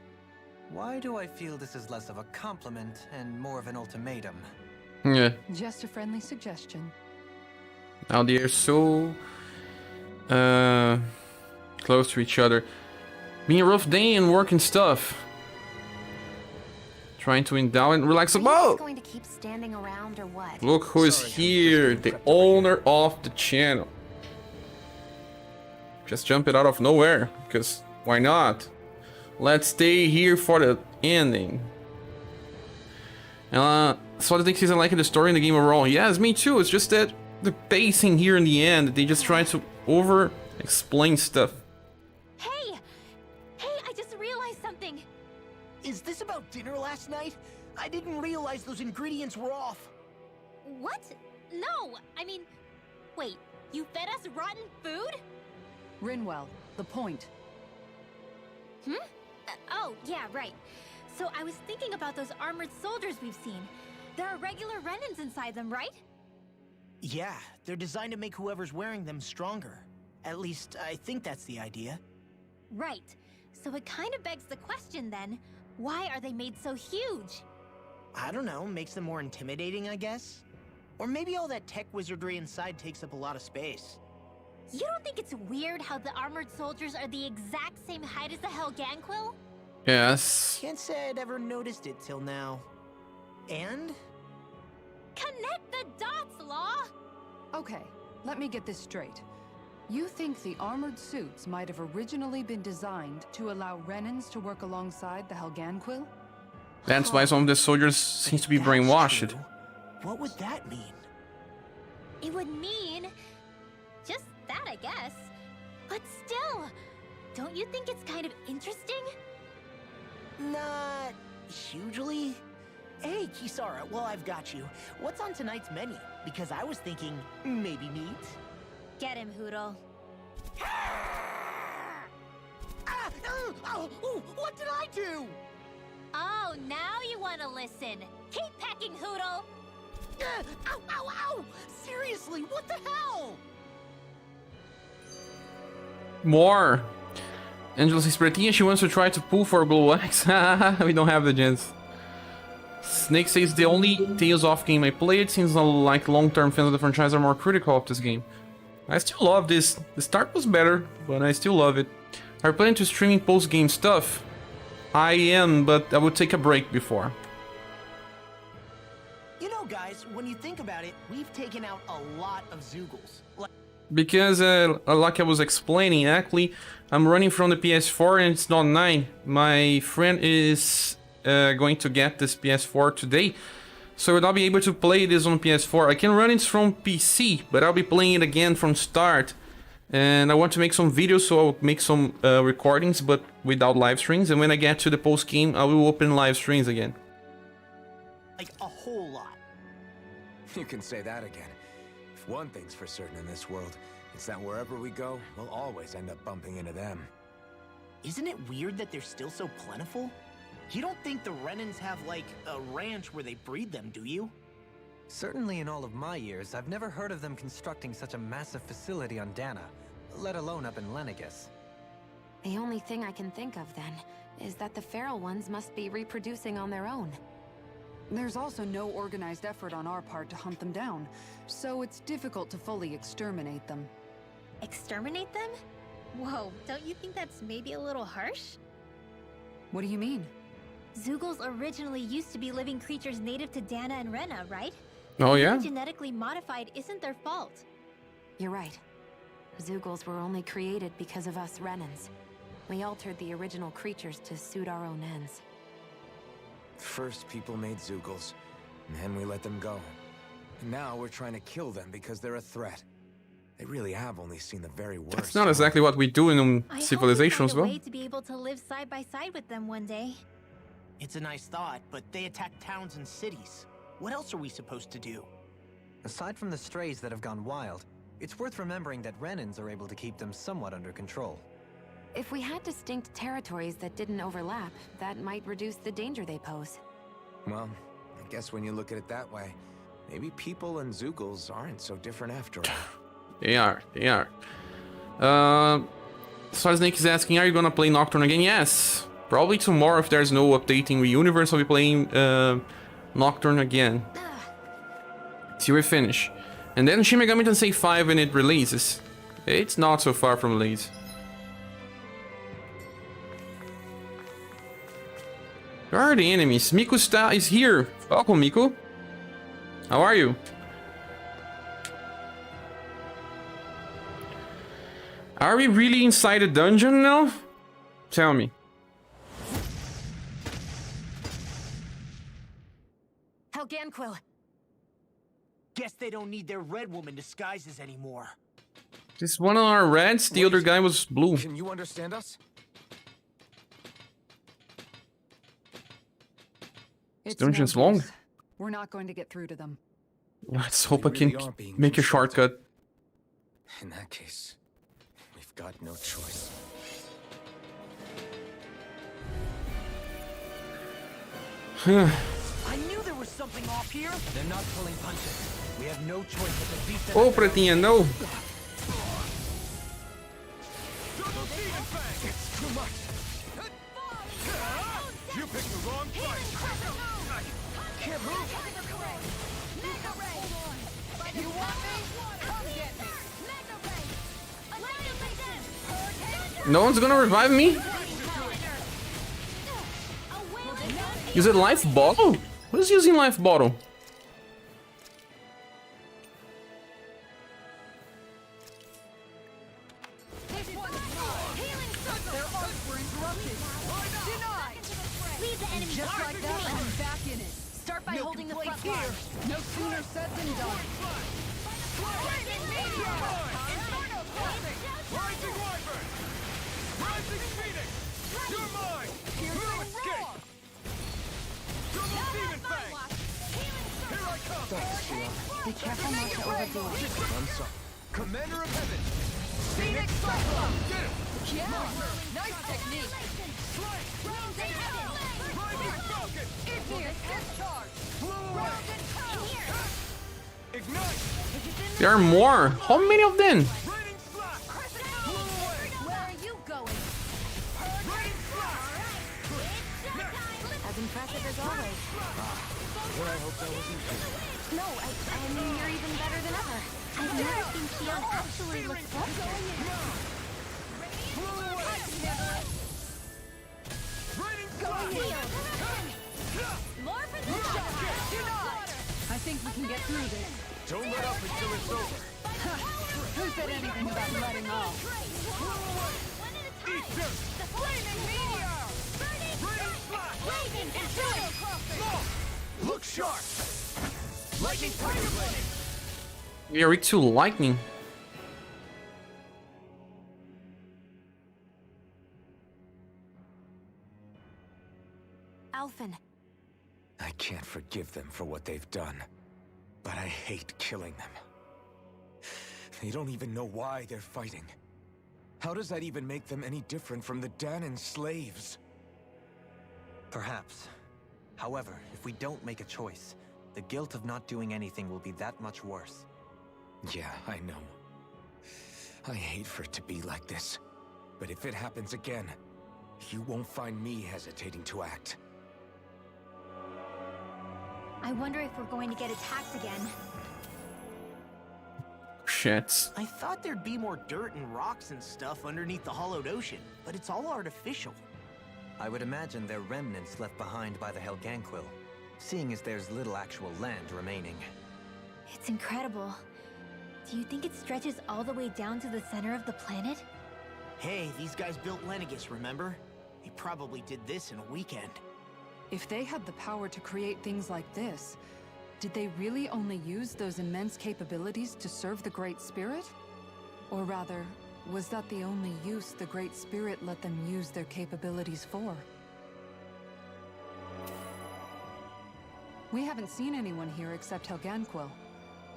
Why do I feel this is less of a compliment and more of an ultimatum? Yeah. Just a friendly suggestion. Now they're so close to each other. Being a rough day and work and stuff. Trying to endow and relax a boat. Going to keep standing around or what? Look who is here, the owner of the channel. Just jump it out of nowhere, because why not? Let's stay here for the ending. So I think he's liking the story in the game overall. Yes, me too. It's just that the pacing here in the end, they just try to over-explain stuff. Hey! Hey, I just realized something! Is this about dinner last night? I didn't realize those ingredients were off. What? No! I mean... Wait, you fed us rotten food? Rinwell, the point. Oh, yeah, right. So I was thinking about those armored soldiers we've seen. There are regular Renans inside them, right? Yeah, they're designed to make whoever's wearing them stronger. At least, I think that's the idea. Right. So it kind of begs the question then, why are they made so huge? I don't know, makes them more intimidating, I guess? Or maybe all that tech wizardry inside takes up a lot of space. You don't think it's weird how the armored soldiers are the exact same height as the Helganquil? Yes. Can't say I'd ever noticed it till now. And? Connect the dots, Law! Okay, let me get this straight. You think the armored suits might have originally been designed to allow Renans to work alongside the Helganquil? That's why some of the soldiers seems to be brainwashed. True, what would that mean? It would mean just that, I guess. But still, don't you think it's kind of interesting? Not hugely. Hey, Kisara, well, I've got you. What's on tonight's menu? Because I was thinking maybe meat. Get him, Hoodle. What did I do? Oh, now you want to listen. Keep pecking, Hoodle. Ow, ow, ow! Seriously, what the hell? More. Angela says Pratia, she wants to try to pull for Blue X. We don't have the chance. Snake says the only Tales of game I played seems like long-term fans of the franchise are more critical of this game. I still love this. The start was better, but I still love it. Are you planning to streaming post-game stuff? I am, but I would take a break before. You know, guys, when you think about it, we've taken out a lot of Zoogles. Because, like I was explaining, actually, I'm running from the PS4 and it's not 9. My friend is going to get this PS4 today, so I'll be able to play this on PS4. I can run it from PC, but I'll be playing it again from start. And I want to make some videos, so I'll make some recordings, but without live streams. And when I get to the post game, I will open live streams again. Like a whole lot. You can say that again. If one thing's for certain in this world, it's that wherever we go, we'll always end up bumping into them. Isn't it weird that they're still so plentiful? You don't think the Renans have, like, a ranch where they breed them, do you? Certainly in all of my years, I've never heard of them constructing such a massive facility on Dana, let alone up in Lenegus. The only thing I can think of, then, is that the feral ones must be reproducing on their own. There's also no organized effort on our part to hunt them down, so it's difficult to fully exterminate them. Exterminate them? Whoa, don't you think that's maybe a little harsh? What do you mean? Zoogles originally used to be living creatures native to Dana and Rena, right? Oh yeah? Being genetically modified isn't their fault. You're right. Zoogles were only created because of us Renans. We altered the original creatures to suit our own ends. First, people made Zoogles, and then we let them go. And now we're trying to kill them because they're a threat. They really have only seen the very worst. That's not exactly what we do in Civilization as well. I hope we find a way to be able to live side by side with them one day. It's a nice thought, but they attack towns and cities. What else are we supposed to do? Aside from the strays that have gone wild, it's worth remembering that Renans are able to keep them somewhat under control. If we had distinct territories that didn't overlap, that might reduce the danger they pose. Well, I guess when you look at it that way, maybe people and Zoogles aren't so different after all. They are. Solid Snake is asking, are you gonna play Nocturne again? Yes. Probably tomorrow if there's no updating the universe, I'll be playing Nocturne again. Till we finish. And then Shin Megami Tensei 5 when it releases. It's not so far from release. Where are the enemies? Miku is here. Welcome, Miku. How are you? Are we really inside a dungeon now? Tell me. Helganquil! Guess they don't need their red woman disguises anymore. This one of our reds, the other guy was blue. Can you understand us? This dungeon's long. We're not going to get through to them. Let's hope I can make a shortcut. In that case, we've got no choice. I knew there was something off here. They're not pulling punches. We have no choice but to beat them. Oh, Pretinha, no. It's too much. You picked the wrong fight. Can't move. You want me? Come get me. No one's gonna revive me? Use it life bottle? What is using life bottle? Healing circle! Their arms were interrupted. Denied! Leave the enemy Just like that, I'm back in it. Start by holding the front Here! line. No sooner said than done. Flaming meteor! Inferno crossing! Rising wyvern! Rising phoenix! You're mine! No escape! Double demon fang! Here I come! Be careful not to overdo it. I'm sorry. Commander of Heaven! Phoenix Cyclone! Get it! Yeah! Nice technique! Rising falcon! Igneous discharge! Blow away! Ignite! There are more. How many of them? Raining slap! Blow away! Where are you going? Raining slap! As impressive as always. Well, I hope that wasn't true. No, I mean, you're even better than ever. I've never seen Xion actually look flustered. Blow away! Raining slap! More for the I think we can get through this. Don't let up until it's over. Who said anything about letting off? Eat dirt! The flaming meteor! Raining slap! Inferno crossing! Look sharp! Lightning tiger blade! You're weak to lightning. Alphen, I can't forgive them for what they've done, but I hate killing them. They don't even know why they're fighting. How does that even make them any different from the Danon slaves? Perhaps. However, if we don't make a choice, the guilt of not doing anything will be that much worse. Yeah, I know. I hate for it to be like this. But if it happens again, you won't find me hesitating to act. I wonder if we're going to get attacked again. Shit. I thought there'd be more dirt and rocks and stuff underneath the hollowed ocean, but it's all artificial. I would imagine they're remnants left behind by the Helganquil, seeing as there's little actual land remaining. It's incredible. Do you think it stretches all the way down to the center of the planet? Hey, these guys built Lenegus, remember? They probably did this in a weekend. If they had the power to create things like this, did they really only use those immense capabilities to serve the Great Spirit? Or rather, was that the only use the Great Spirit let them use their capabilities for? We haven't seen anyone here except Helganquil.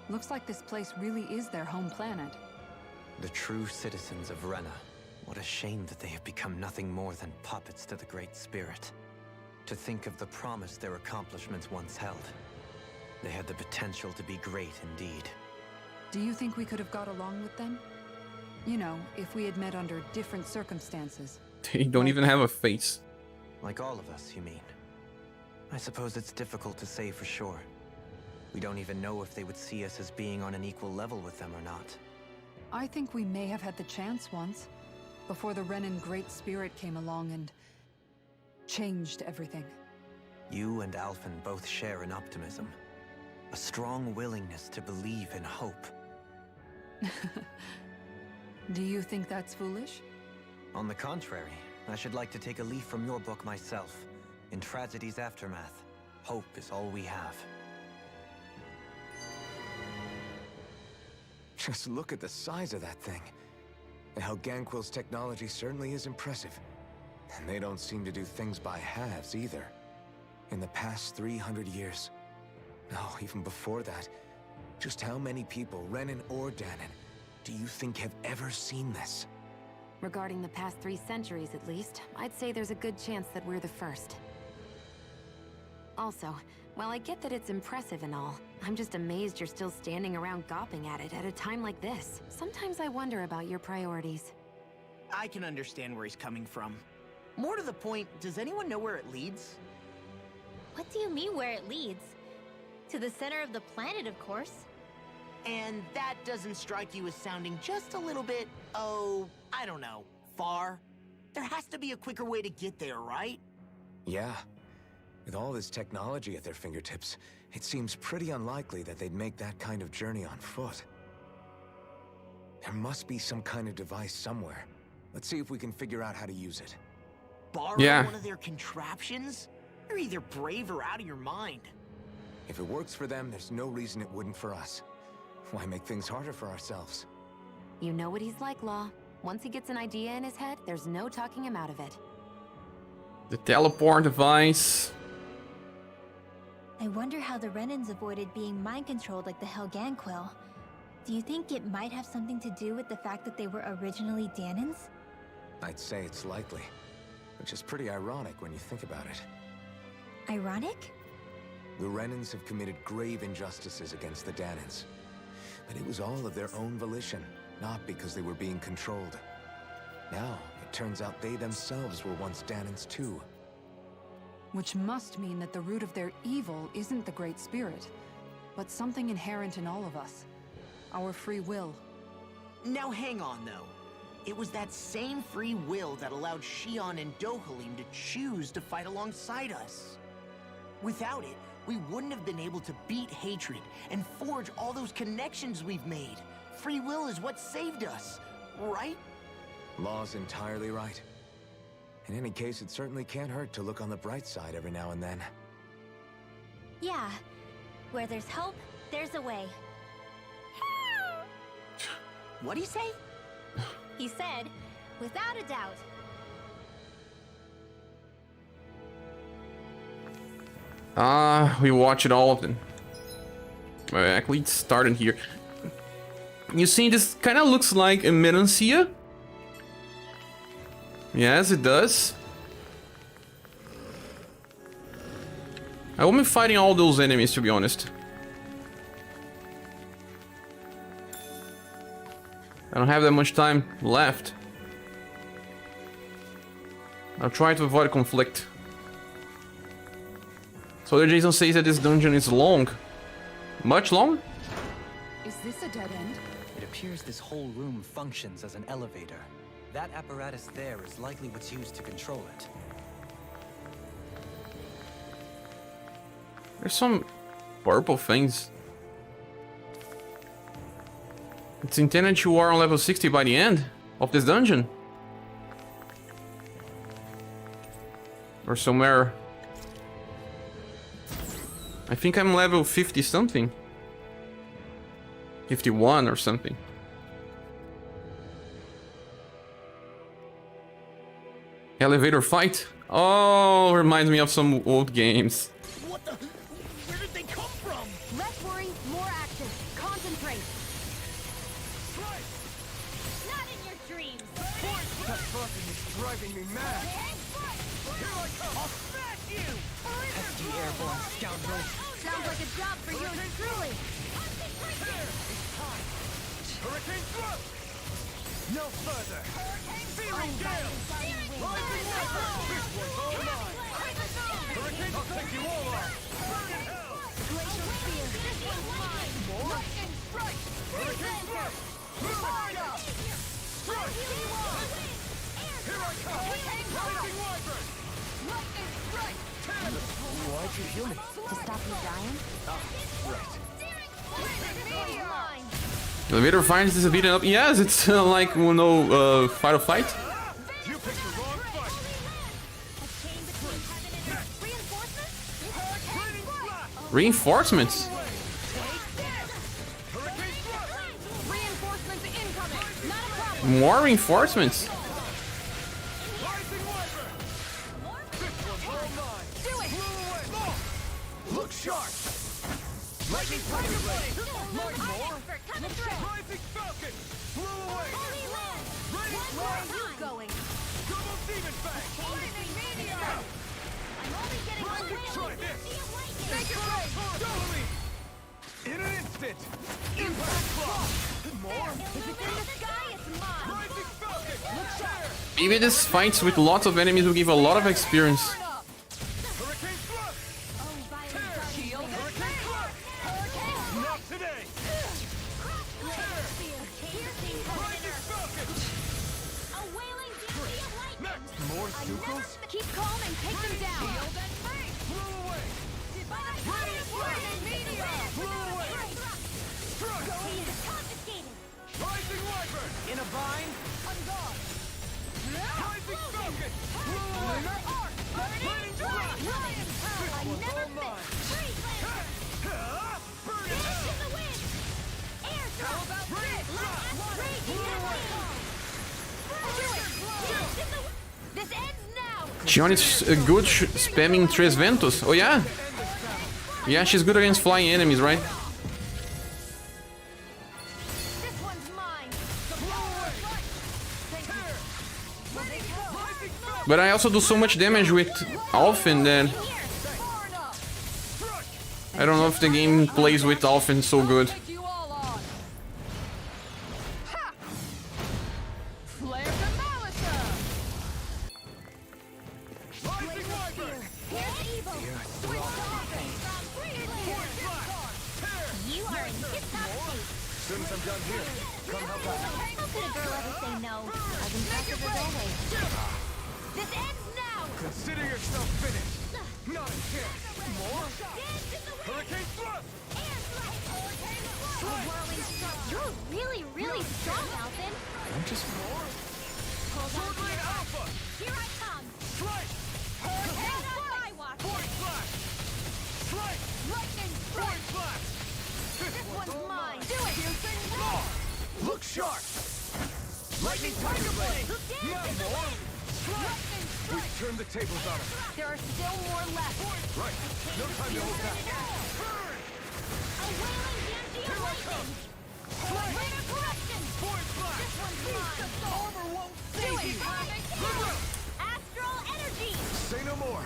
Looks like this place really is their home planet. The true citizens of Rena. What a shame that they have become nothing more than puppets to the Great Spirit. To think of the promise their accomplishments once held. They had the potential to be great indeed. Do you think we could have got along with them? You know, if we had met under different circumstances. They don't even have a face. Like all of us, you mean? I suppose it's difficult to say for sure. We don't even know if they would see us as being on an equal level with them or not. I think we may have had the chance once, before the Renan Great Spirit came along and changed everything. You and Alphen both share an optimism. A strong willingness to believe in hope. Do you think that's foolish? On the contrary, I should like to take a leaf from your book myself. In tragedy's aftermath, hope is all we have. Just look at the size of that thing. The Helganquil's technology certainly is impressive. And they don't seem to do things by halves either. In the past 300 years, no, even before that, just how many people, Renan or Danon, do you think have ever seen this? regarding the past 3 centuries at least, I'd say there's a good chance that we're the first. Also, while I get that it's impressive and all, I'm just amazed you're still standing around gawping at it at a time like this. Sometimes I wonder about your priorities. I can understand where he's coming from. More to the point, does anyone know where it leads? What do you mean where it leads? To the center of the planet, of course. And that doesn't strike you as sounding just a little bit, oh, I don't know, far? There has to be a quicker way to get there, right? Yeah. With all this technology at their fingertips, it seems pretty unlikely that they'd make that kind of journey on foot. There must be some kind of device somewhere, Let's see if we can figure out how to use it. Borrow one of their contraptions? You're either brave or out of your mind. If it works for them, there's no reason it wouldn't for us. Why make things harder for ourselves? You know what he's like, Law. Once he gets an idea in his head, there's no talking him out of it. The teleport device. I wonder how the Renans avoided being mind-controlled like the Helganquill. Do you think it might have something to do with the fact that they were originally Danans? I'd say it's likely, which is pretty ironic when you think about it. Ironic? The Renans have committed grave injustices against the Danans. But it was all of their own volition, not because they were being controlled. Now, it turns out they themselves were once Danans too. Which must mean that the root of their evil isn't the Great Spirit, but something inherent in all of us. Our free will. Now hang on, though. It was that same free will that allowed Shion and Dohalim to choose to fight alongside us. Without it, we wouldn't have been able to beat hatred and forge all those connections we've made. Free will is what saved us, right? Law's entirely right. In any case, it certainly can't hurt to look on the bright side every now and then. Yeah. Where there's hope, there's a way. What'd he say? He said, without a doubt. We watch it all of them. Actually, it started here. You see, this kind of looks like a Melancia. Yes, it does. I won't be fighting all those enemies, to be honest. I don't have that much time left. I'll try to avoid conflict. So the Jason says that this dungeon is long. Much long? Is this a dead end? It appears this whole room functions as an elevator. That apparatus there is likely what's used to control it. There's some purple things. It's intended you are on level 60 by the end of this dungeon. Or somewhere. I think I'm level 50 something. 51 or something. Elevator fight? Oh, reminds me of some old games. What the? Where did they come from? Less worry, more action. Concentrate. Right. Not in your dreams. That fucking is driving me mad. Here I come. I'll smash you. Pesky airborne scoundrel. Sounds like a job for you truly. Hurricane thrust. No further. Fearing gale. Rising weather. This one's all mine. Hurricane, I'll take you all on. Burn in hell. Glacial spear. This one's mine. More. Lightning strike. Hurricane thrust. Hard up. Strike. Here I come. Rising wyvern. Lightning strike. Why'd you heal me? To stop you dying? Right. The elevator finds this beaten up. Yes, it's like fight or flight. You picked the wrong fight. Reinforcements. Reinforcements incoming! Not a problem! More reinforcements. Rising wyvern. This one's all mine. Do it! Blew away. Look sharp. Lightning tiger blade. Like more. Rising falcon. Blew away. Ready Where are you going? double demon fang. Lightning meteor! I'm only getting Rising try this. Make it rain! Totally. In an instant. Impact claw. More. If it's in the sky, it's mine! Rising falcon. Look sharp. Maybe this fights with lots of enemies will give a lot of experience. Hurricane thrust. Shield! Hurricane thrust. Not today. Rising falcon. A wailing fury of lightning! Next. More Stukos. Keep calm and take them down! Blew away. Lightning meteor! Blew away. Struck. Confiscated! Rising wyvern. In a bind? On guard. Gion is good spamming Tres Ventos. Oh yeah? Yeah, she's good against flying enemies, right? But I also do so much damage with Alphen that I don't know if the game plays with Alphen so good. Consider yourself finished. Not a chance. More? Hurricane thrust! You're really, really strong, Alphen. I'm just more. Hold on. Alpha! Here I come. Strike! Hurricane Skywalker. Force flash! Strike! Lightning Force flash! This one's mine. Do it! Piercing roar! Look sharp! Lightning tiger blade! Now more! We've turned the tables on him. There are still more left. Right. No time to hold back. A wailing Gantia lightning. Rena corruption. Force flash! This one's mine. The armor won't save you! Astral energy. Say no more.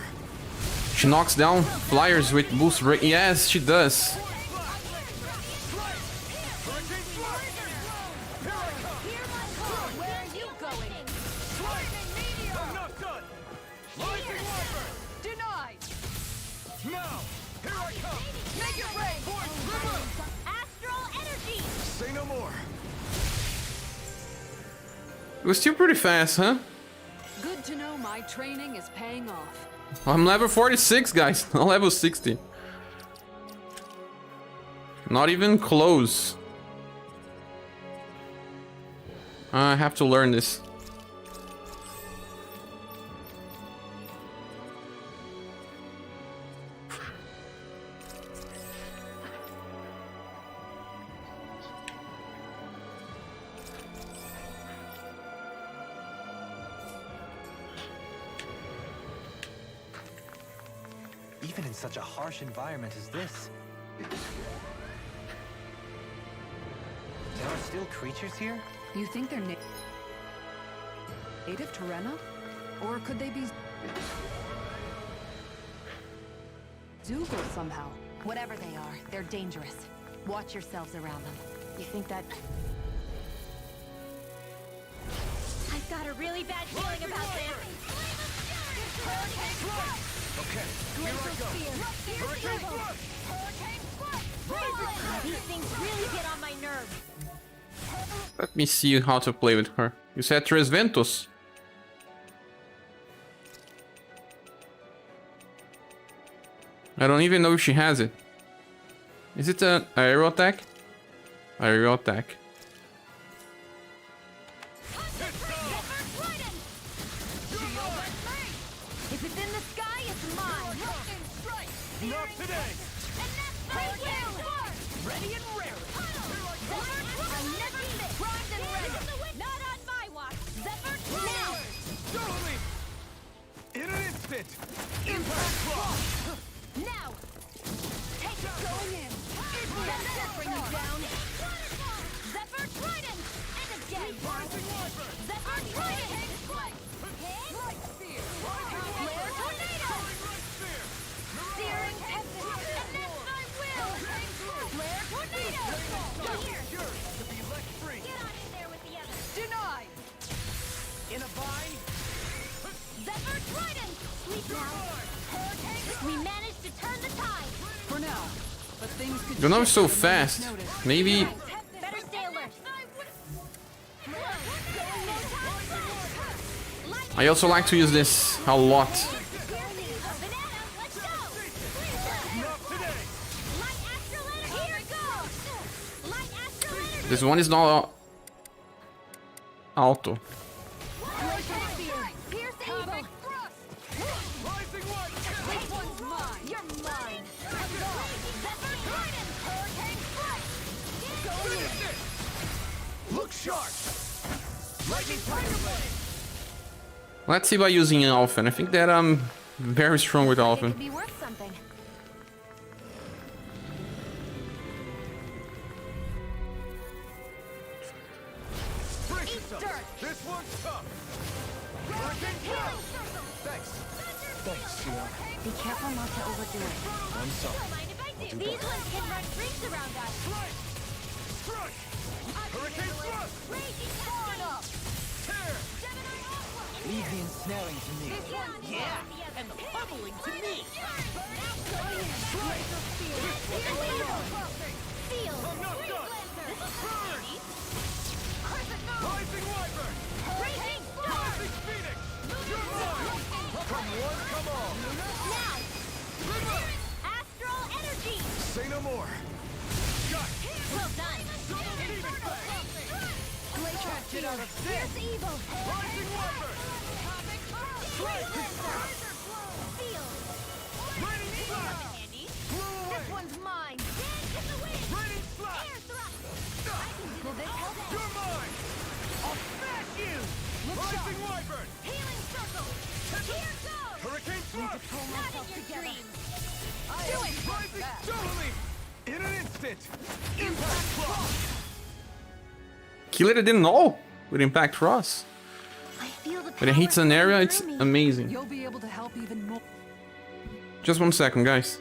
She knocks down flyers with boost rate. Yes, she does. Now, here I come. Make it rain. Astral energy. Say no more. It was still pretty fast, huh? Good to know my training is paying off. I'm level 46, guys. Not level 60. Not even close. I have to learn this. Even in such a harsh environment as this. There are still creatures here? You think they're native to Rena? Or could they be Zoogle somehow? Whatever they are, they're dangerous. Watch yourselves around them. You think that... I've got a really bad feeling about this. Okay, here I go. Hurricane thrust! These things really get on my nerves. Let me see how to play with her. You said Tres Ventos. I don't even know if she has it. Is it an aerial attack? Aerial attack. If it's in the sky, it's mine. Not today. And that's my will. Ready and rare. I'll never miss. Bronze and red. Not on my watch. Zephyr now. Totally. In an instant. Impact block. Now. Take it. Going in. Zephyr bring you down. Zephyr Trident. And again. Zephyr Trident. Flare tornado. Searing tempest. And that's my will. Flare tornado. Here. To be let free. Get on in there with the others. Denied! In a bind. Zephyr Trident. Sleep now. We managed to turn the tide. For now. But things could Don't know it's so shift at a moment's fast. notice. Maybe Better stay alert. I also like to use this a lot. This one is not auto. Look sharp. Lightning tiger blade. Let's see by using Elfin. I think that I'm very strong with It Elfin. could be worth something. This one's tough. Thanks. Thanks, Shion. Be careful not to overdo it. I'm sorry. These ones can run rings around us. Strike! Hurricane thrust! Tear! Leave the ensnaring to me. Yeah, And the pummeling to me. I'm not done! Burn! Rising Wyvern! Rising Phoenix! You're mine! Come one, come all! Now! Astral energy! Say no more! Got it! Well done! Get out of this! Here's evil! Rising Wyvern! Strike! Raining Slash! Blew away! This one's mine! Raining Slash! Will this help? You're mine! I'll smash you! Rising Wyvern! Healing circle! Here goes! Hurricane thrust! Not in your dreams! Rising Jolly! In an instant! Impact Frost! Kill it didn't know with Impact Frost. I feel the When it hits an area, it's through me. amazing. You'll be able to help even more. Just 1 second, guys.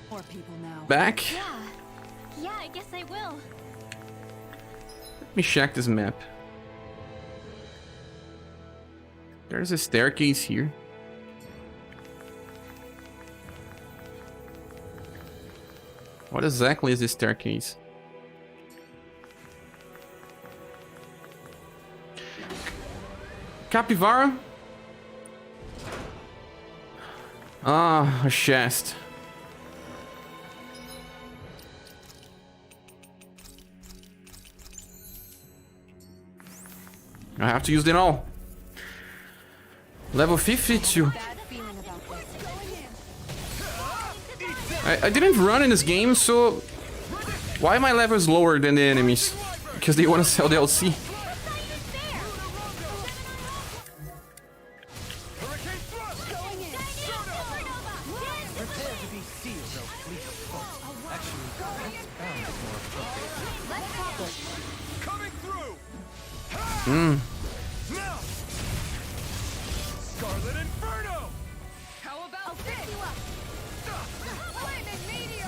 More people now. Back. Yeah, I guess I will. Let me check this map. There's a staircase here. What exactly is this staircase? Capybara? Ah, a chest. I have to use it all. Level 52. I didn't run in this game, so why my level is lower than the enemies? Because they want to sell DLC. Now! Scarlet Inferno! How about this? Flaming meteor!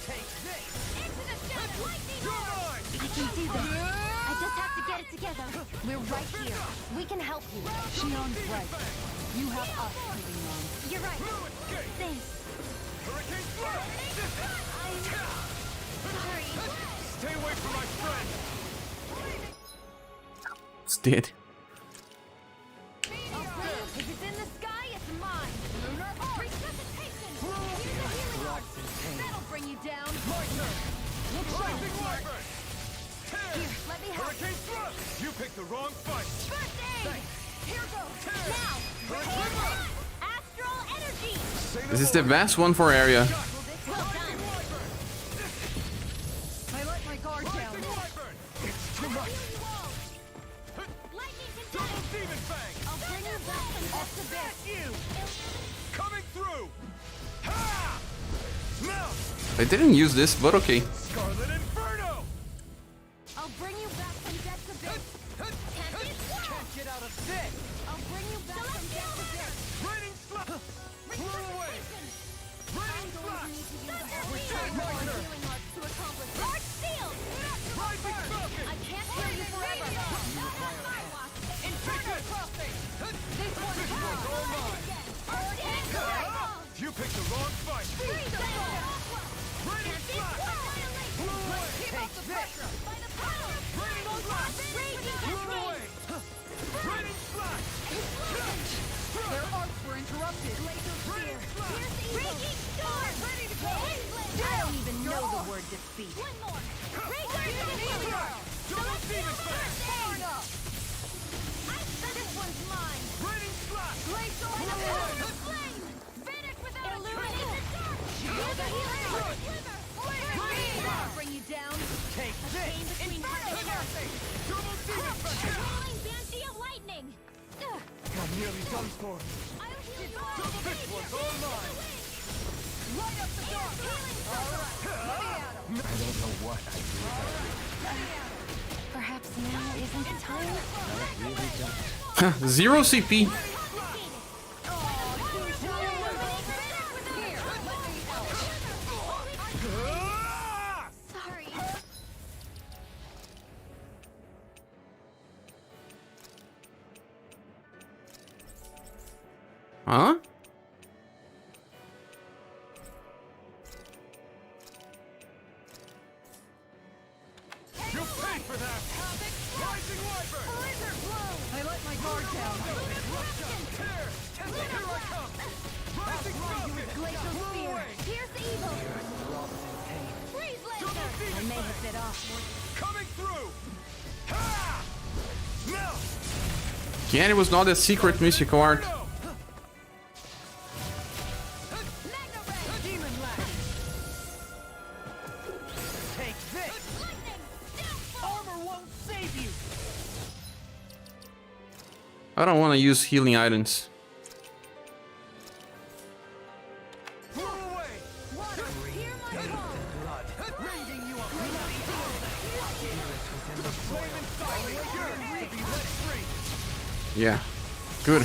Take this! Into the shadow! Lightning You're mine! I can do this. I just have to get it together. We're right here. We can help you. Shion's right. You have us moving on. You're right. Blue escape! Thanks. Hurricane thrust! Sorry. Stay away from my friend! It's dead. If it's in the sky, it's mine. Lunar resuscitation. Use the healing arc. That'll bring you down. My turn! Rising Wyvern! Tear! Here, let me help. Hurricane thrust! You picked the wrong fight! First aid. Here goes. Tear! Now. Hurricane thrust! Astral energy. Say no This is the more. best one for area. Well done. I let my guard down. Rising Wyvern! It's too much! Lightning Double contact. Demon Fang! I'll bring you back from death to Smash bit. you! Coming through! Ha! Now! I didn't use this, but okay. Scarlet Inferno! I'll bring you back from death to bit. Can't get out of this! I'll bring you back from death to bit. Raining Slash! Blew away! Raining Slash! Return my healing arc to accomplish large shield. Rising Falcon! I can't hear you forever. Not on my watch. Inferno crossing. This one's all mine! You picked the wrong fight! Raining Slash! Blew away! Take this. By the power of Raining Slash! Blew away! Raining Slash! Their arcs were interrupted. laser spear. Pierce our defeat. One more. This one's mine. Glacial and the power of flame. Vanish without illuminate the dark. Shield the healer. Bring you down. Take this! Inferno casting. Rolling banshee of lightning. I'm nearly done for. I'll heal you all. This one's all mine. Light up the dark. I don't know what I'd do without you. Perhaps now isn't the time? I really don't. 0 CP. Sorry. Huh? You pay for that. Rising Wyvern. Blizzard blow. I let my guard down. Here I come. Rising Falcon. Glacial Blow spear. away. Here's the evil. Freeze laser. I may have bit off. Coming through. Ha! Now. Again, it was not a secret mystical art. Demon Lash! Take this! Armor won't save you! I don't want to use healing items. Blow away. Water. Hear my call. Raising you up. The flame inside me yearns to be let free. Yeah. Good.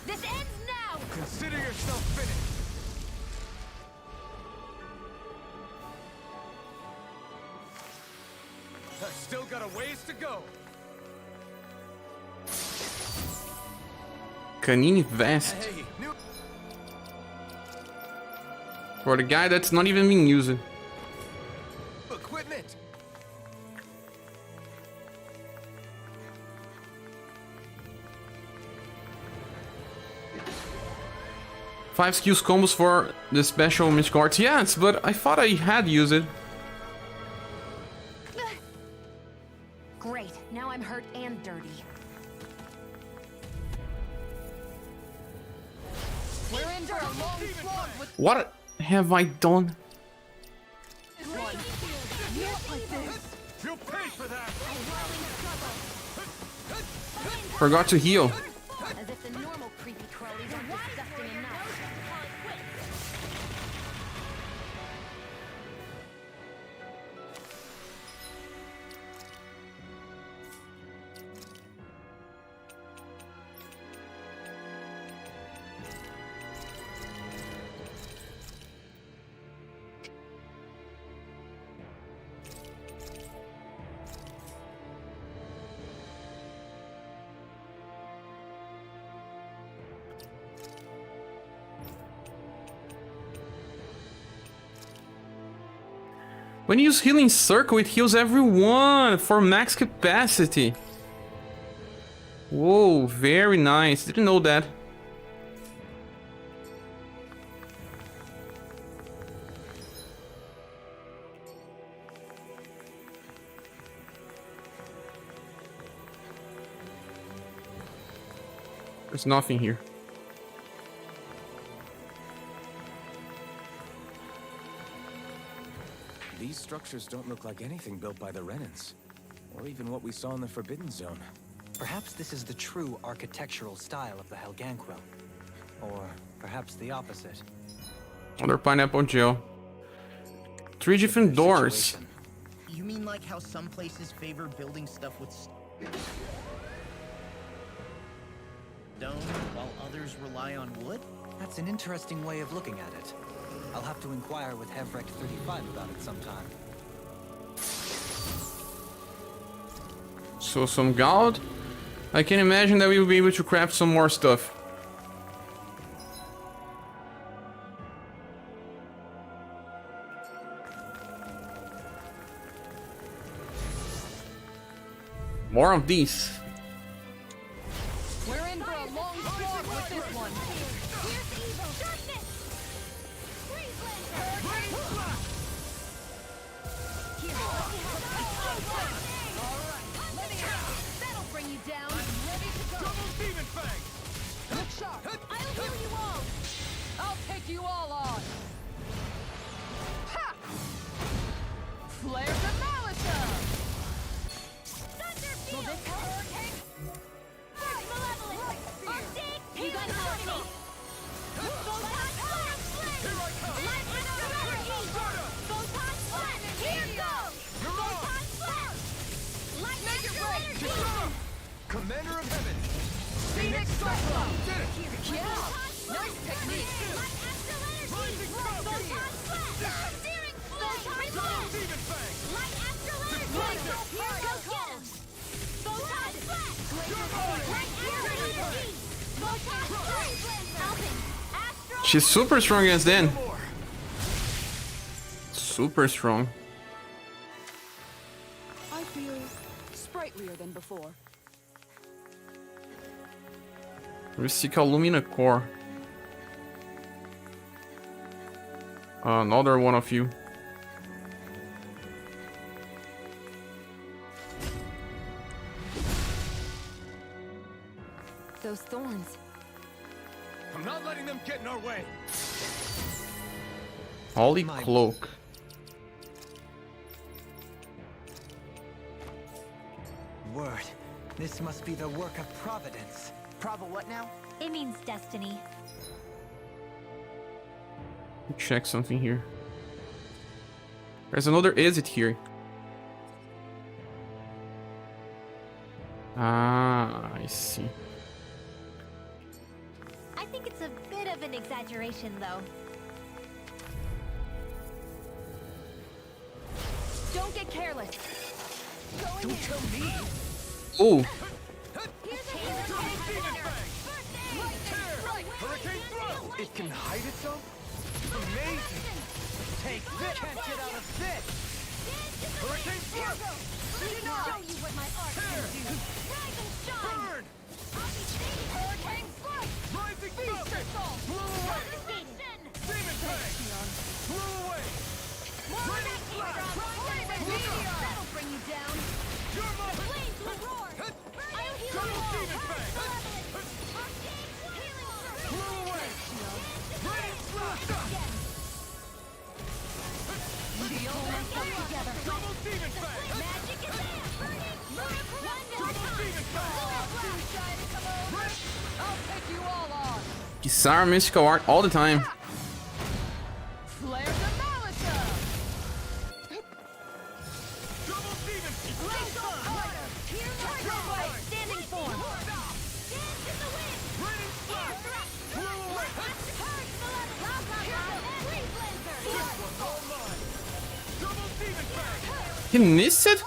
This ends now. Consider yourself finished. I've still got a ways to go. Canini vest. Hey, new For the guy that's not even being used. equipment. 5 skills combos for the special mystical arts. Yes, but I thought I had used it. Great, now I'm hurt and dirty. We're in for a long slog with What have I done? one. Not like this. You'll pay for that. Forgot to heal. As if the normal creepy crawlies aren't disgusting enough. When you use healing circle, it heals everyone for max capacity. Whoa, very nice. Didn't know that. There's nothing here. These structures don't look like anything built by the Renans, or even what we saw in the Forbidden Zone. Perhaps this is the true architectural style of the Helganquil. Or perhaps the opposite. Another pineapple gel. 3 different doors. You mean like how some places favor building stuff with stone while others rely on wood? That's an interesting way of looking at it. I'll have to inquire with Hevrek 35 about it sometime. So some gold. I can imagine that we will be able to craft some more stuff. More of these. We're in for a long slog with this one. Here's evil. Darkness. Freeze laser. take you all on! Ha! Flares of Malisa! Will this help? Hurricane? Malevolent! On dig! You guys help me! Photon Flash! Light Astral! Photon Flash! Here goes! Photon Flash! Light Astral Energy! Commander of Heaven! Phoenix Cyclone! Yeah! Nice technique! Light Astral Energy! Photon Flash! Searing Flash! Photon Demon Fang! Light Astral Energy! Here goes! Get him! Photon Flash! Light Astral Energy! Photon Flash! Alvin! Astral! She's super strong against Dan. Super strong. I feel sprightlier than before. We seek a Lumina core. Another one of you. Those thorns. I'm not letting them get in our way. Holy cloak. Word. This must be the work of Providence. Prava what now? It means destiny. Check something here. There's another exit here. Ah, I see. I think it's a bit of an exaggeration, though. Don't get careless. Don't tell me. Oh, Hurricane Throw! It can hide itself? Amazing. Take this. Can't get out of this. Hurricane Throw! Let me show you what my art can do. Rise and shine! Burn! Hurricane Flight! Rising Falcon! Blew away! Demon Fang! Blew away! Raining Flash! That'll bring you down. Your moment! Flames will roar! I'll heal Double you all! Demon Fang! Blew away! Raining Flash! Double Demon Fang! Magic is there! Double Demon Fang! I'll take you all on. Kisar mystical art all the time. Flares of Malisa! Double Demon Fang! Standing form! Raining Flash! Blew away! This one's all mine! Double Demon Fang! He missed it? Try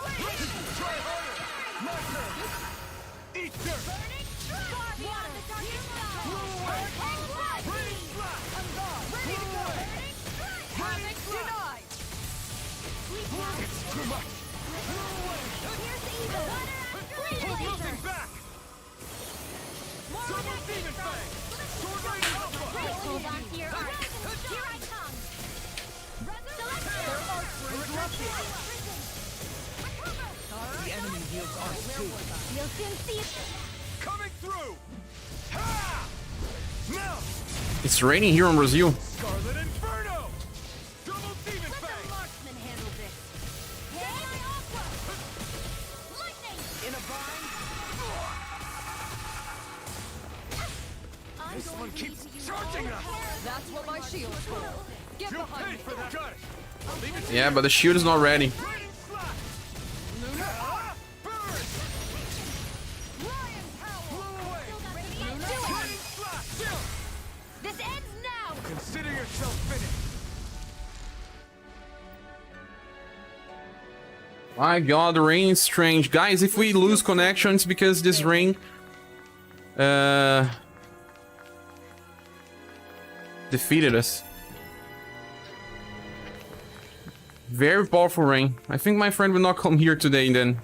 harder! My turn! Eat dirt! Blew away! Raining Flash! Blew away! Raining Flash! It's too much! Blew away! Put nothing back! Double Demon Fang! Sword Rain Alpha! Hold on to your art. Here I come! The enemy wields ours too. You'll soon see it. Coming through! Ha! Now! It's raining here in Brazil. Scarlet Inferno! Double Demon Fang! Marksman handle this. In a bind. This one keeps charging us! That's what my shield's for. Get You'll behind pay me. for that! Got it! I'll leave it to Yeah, but the shield is not ready. Raining Flash! Ha! Burn! Ryan Powell! Blew away! Radiant Raining Flash! Still! This ends now! Consider yourself finished! My god, the rain is strange. Guys, if we lose connections because this rain defeated us. Very powerful rain. I think my friend will not come here today then.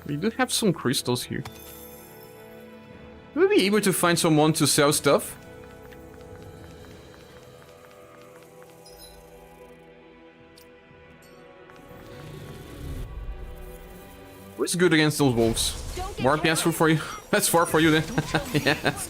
We do have some crystals here. Will we be able to find someone to sell stuff? What's good against those wolves? More PS4 for you? That's far for you then. Yes.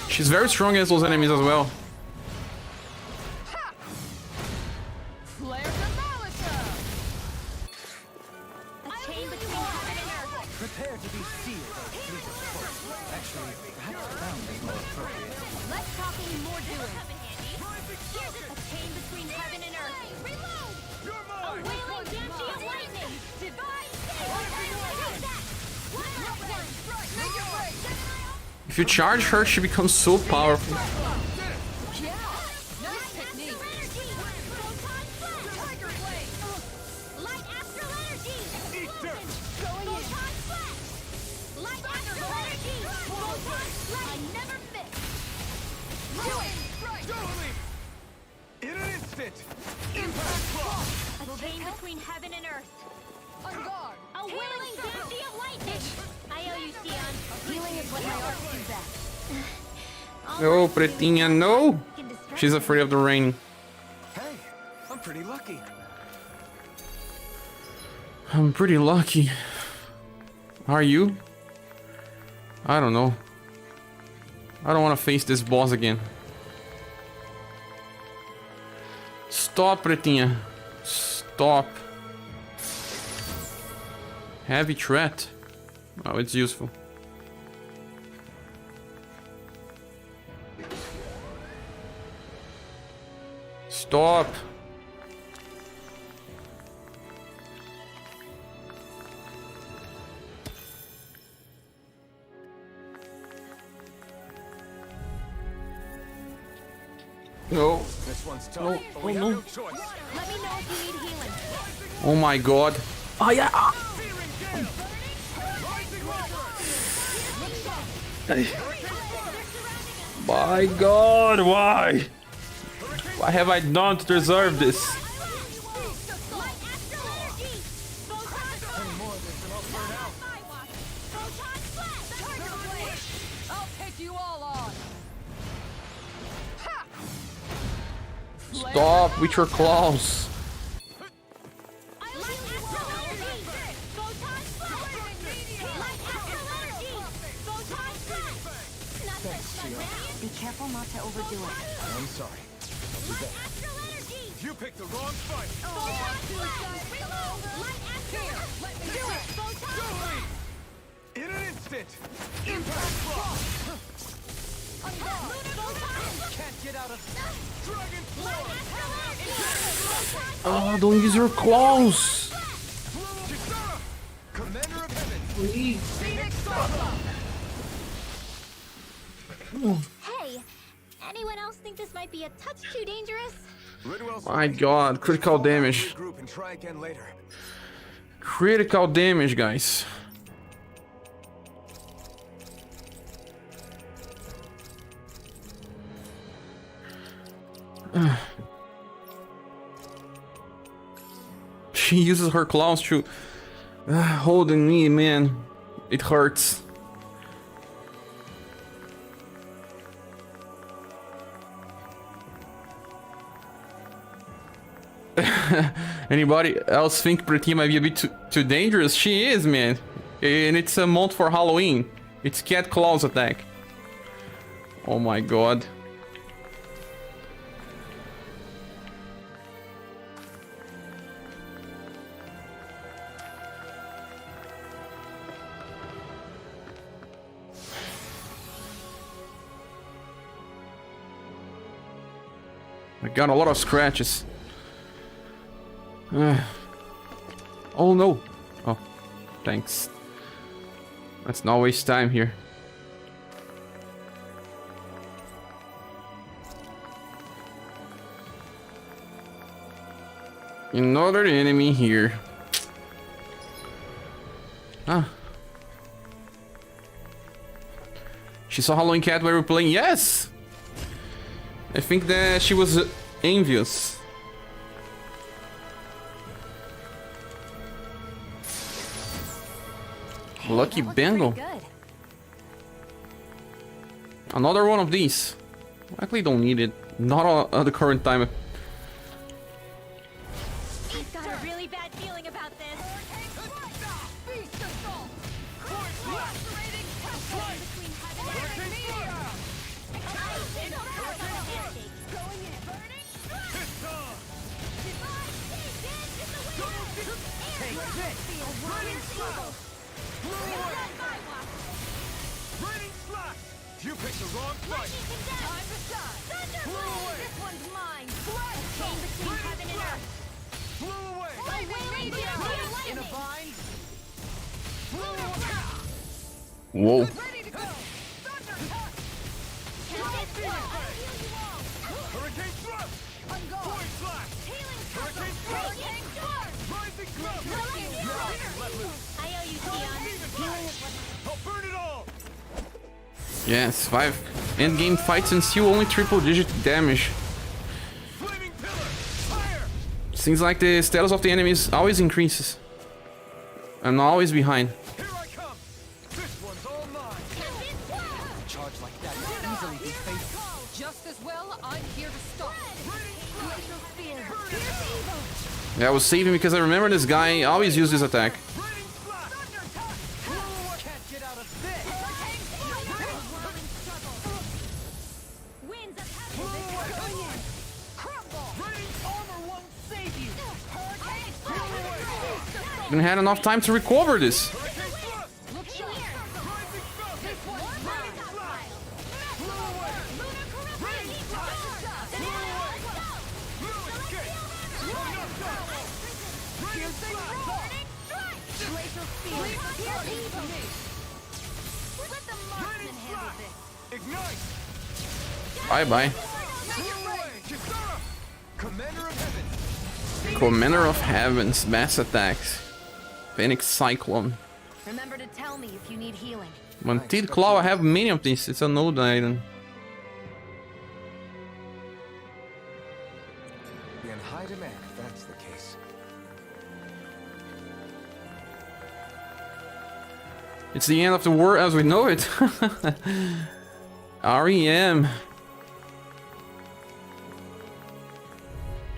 She's very strong against those enemies as well. Prepare to be sealed. Actually, perhaps bound is more appropriate. Less talking and more doing. Here's a chain between heaven and earth. Reload! A wailing banshee of lightning! Divine If you charge her, she becomes so powerful. In an instant! A chain between heaven and earth. On guard! A wailing banshee of lightning! I owe you, Sion. Healing is what my art do best. No, Pretinha, no! She's afraid of the rain. Hey, I'm pretty lucky. I'm pretty lucky. Are you? I don't know. I don't want to face this boss again. Stop, Pretinha. Stop. Heavy threat. Oh, it's useful. Stop. No. This one's tough, No. but we Oh, have no. no choice. Let me know if you need healing. Oh my god. Oh yeah. My god, why? Why have I done to deserve this? I'll take you all on. Stop with your claws. Be careful not to overdo it. I'm sorry. You picked the wrong fight. In an instant. Impact block. Can't get out of Dragon Oh, don't use your claws. Commander of Heaven. Please. Hey, anyone else think this might be a touch too dangerous? My god, critical damage. Group and try again later. Critical damage, guys. She uses her claws to holding me, man. It hurts. Anybody else think Pretty might be a bit too dangerous? She is, man. And it's a month for Halloween. It's cat claws attack. Oh my god. I got a lot of scratches. Oh no. Oh, thanks. Let's not waste time here. Another enemy here. Ah. She saw Halloween Cat while we were playing. Yes! I think that she was envious. Lucky Bengal. Another one of these. I actually don't need it. Not at the current time. I've got a really bad feeling about this. You picked the wrong fight. Time to shine. Flew away. This one's mine. Chain between heaven and earth. Flew away. In a bind. Flew away. Whoa. Ready to go. Thunder touch. Hurricane thrust. I'm going. Void slash. Healing circle. Hurricane thrust. Rising thrust. Let loose. I owe you, Tion. I'll burn it all. Yes, 5 endgame fights and still only triple-digit damage. Seems like the status of the enemies always increases. I'm always behind. Here I come. This one's all mine. Charge like that is easily defeated. Just as well, I'm here to stop. Glacial spear. Yeah, I was saving because I remember this guy always used this attack. Can't get out of this. Winds of heaven. Crumble. Radiant's armor won't save you. Didn't have enough time to recover this. Bye bye. Commander of Heavens, mass attacks. Phoenix Cyclone. Remember to tell me if you need healing. Untitled Claw, I have many of these. It's a node item. Be in high demand if that's the case. It's the end of the war as we know it. REM.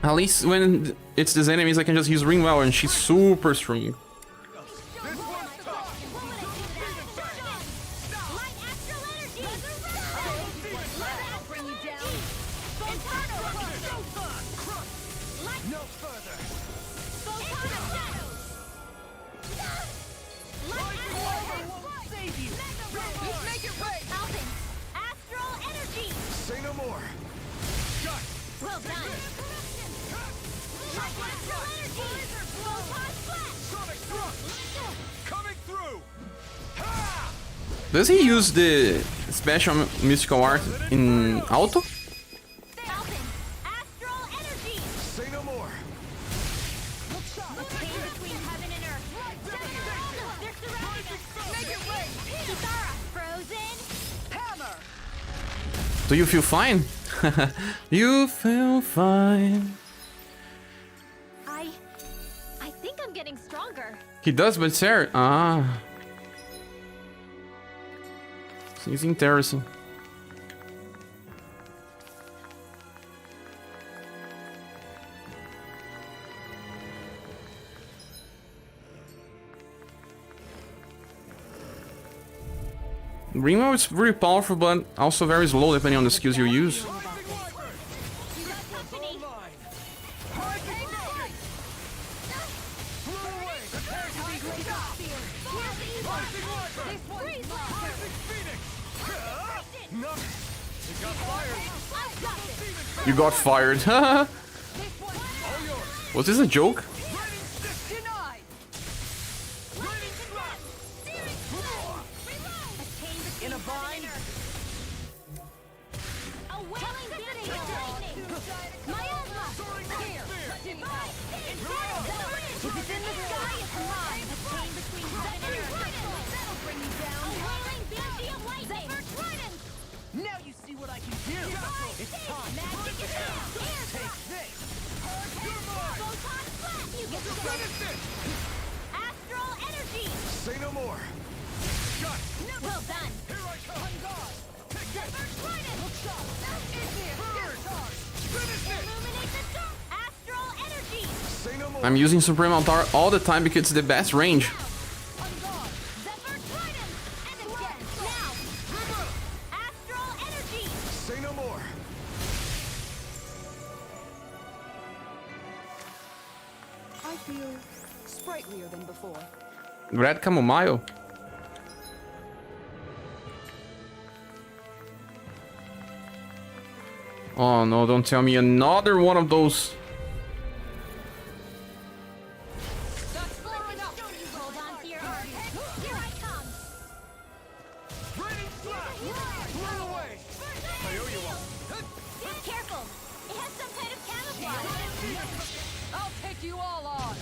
At least when it's these enemies, I can just use Ringwell and she's super strong. Say no more. Well done. Sonic thrust. Coming through. Does he use the special mystical art in auto? Astral energy. Say no more. Between heaven and earth. They're surrounding us. Make it rain. Kitara. Frozen. Hammer. Do you feel fine? You feel fine. I think I'm getting stronger. He does, but Sarah. Ah. Seems interesting. Rena is very powerful, but also very slow depending on the skills you use. You got fired. Was this a joke? In a bind. It's time. Take this. You get to Finish this. Astral energy. Say no more. Shut. Well done. Here I come. On guard. Take this. Look sharp. Burn. Finish this. Illuminate the storm. Astral energy. Say no more. I'm using Supreme Altar all the time because it's the best range. Zephyr Trident. And again. Now. Astral energy. Say no more. I feel sprightlier than before. Red chamomile. Oh no, don't tell me another one of those. Hold on to your heart. Here I come. Raining flash. Blow away. I owe you one. Be careful. It has some kind of camouflage. I'll take you all on.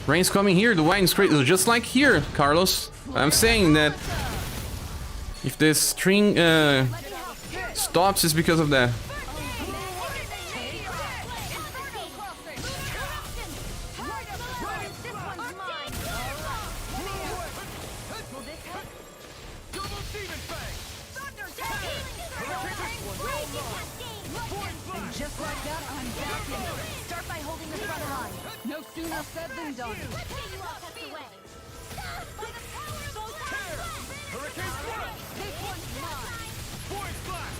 Rain's coming here, the wine's crazy, just like here, Carlos. I'm saying that if this string stops, it's because of that. Just like that, I'm back in. Start by holding the front line. No sooner said than done. Hurricane Splash. This one's mine. Void Splash.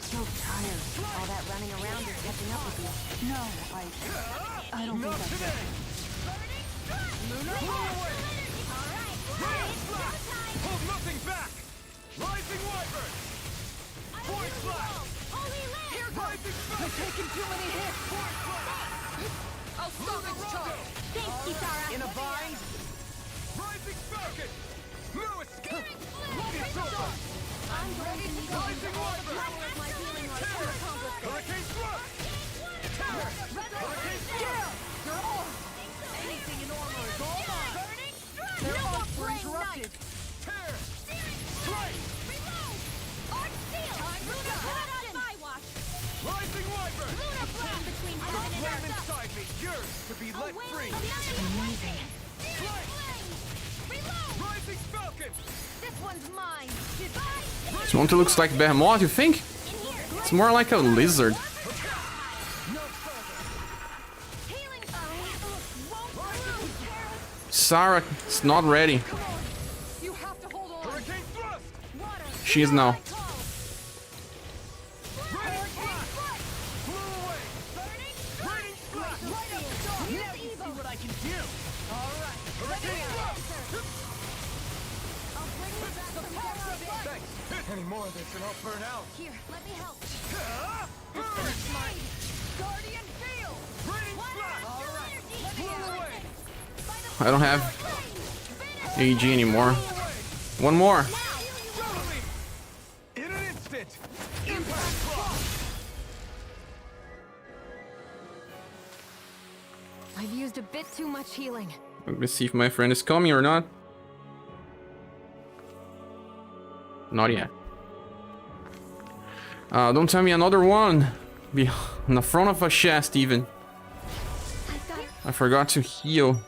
So tired. All that running around is catching up with you. No, I don't Not think today. Lunar. Blow away. Raining Splash. Hold nothing back. Rising Wyvern. Void Splash. Rising Splash. I've taken too many hits. I'll stop its charge. Thanks, Kisara. In a bind. Rising Falcon. No escape. It's over. I'm ready to go. Rising Wyvern. Hurricane Thrust. Hurricane Thrust. You're all. Anything in armor is all mine. Their arms were interrupted. Tear. Strike. Rising Wyvern. Don't ram inside me. Yours to be let free. Amazing. Strike. Rising Falcon. This one's mine. This one looks like Behemoth, you think? It's more like a lizard. Sarah is not ready. You have to hold on. Hurricane Thrust. She is now. Raining Splash. Blow away. Raining Splash. Now you see what I can do. All right. Hurricane Thrust. I'll bring you back some power of it. Thanks. Any more of this and I'll burn out. Here, let me help. Burn. Guardian field. Raining Splash. All right. Blow away. I don't have AG anymore. One more. In an instant. Impact Cross. I've used a bit too much healing. Let me see if my friend is coming or not. Not yet. Don't tell me another one. Be in the front of a chest even. I forgot to heal.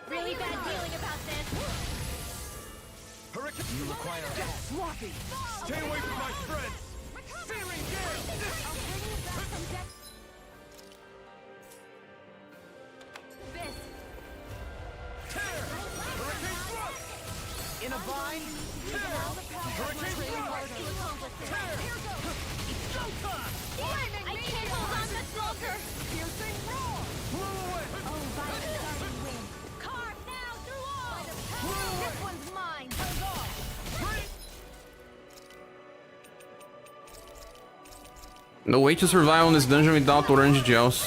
Really bad feeling about this. Hurricane. You require help. Sloppy. Stay away from my friends. Searing Gale. I'll bring you back some death. Tear. Hurricane Thrust. In a bind. Hurricane Thrust. Tear. It's showtime! I can't hold on much longer! Piercing roar. Blow away. Oh, Violet's starting to win. Carve now through all! This one's mine! No way to survive on this dungeon without orange gels.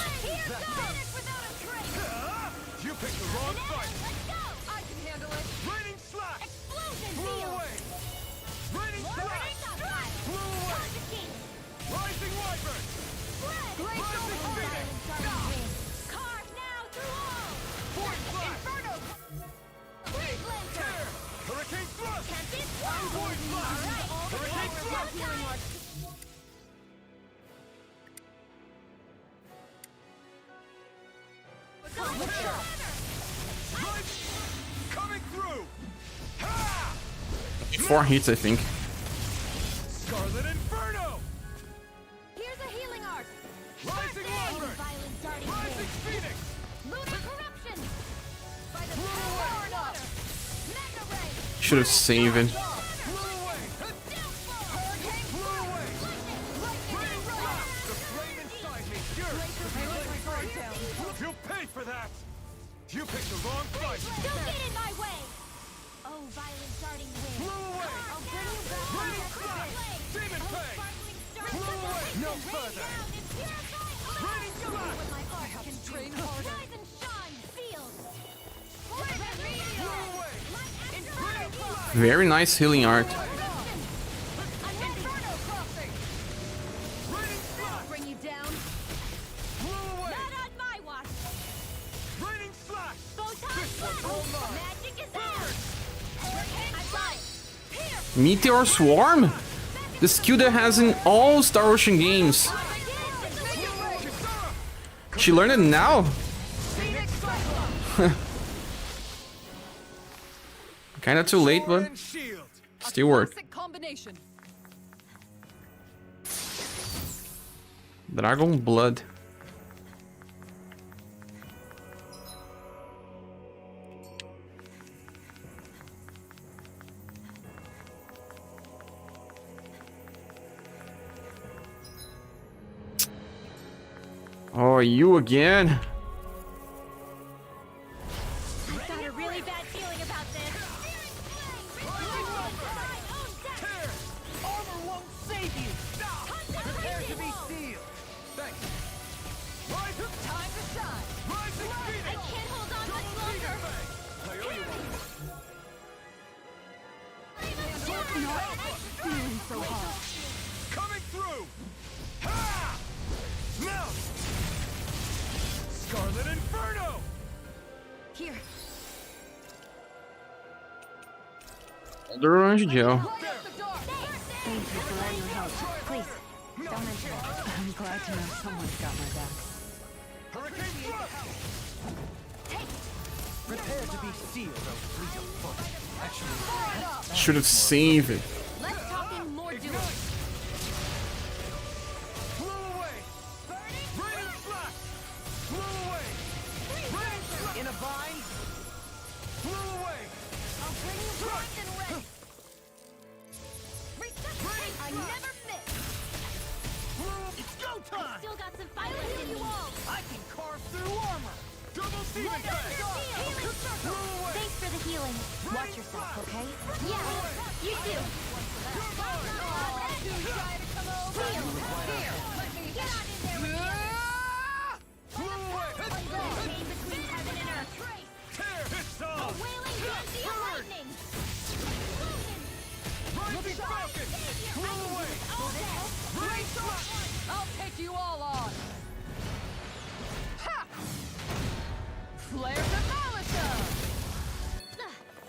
You picked the wrong fight. I can handle it. Raining Slash. Explosion Blow field! away. Raining Slash. Blow away. Rising Wyvern. Rising Phoenix. Carve now through all! Void Slash. Inferno! Great Lancer! Tear. Hurricane Thrust. Can't be Void swallowed! Coming through. 4 hits, I think. Scarlet Inferno. Here's a healing arc. Rising Waters. Violent darting Rising Phoenix. Lunar corruption. By the power of water. Mega ray. Should have saved it. You'll pay for that! You picked the wrong fight! Don't get in my way! Oh, violent darting wind. Flew away! I'll bring you back. Raining flash! Demon Fang! Flew away! No further! Raining flash! I have to train harder. Rise and shine, field. Flew away! Raining flash! Very nice healing art. Bring you down. Flew away! Not on my watch. Raining slash! This one's all mine. Magic is out. I got it. Meteor Swarm? The skill that has in all Star Ocean games. She learned it now? Kinda too late, but still worked. Combination. Dragon Blood. Oh, you again? I've got a really bad feeling about this. Armor won't save you! Prepare to be sealed! Thanks! Rising! Time to shine. Rising I Phoenix! can't hold on much longer. I owe you one. Feeling so hot. Coming through! Ha! Melt! Scarlet Inferno! Here. Orange Joe. Thank you for all your help. Please, don't mention it. I'm glad to know someone's got my back. Hurricane Thrust! Prepare to be sealed, oh fleet of foot. Actually, Should have saved it. Let's talk in more doing. Flew away! Raining flash! Flew away! Raining flash! in a bind. Flew away! I'll bring you bronze and red. Resuscitate! I never miss. It's go time! Still got some violence in you all. I can carve through armor. Double Demon Fang! Flew away! Thanks for the healing. Watch yourself, okay? Yeah, you do. Get on in there with you. Flew away! Pain between heaven and earth. Tear! It's on! Wailing frenzy of lightning. Rising Falcon! Flew away! Raining flash! I'll take you all on. Ha! Flare the Malika.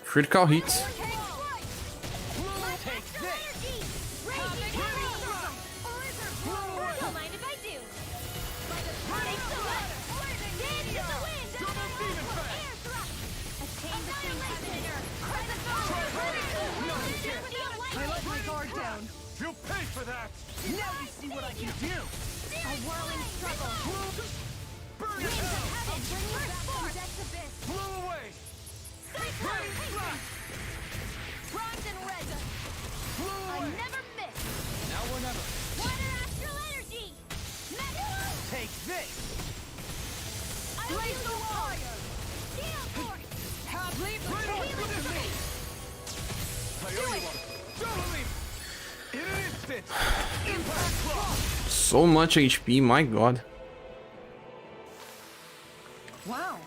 Critical hits. Take this. Raging don't mind if I do. Take the wet. Dance in the wind. Air thrust. A chain between heaven and earth. Crescent I let my guard down. You'll pay for that! Now you see what I can do. A whirling struggle. Burn it Winds of out! heaven bring you back from death's abyss. Flew away! Raining flash. Bronze and red. Flew I away! never miss. Now or never. Water astral energy. Take this. Blaze the fire. Steel force. Leave the Healing torch to me. I owe you one. Double leap! In an instant! Impact block! So much HP, my god. Wow.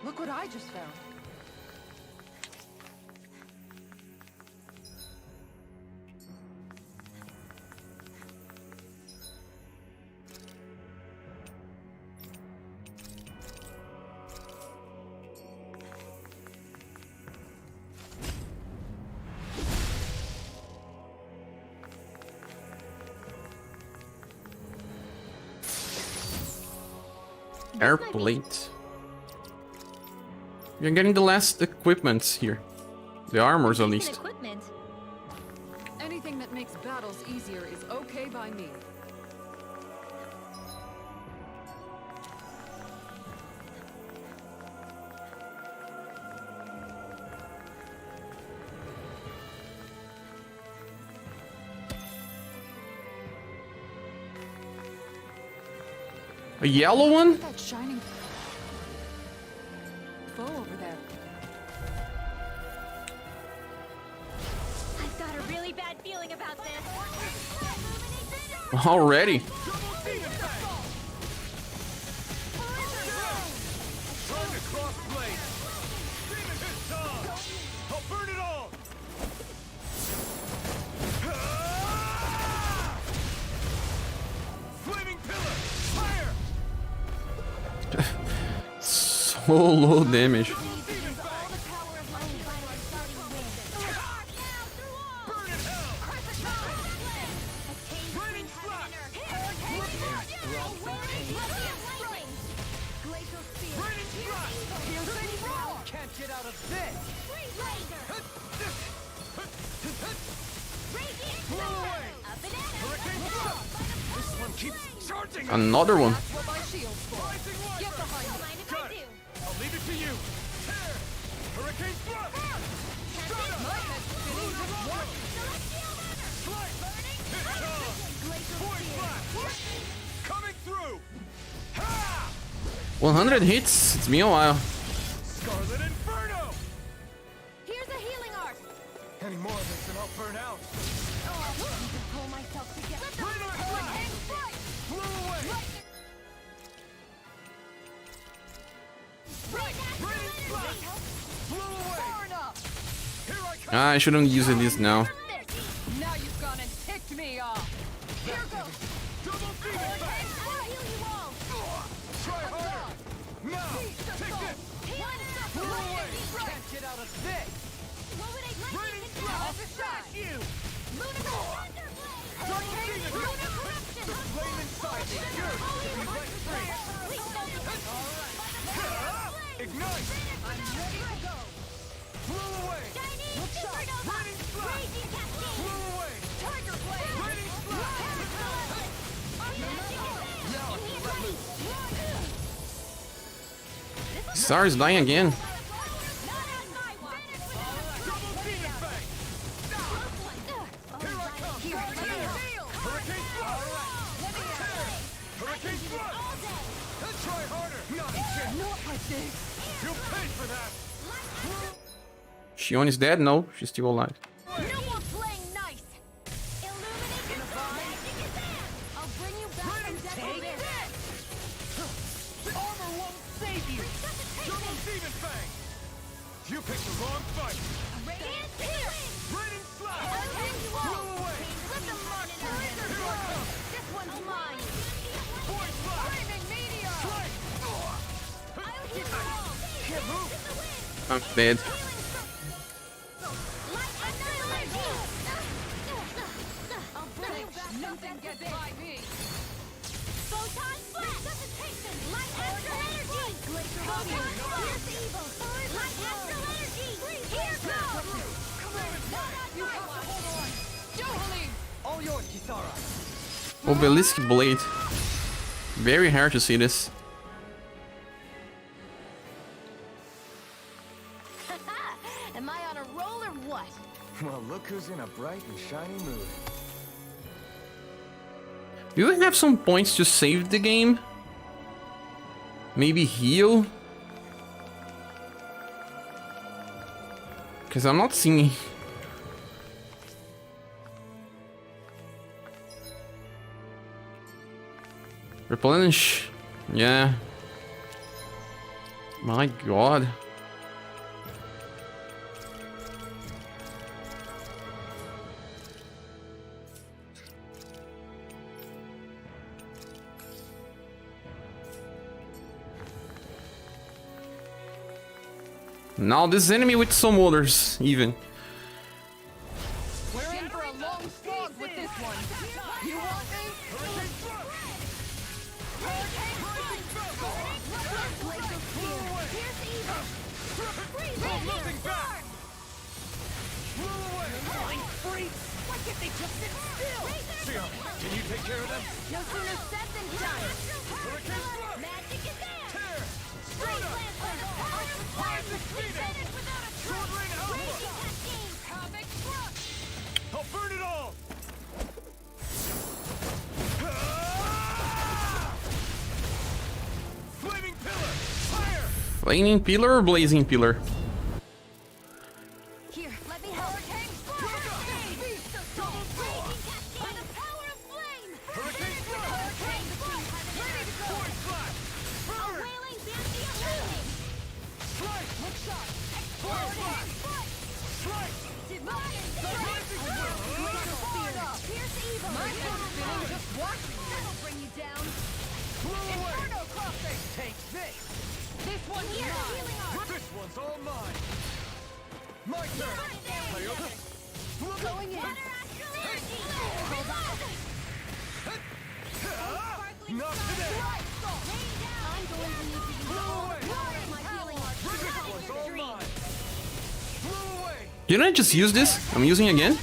Look what I just found. Air plate. You're getting the last equipments here. The armors at least. Equipment. Anything that makes battles easier is okay by me. A yellow one? That shining foe over there. I've got a really bad feeling about this. Already. Time to cross blades. Demon hit time. I'll burn it all. Flaming pillar. Fire. So low damage. Get out of this! This one keeps charging! Another one. That's what my shield's for! Get behind me! Got it! I'll leave it to you! Tear! Hurricane thrust! Shut up! Slice! Hit time! Void blast! Coming through! Ha! 100 hits. It's been a while. Scarlet Inferno! Here's a healing art. Any more of this and I'll burn out. Oh, I need to pull myself together. Flew away! Flew away! Here I come! I shouldn't use this now. Now you've gone and ticked me off. Here goes. Double demon back! Try harder! Now! Take this! Flew away! Can't get out of this! Raining blast! Attack you! Double demon back! The flame inside is yours to be wet free! Ignite! I'm ready to go. Flew away! Looks up. Raining blast! Flew away! Tiger blade. Raining blast! Now I can let loose! Star is dying again. Double demon back! Here I come! Hurricane thrust! Hurricane thrust! Try harder! Not again! Not like this. You'll pay for that! Shion is dead? No, she's still alive. No more playing nice. Illuminate the magic is there. I'll bring you back from death. Armor won't save you! Double demon fang! You picked the wrong fight! Radiant here. Raining slash! Okay, you Flew all. away! Let the monster in. This one's mine. Void blast! Flaming meteor. Strike! I'll heal you all. Can't move! I'm dead. Light annihilation. I'll bring you back. Nothing gets by me. Photon blast. Resuscitation. Light astral energy. Photon blast. Evil. Light astral energy. Here goes. You have to hold on. Johalim. All yours, Kisara! Obelisk blade. Very hard to see this. Am I on a roll or what? Well, look who's in a bright and shiny mood. Do we have some points to save the game? Maybe heal? Because I'm not seeing... Replenish. Yeah. My god. Now this enemy with some others, even. We're in for a long slog with this one. You want me? freaks! Why can't they just sit still? Sion, can you take care of them? No sooner said than done. Hurricane Thrust! Magic is there. Tear! Spring Lancer, power of flame. Defeated without a Sword trace. Rain Alpha! Raging Cascade. Havoc Thrust. I'll burn it all! Flaming Pillar! Fire! Flaming pillar or blazing pillar? Here, let me help. Hurricane Thrust. Beast of Soul. Raging Cascade. By the power of flame. Hurricane Thrust! Hurricane Thrust. Ready to go. Void Flash! A Burn! wailing Banshee of lightning. Strike! Hook shot. Void Flash! Strike! Divine Strike. Laser spear. Pierce evil. My phone's spinning. Just watch me. That'll bring you down. Inferno crossing. Take this! This one's here. Healing arm. This one's all mine! My turn! Play over! Going in. Water Astral energy. Hold on. Not today! Rain down. I'm going to need to use all the power of my healing arm. This one's all mine! Blew away! Didn't I just use this? I'm using it again? I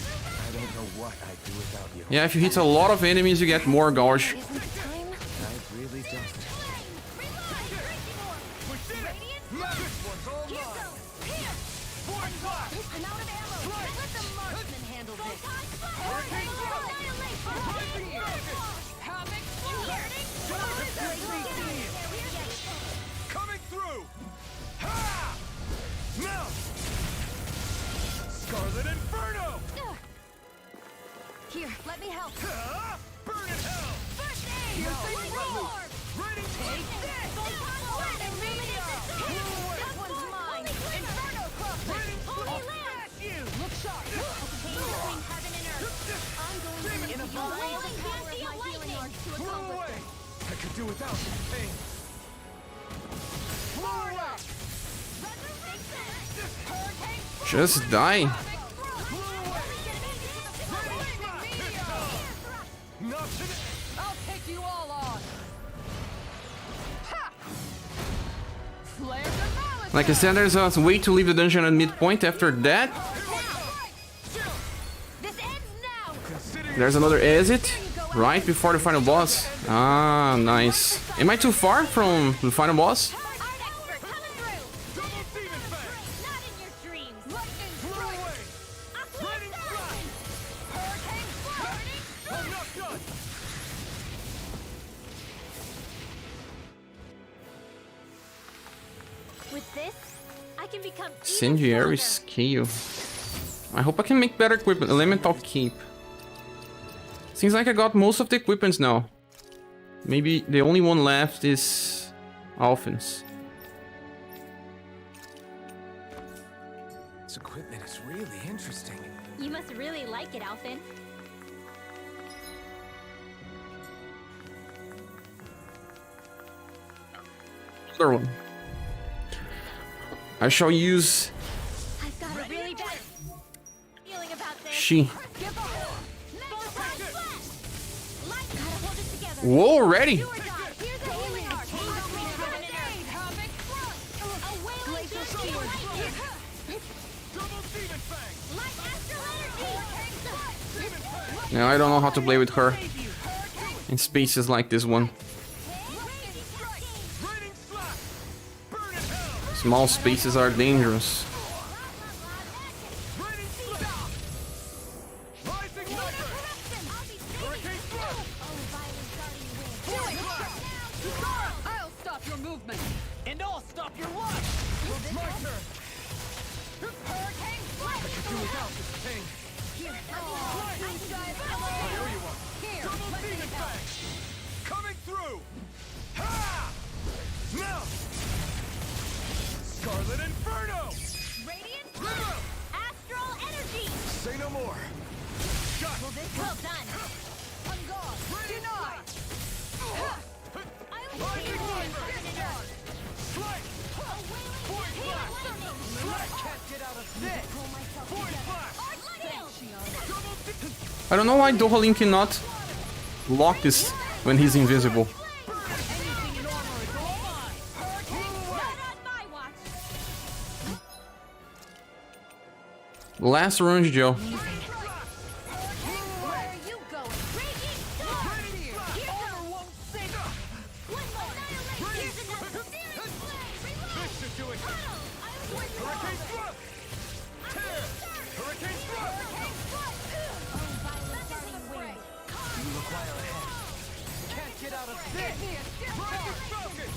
don't know what I'd do without you. Yeah, if you hit a lot of enemies, you get more gauge. I really don't. This one's all mine! Void Flash! I'm out of ammo. Let the marksman handle this. Hurricane Thrust! Coming through! Ha! Now! Scarlet Inferno! Here, let me help. Ha! Burn in hell! First aid. Now, Roar. Ready? Take this. This one's mine. Inferno crossing. Holy Land. Look sharp. Between heaven and earth. I'm going to need a wailing power of my healing arts to Blew accomplish away! this. I could do without this pain. Blow away! Just die. Not today! I'll take you all on. Ha! Flares of malice. Like I said, there's a way to leave the dungeon at midpoint. After that, This ends now. there's another exit right before the final boss. Ah, nice. Am I too far from the final boss? With this, I can become Incendiary scale. I hope I can make better equipment. Elemental cape. Seems like I got most of the equipments now. Maybe the only one left is Alphen's. This equipment is really interesting. You must really like it, Alphen. Another one. I shall use I've got a really bad feeling about this. she. Together. Whoa, already. Here's a healing arc. Now I don't know how to play with her in spaces like this one. Small spaces are dangerous. I'll stop your movement. And I'll stop your watch! It's my turn! Hurricane I could do without this thing. Here, I owe you one. Here, Double let me Demon help. Fang! Coming through! Ha! Now! Scarlet Inferno! Radiant Rena! Astral energy. Say no more! Shot! Well done. On guard. Denied. Lightning Sniper! Strike! Void Flash! I can't get out of this! Void Flash! I don't know why Dohalin cannot block this when he's invisible. Last orange Joe. Fire ahead. Can't get out of this! Rising Falcon!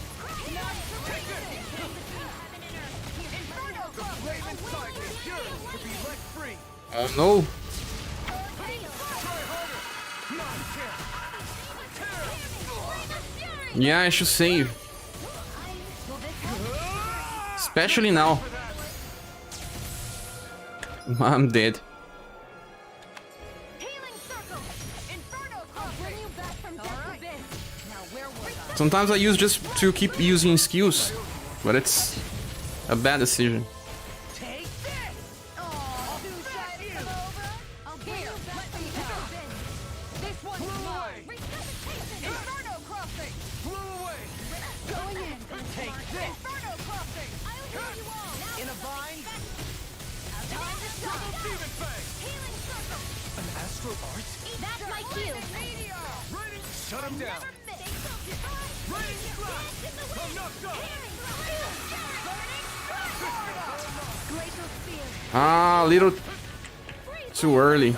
The flame inside me yearns to be let free! Oh no! Yeah, I should save. Especially now. I'm dead. Sometimes I use just to keep using skills, but it's a bad decision. An astral art? That's my cue. Shut him down! I'm knocked up! Ah, a little too early.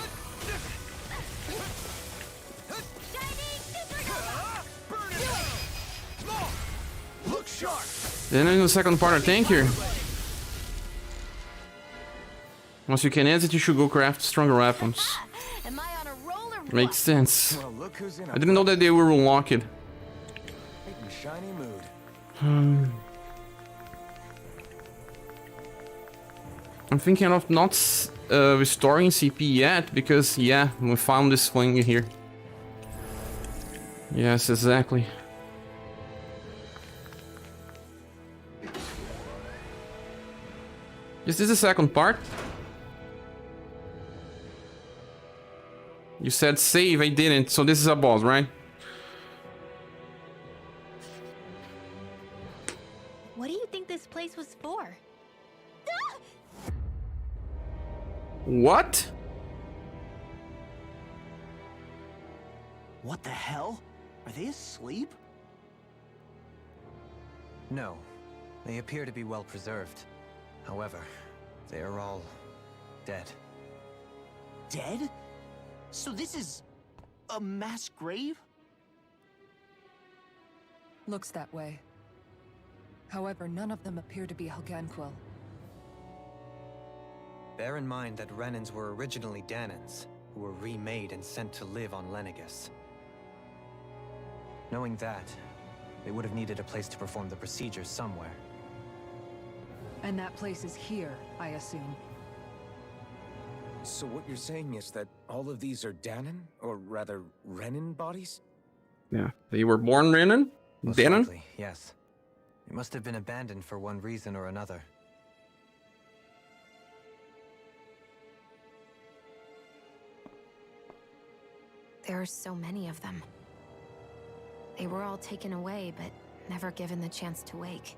Look sharp! Then in the second part, I think here. Once you can exit, you should go craft stronger weapons. Makes sense. Well, look who's in I didn't know that they were unlocked. a shiny mood. I'm thinking of not restoring CP yet, because yeah, we found this thing here. Yes, exactly. Is this the second part? You said save, I didn't, so this is a boss, right? What do you think this place was for? What? What the hell? Are they asleep? No, they appear to be well preserved. However, they are all dead. Dead? So this is a mass grave? Looks that way. However, none of them appear to be Helganquil. Bear in mind that Renans were originally Danans, who were remade and sent to live on Lenegus. Knowing that, they would have needed a place to perform the procedures somewhere. And that place is here, I assume. So what you're saying is that all of these are Danon, or rather Renan bodies? Yeah, they were born Renan? Most Danon? likely, yes. It must have been abandoned for one reason or another. There are so many of them. They were all taken away, but never given the chance to wake.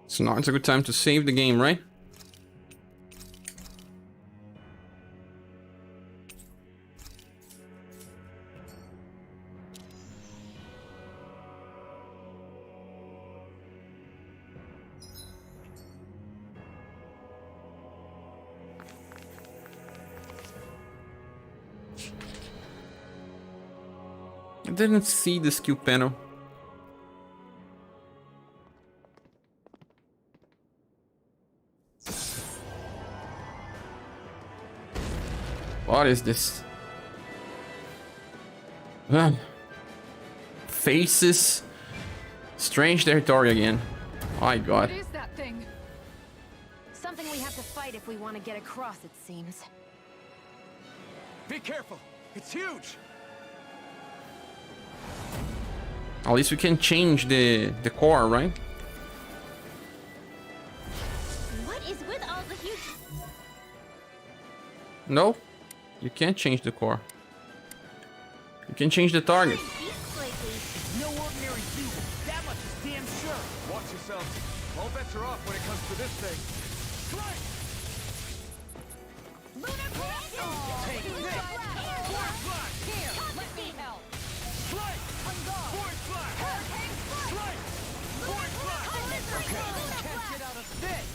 So now it's a good time to save the game, right? I didn't see the skill panel. What is this? Faces. Strange territory again. My god. What is that thing? Something we have to fight if we want to get across, it seems. Be careful! It's huge! At least we can change the core, right? What is with all the huge... No, you can't change the core. You can change the target. No ordinary dude. That much is damn sure. Watch yourselves. All bets are off when it comes to this thing. Strike! Take this! Force flash! Here, let me help. Strike! Force flash! Strike! Force flash! Okay, can't get out of this!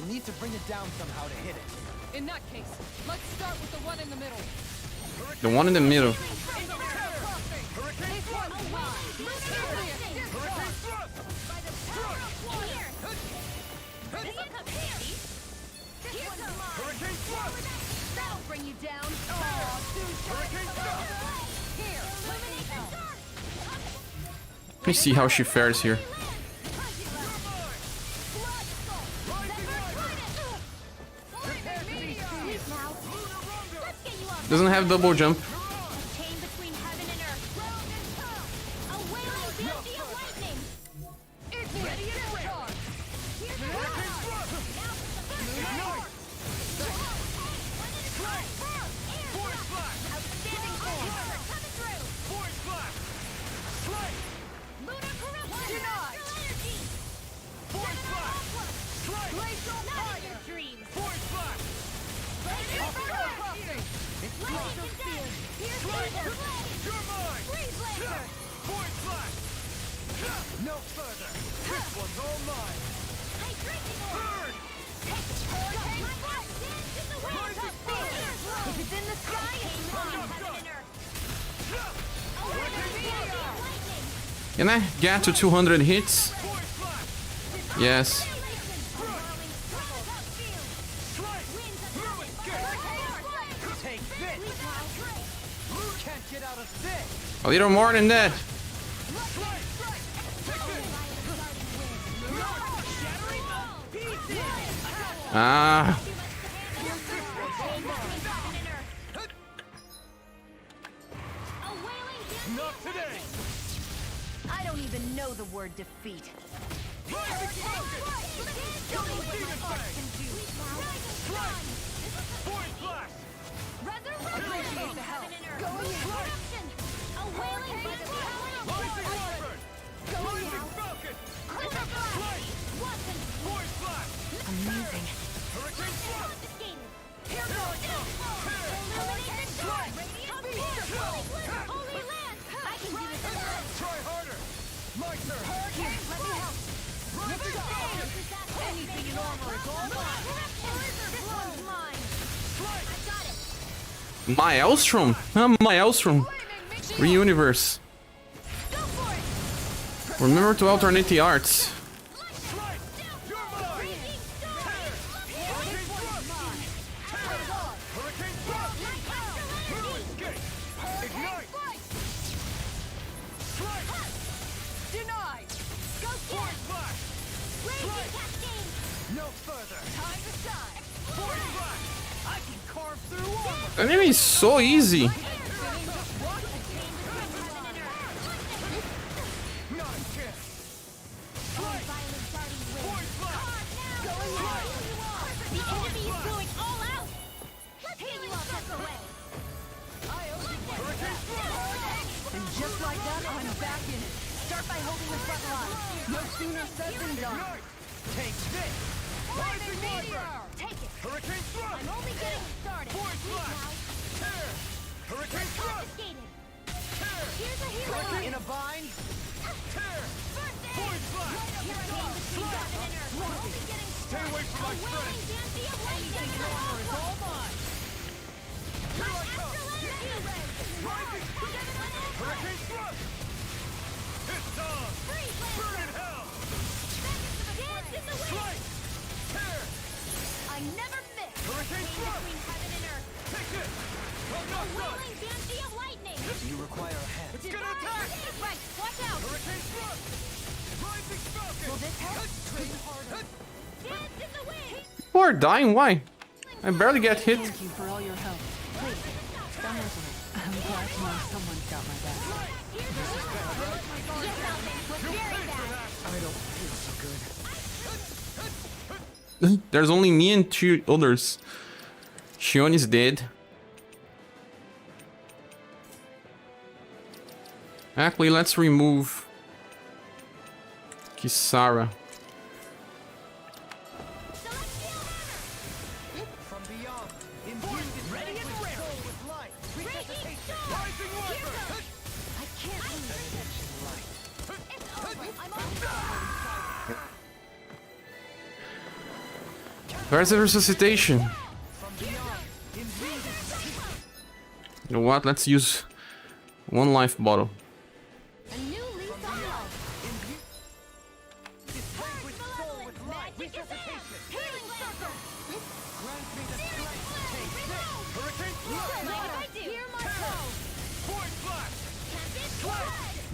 We'll need to bring it down somehow to hit it. In that case, let's start with the one in the middle. The one in the middle. That'll bring you down. Let me see how she fares here. Doesn't have double jump. No further. This one's all mine. If it's in the sky, it's mine. Can I get to 200 hits? Yes. Take this. Can't get out of this. A little more than that. Ah. Not today. I don't even know the word defeat. Amazing. Try harder. My turn. Here, let me help. Anything in armor is all mine. Maelstrom. Maelstrom. Reuniverse. Remember to alternate the arts. That enemy is so easy. Just like that, I'm back in it. Start by holding the front line. No sooner said than done. Take this. Rising meteor! Take it. Hurricane thrust. I'm only getting started. Force blast. Tear. Hurricane thrust. Tear. Here's a hero. In a bind. Tear. Force blast. Stay away from my friend. Anything in armor is all mine. Here I come. Rising. Hurricane thrust. It's on. Burn in hell. Strike. Tear. I never miss. Hurricane thrust. Take it. Come knock Whirling Banshee of Lightning. Do you require a hand? It's gonna attack. Right, watch out. Hurricane thrust. Rising falcon. Will this help? Train harder. Dance in the wind. People are dying. Why? I barely get hit. Thank you for all your help. Please, don't mention it. I'm glad to know someone's got my back. I don't feel so good. There's only me and two others. Shion is dead. Actually, let's remove Kisara. From beyond. Imbued in ready and soul with life. Resuscitation. Rising weapon. I can't lose. It's over. I'm on. Where's the resuscitation? You know what? Let's use one life bottle.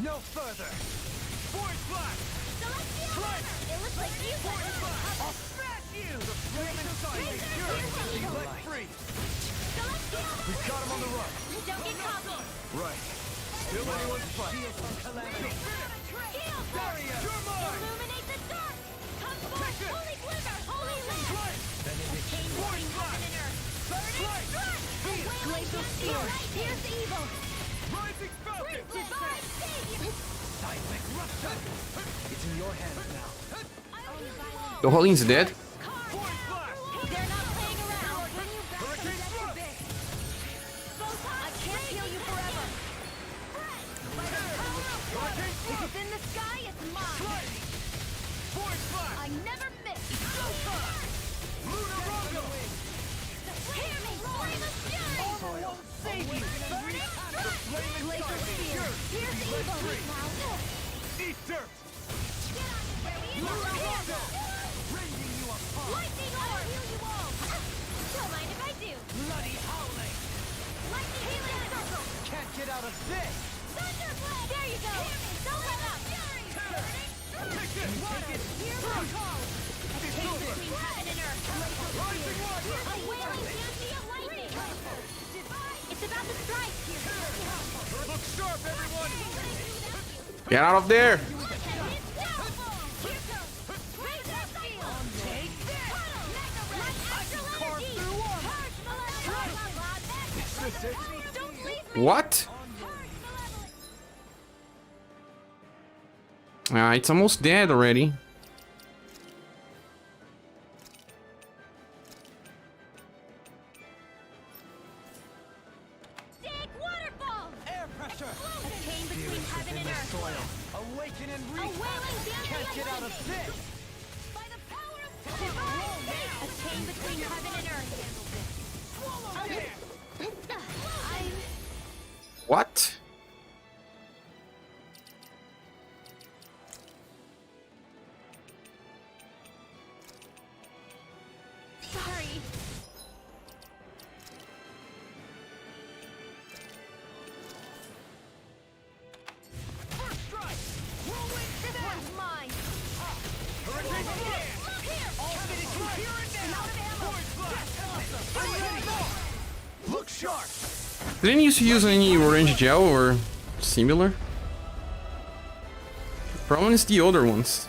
No further! Force blast! Strike! It looks like you I'll smash you! The flame inside me! You're let free! We've got him on the run! Don't get cocky! Right. Still anyone's fight. Calamity. Barrier! You're mine! Illuminate the dark! Come forth! Holy glimmer! Holy light! Force blast! Strike! Glacial spear! Here's evil! Rising Falcon! Divine savior! Seismic rupture! It's in your hands now. The Holling's dead. Force blast! They're not playing around! Hurricane thrust! I can't heal you forever! Hurricane If thrust! it's in the sky, it's mine! Strike! Force blast! I never miss! Lunar Rondo! Hear me! Flame of fury! Soil! Save you! Burning The flame Glacial inside me! spear! Here's evil! Now! Eat dirt! Lunar Rondo! Rending you apart! Lightning orb! Heal you all! Don't mind if I do! Bloody howling! Lightning healing circle! Can't get out of this! Thunderblade! There you go! Don't let up! Take this! Hear my call! A chain between heaven and earth! Rising water! A wailing fancy of lightning! It's about to strike! Look sharp, everyone! Get out of there! What? It's almost dead already. Air pressure! A chain between heaven and earth! Awaken and A reach! wailing fancy Can't of get out of lightning! this! By the power of divine faith! A chain between heaven and earth! I'm... What? sorry. First strike! Whirlwind This one's mine! Hurricane Slam! Look here! All finished here and now! Force blast! I'm ready! Look sharp! Didn't used to use any orange gel or similar? Problem is the older ones.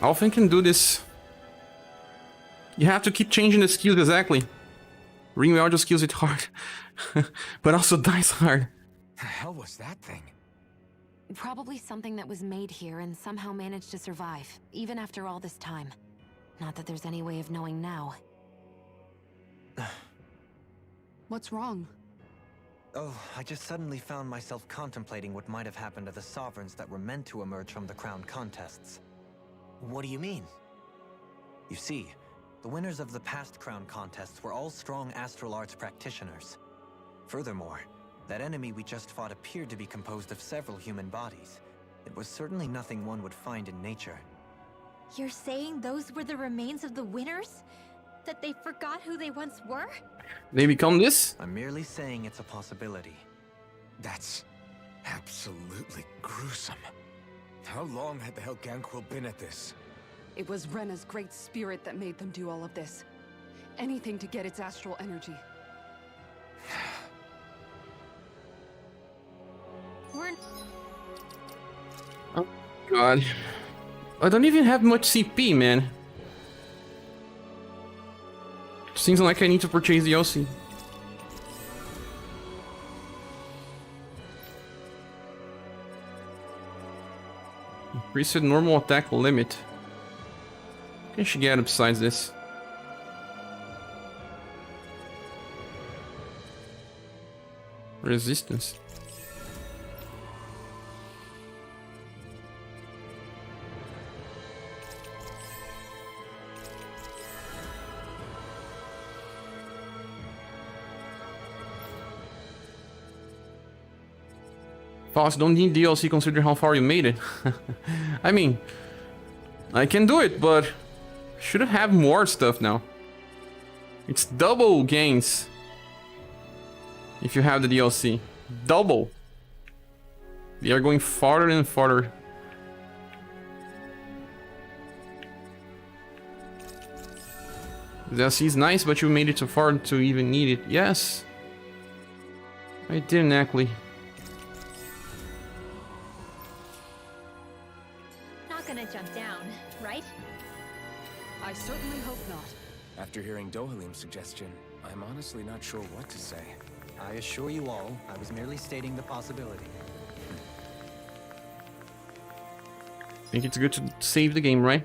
I often can do this. You have to keep changing the skills exactly. Ring audio skills it hard, but also dies hard. The hell was that thing? Probably something that was made here and somehow managed to survive, even after all this time. Not that there's any way of knowing now. What's wrong? Oh, I just suddenly found myself contemplating what might have happened to the sovereigns that were meant to emerge from the crown contests. What do you mean? You see, the winners of the past crown contests were all strong astral arts practitioners. Furthermore, that enemy we just fought appeared to be composed of several human bodies. It was certainly nothing one would find in nature. You're saying those were the remains of the winners? That they forgot who they once were? They become this? I'm merely saying it's a possibility. That's absolutely gruesome. How long had the Helganquil been at this? It was Rena's great spirit that made them do all of this. Anything to get its astral energy. We're... Oh god. I don't even have much CP, man. Seems like I need to purchase the OC. Increase the normal attack limit. What can she get besides this? Resistance. Foss, don't need DLC considering how far you made it. I mean, I can do it, but should have more stuff now. It's double gains if you have the DLC. Double. They are going farther and farther. The DLC is nice, but you made it too far to even need it. Yes. I didn't actually. Not gonna jump down, right? I certainly hope not. After hearing Dohalim's suggestion, I'm honestly not sure what to say. I assure you all, I was merely stating the possibility. I think it's good to save the game, right?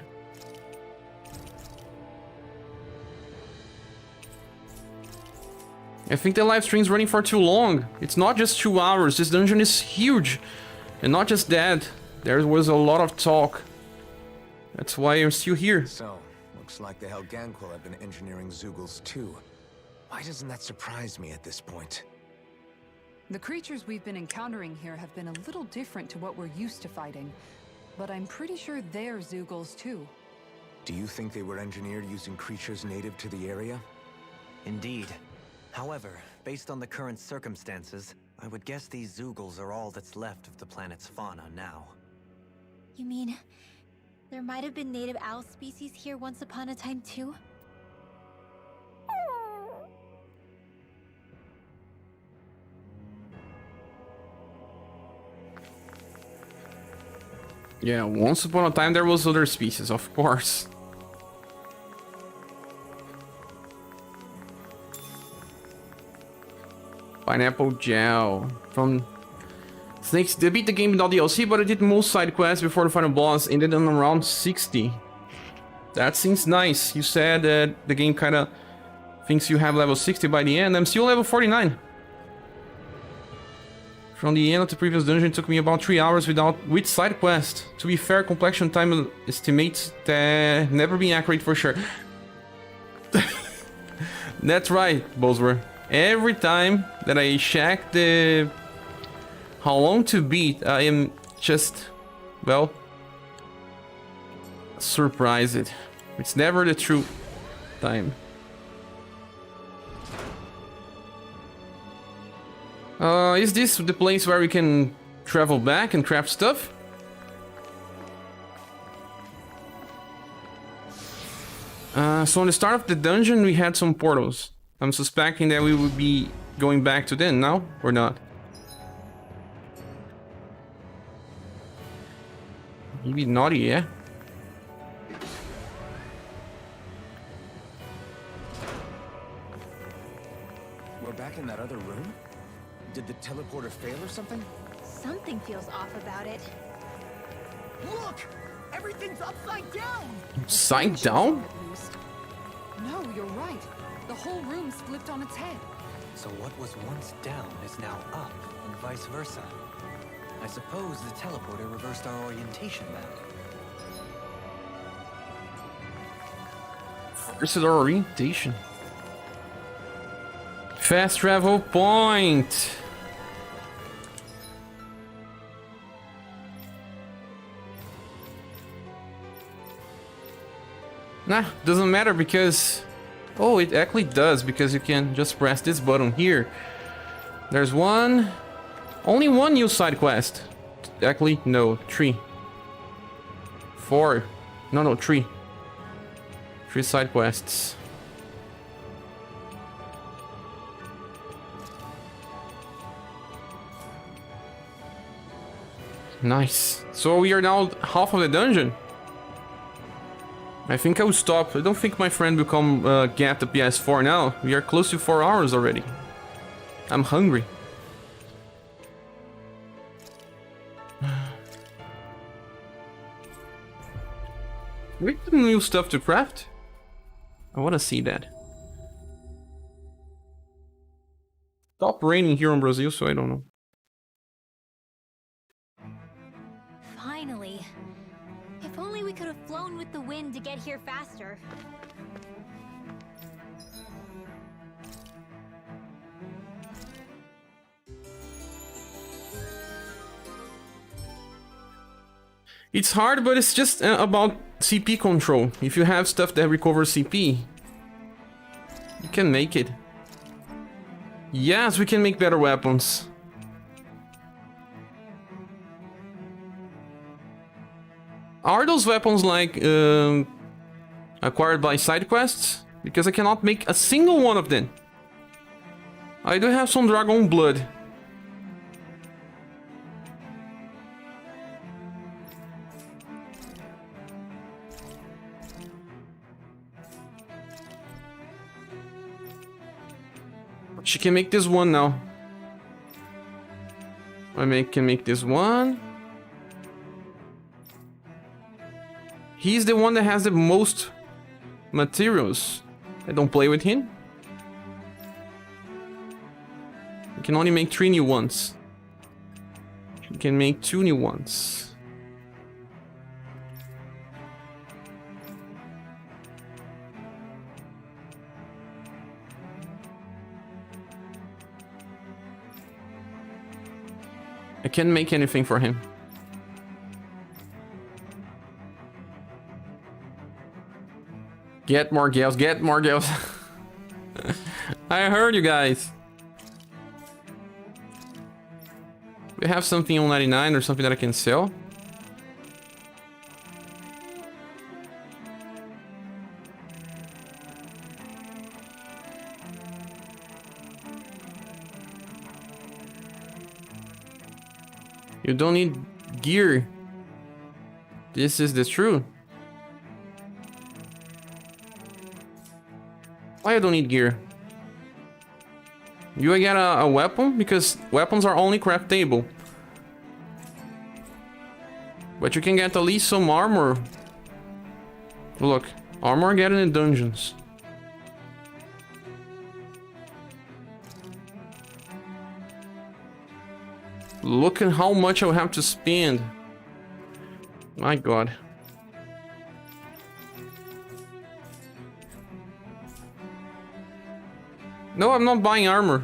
I think the live stream's running for too long. It's not just 2 hours. This dungeon is huge. And not just that. There was a lot of talk. That's why I'm still here. So, looks like the Helganquil have been engineering Zeugles too. Why doesn't that surprise me at this point? The creatures we've been encountering here have been a little different to what we're used to fighting. But I'm pretty sure they're Zeugles too. Do you think they were engineered using creatures native to the area? Indeed. However, based on the current circumstances, I would guess these Zeugles are all that's left of the planet's fauna now. You mean there might have been native owl species here once upon a time too? Yeah, once upon a time there was other species, of course. Pineapple gel from Snakes. They beat the game without DLC, but I did most side quests before the final boss, ended on around 60. That seems nice. You said that the game kind of thinks you have level 60 by the end. I'm still level 49. From the end of the previous dungeon, it took me about 3 hours with side quest. To be fair, completion time estimates that never been accurate for sure. That's right, Boswer. Every time that I check the how long to beat, I am just, well, surprised. It's never the true time. Is this the place where we can travel back and craft stuff? So on the start of the dungeon, we had some portals. I'm suspecting that we would be going back to them now, or not? Maybe naughty, yeah? We're back in that other room? Did the teleporter fail or something? Something feels off about it. Look! Everything's upside down! Upside down? No, you're right. The whole room's flipped on its head. So what was once down is now up, and vice versa. I suppose the teleporter reversed our orientation map. This is our orientation. Fast travel point. Nah, doesn't matter because... Oh, it actually does, because you can just press this button here. There's one... Only one new side quest. Actually, no, 3. 4. No, 3. 3 side quests. Nice. So we are now half of the dungeon. I think I will stop. I don't think my friend will come get the PS4 now. We are close to 4 hours already. I'm hungry. Wait, some new stuff to craft? I want to see that. Stop raining here in Brazil, so I don't know. Finally. If only we could have flown with the wind to get here faster. It's hard, but it's just about CP control. If you have stuff that recovers CP, you can make it. Yes, we can make better weapons. Are those weapons like acquired by side quests? Because I cannot make a single one of them. I do have some dragon blood. She can make this one now. Can make this one. He's the one that has the most materials. I don't play with him. You can only make 3 new ones. You can make 2 new ones. I can't make anything for him. Get more girls, get more girls. I heard you guys. We have something on 99 or something that I can sell. You don't need gear. This is the truth. Why I don't need gear? You get a weapon? Because weapons are only craftable. But you can get at least some armor. Look, armor get in the dungeons. Look at how much I'll have to spend. My god. No, I'm not buying armor.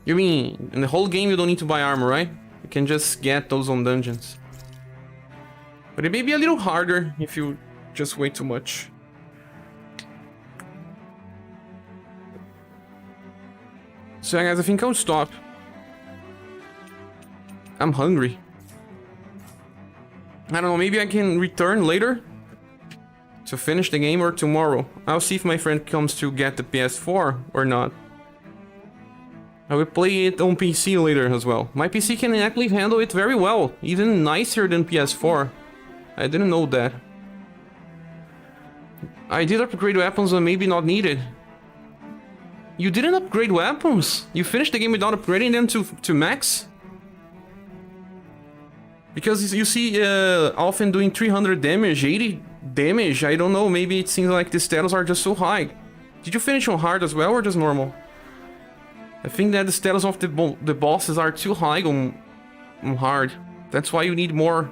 You mean, in the whole game you don't need to buy armor, right? You can just get those on dungeons. But it may be a little harder if you just wait too much. So guys, I think I'll stop. I'm hungry. I don't know, maybe I can return later to finish the game or tomorrow. I'll see if my friend comes to get the PS4 or not. I will play it on PC later as well. My PC can actually handle it very well, even nicer than PS4. I didn't know that. I did upgrade weapons and maybe not needed. You didn't upgrade weapons? You finished the game without upgrading them to max? Because you see Alphen doing 300 damage, 80 damage, I don't know, maybe it seems like the status are just so high. Did you finish on hard as well or just normal? I think that the status of the bosses are too high on hard. That's why you need more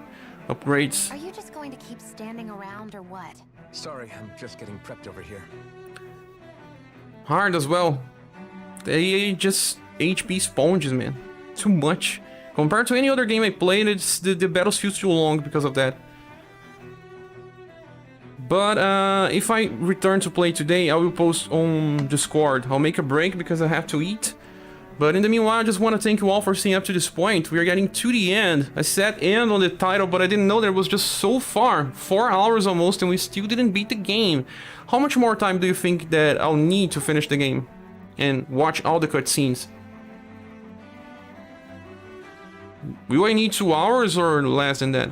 upgrades. Are you just going to keep standing around or what? Sorry, I'm just getting prepped over here. Hard as well. They just HP sponges, man. Too much. Compared to any other game I played, it's the battles feel too long because of that. But if I return to play today, I will post on Discord. I'll make a break because I have to eat. But in the meanwhile, I just want to thank you all for staying up to this point. We are getting to the end. I said end on the title, but I didn't know that it was just so far. 4 hours almost, and we still didn't beat the game. How much more time do you think that I'll need to finish the game? And watch all the cutscenes? Will I need 2 hours or less than that?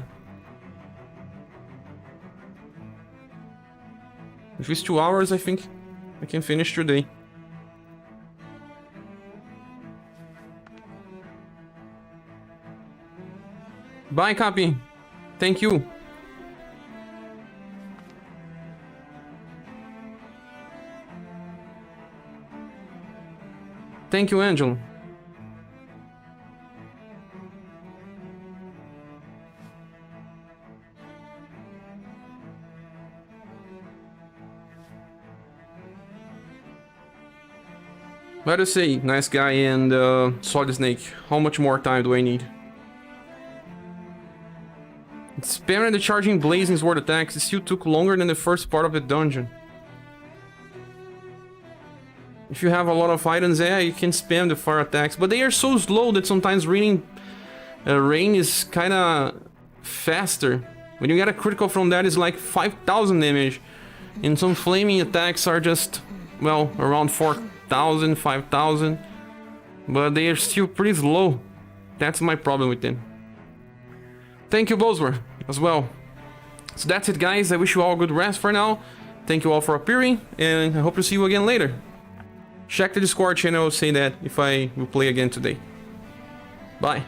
If it's 2 hours, I think I can finish today. Bye, Cappy. Thank you. Thank you, Angel. Let us say, nice guy and Solid Snake. How much more time do I need? Spamming the charging blazing sword attacks, it still took longer than the first part of the dungeon. If you have a lot of items, yeah, you can spam the fire attacks, but they are so slow that sometimes rain is kinda faster. When you get a critical from that, it's like 5,000 damage, and some flaming attacks are just, well, around 4,000, 5,000, but they are still pretty slow. That's my problem with them. Thank you, Boswer, as well. So that's it, guys. I wish you all good rest for now. Thank you all for appearing, and I hope to see you again later. Check the Discord channel, say that if I will play again today. Bye.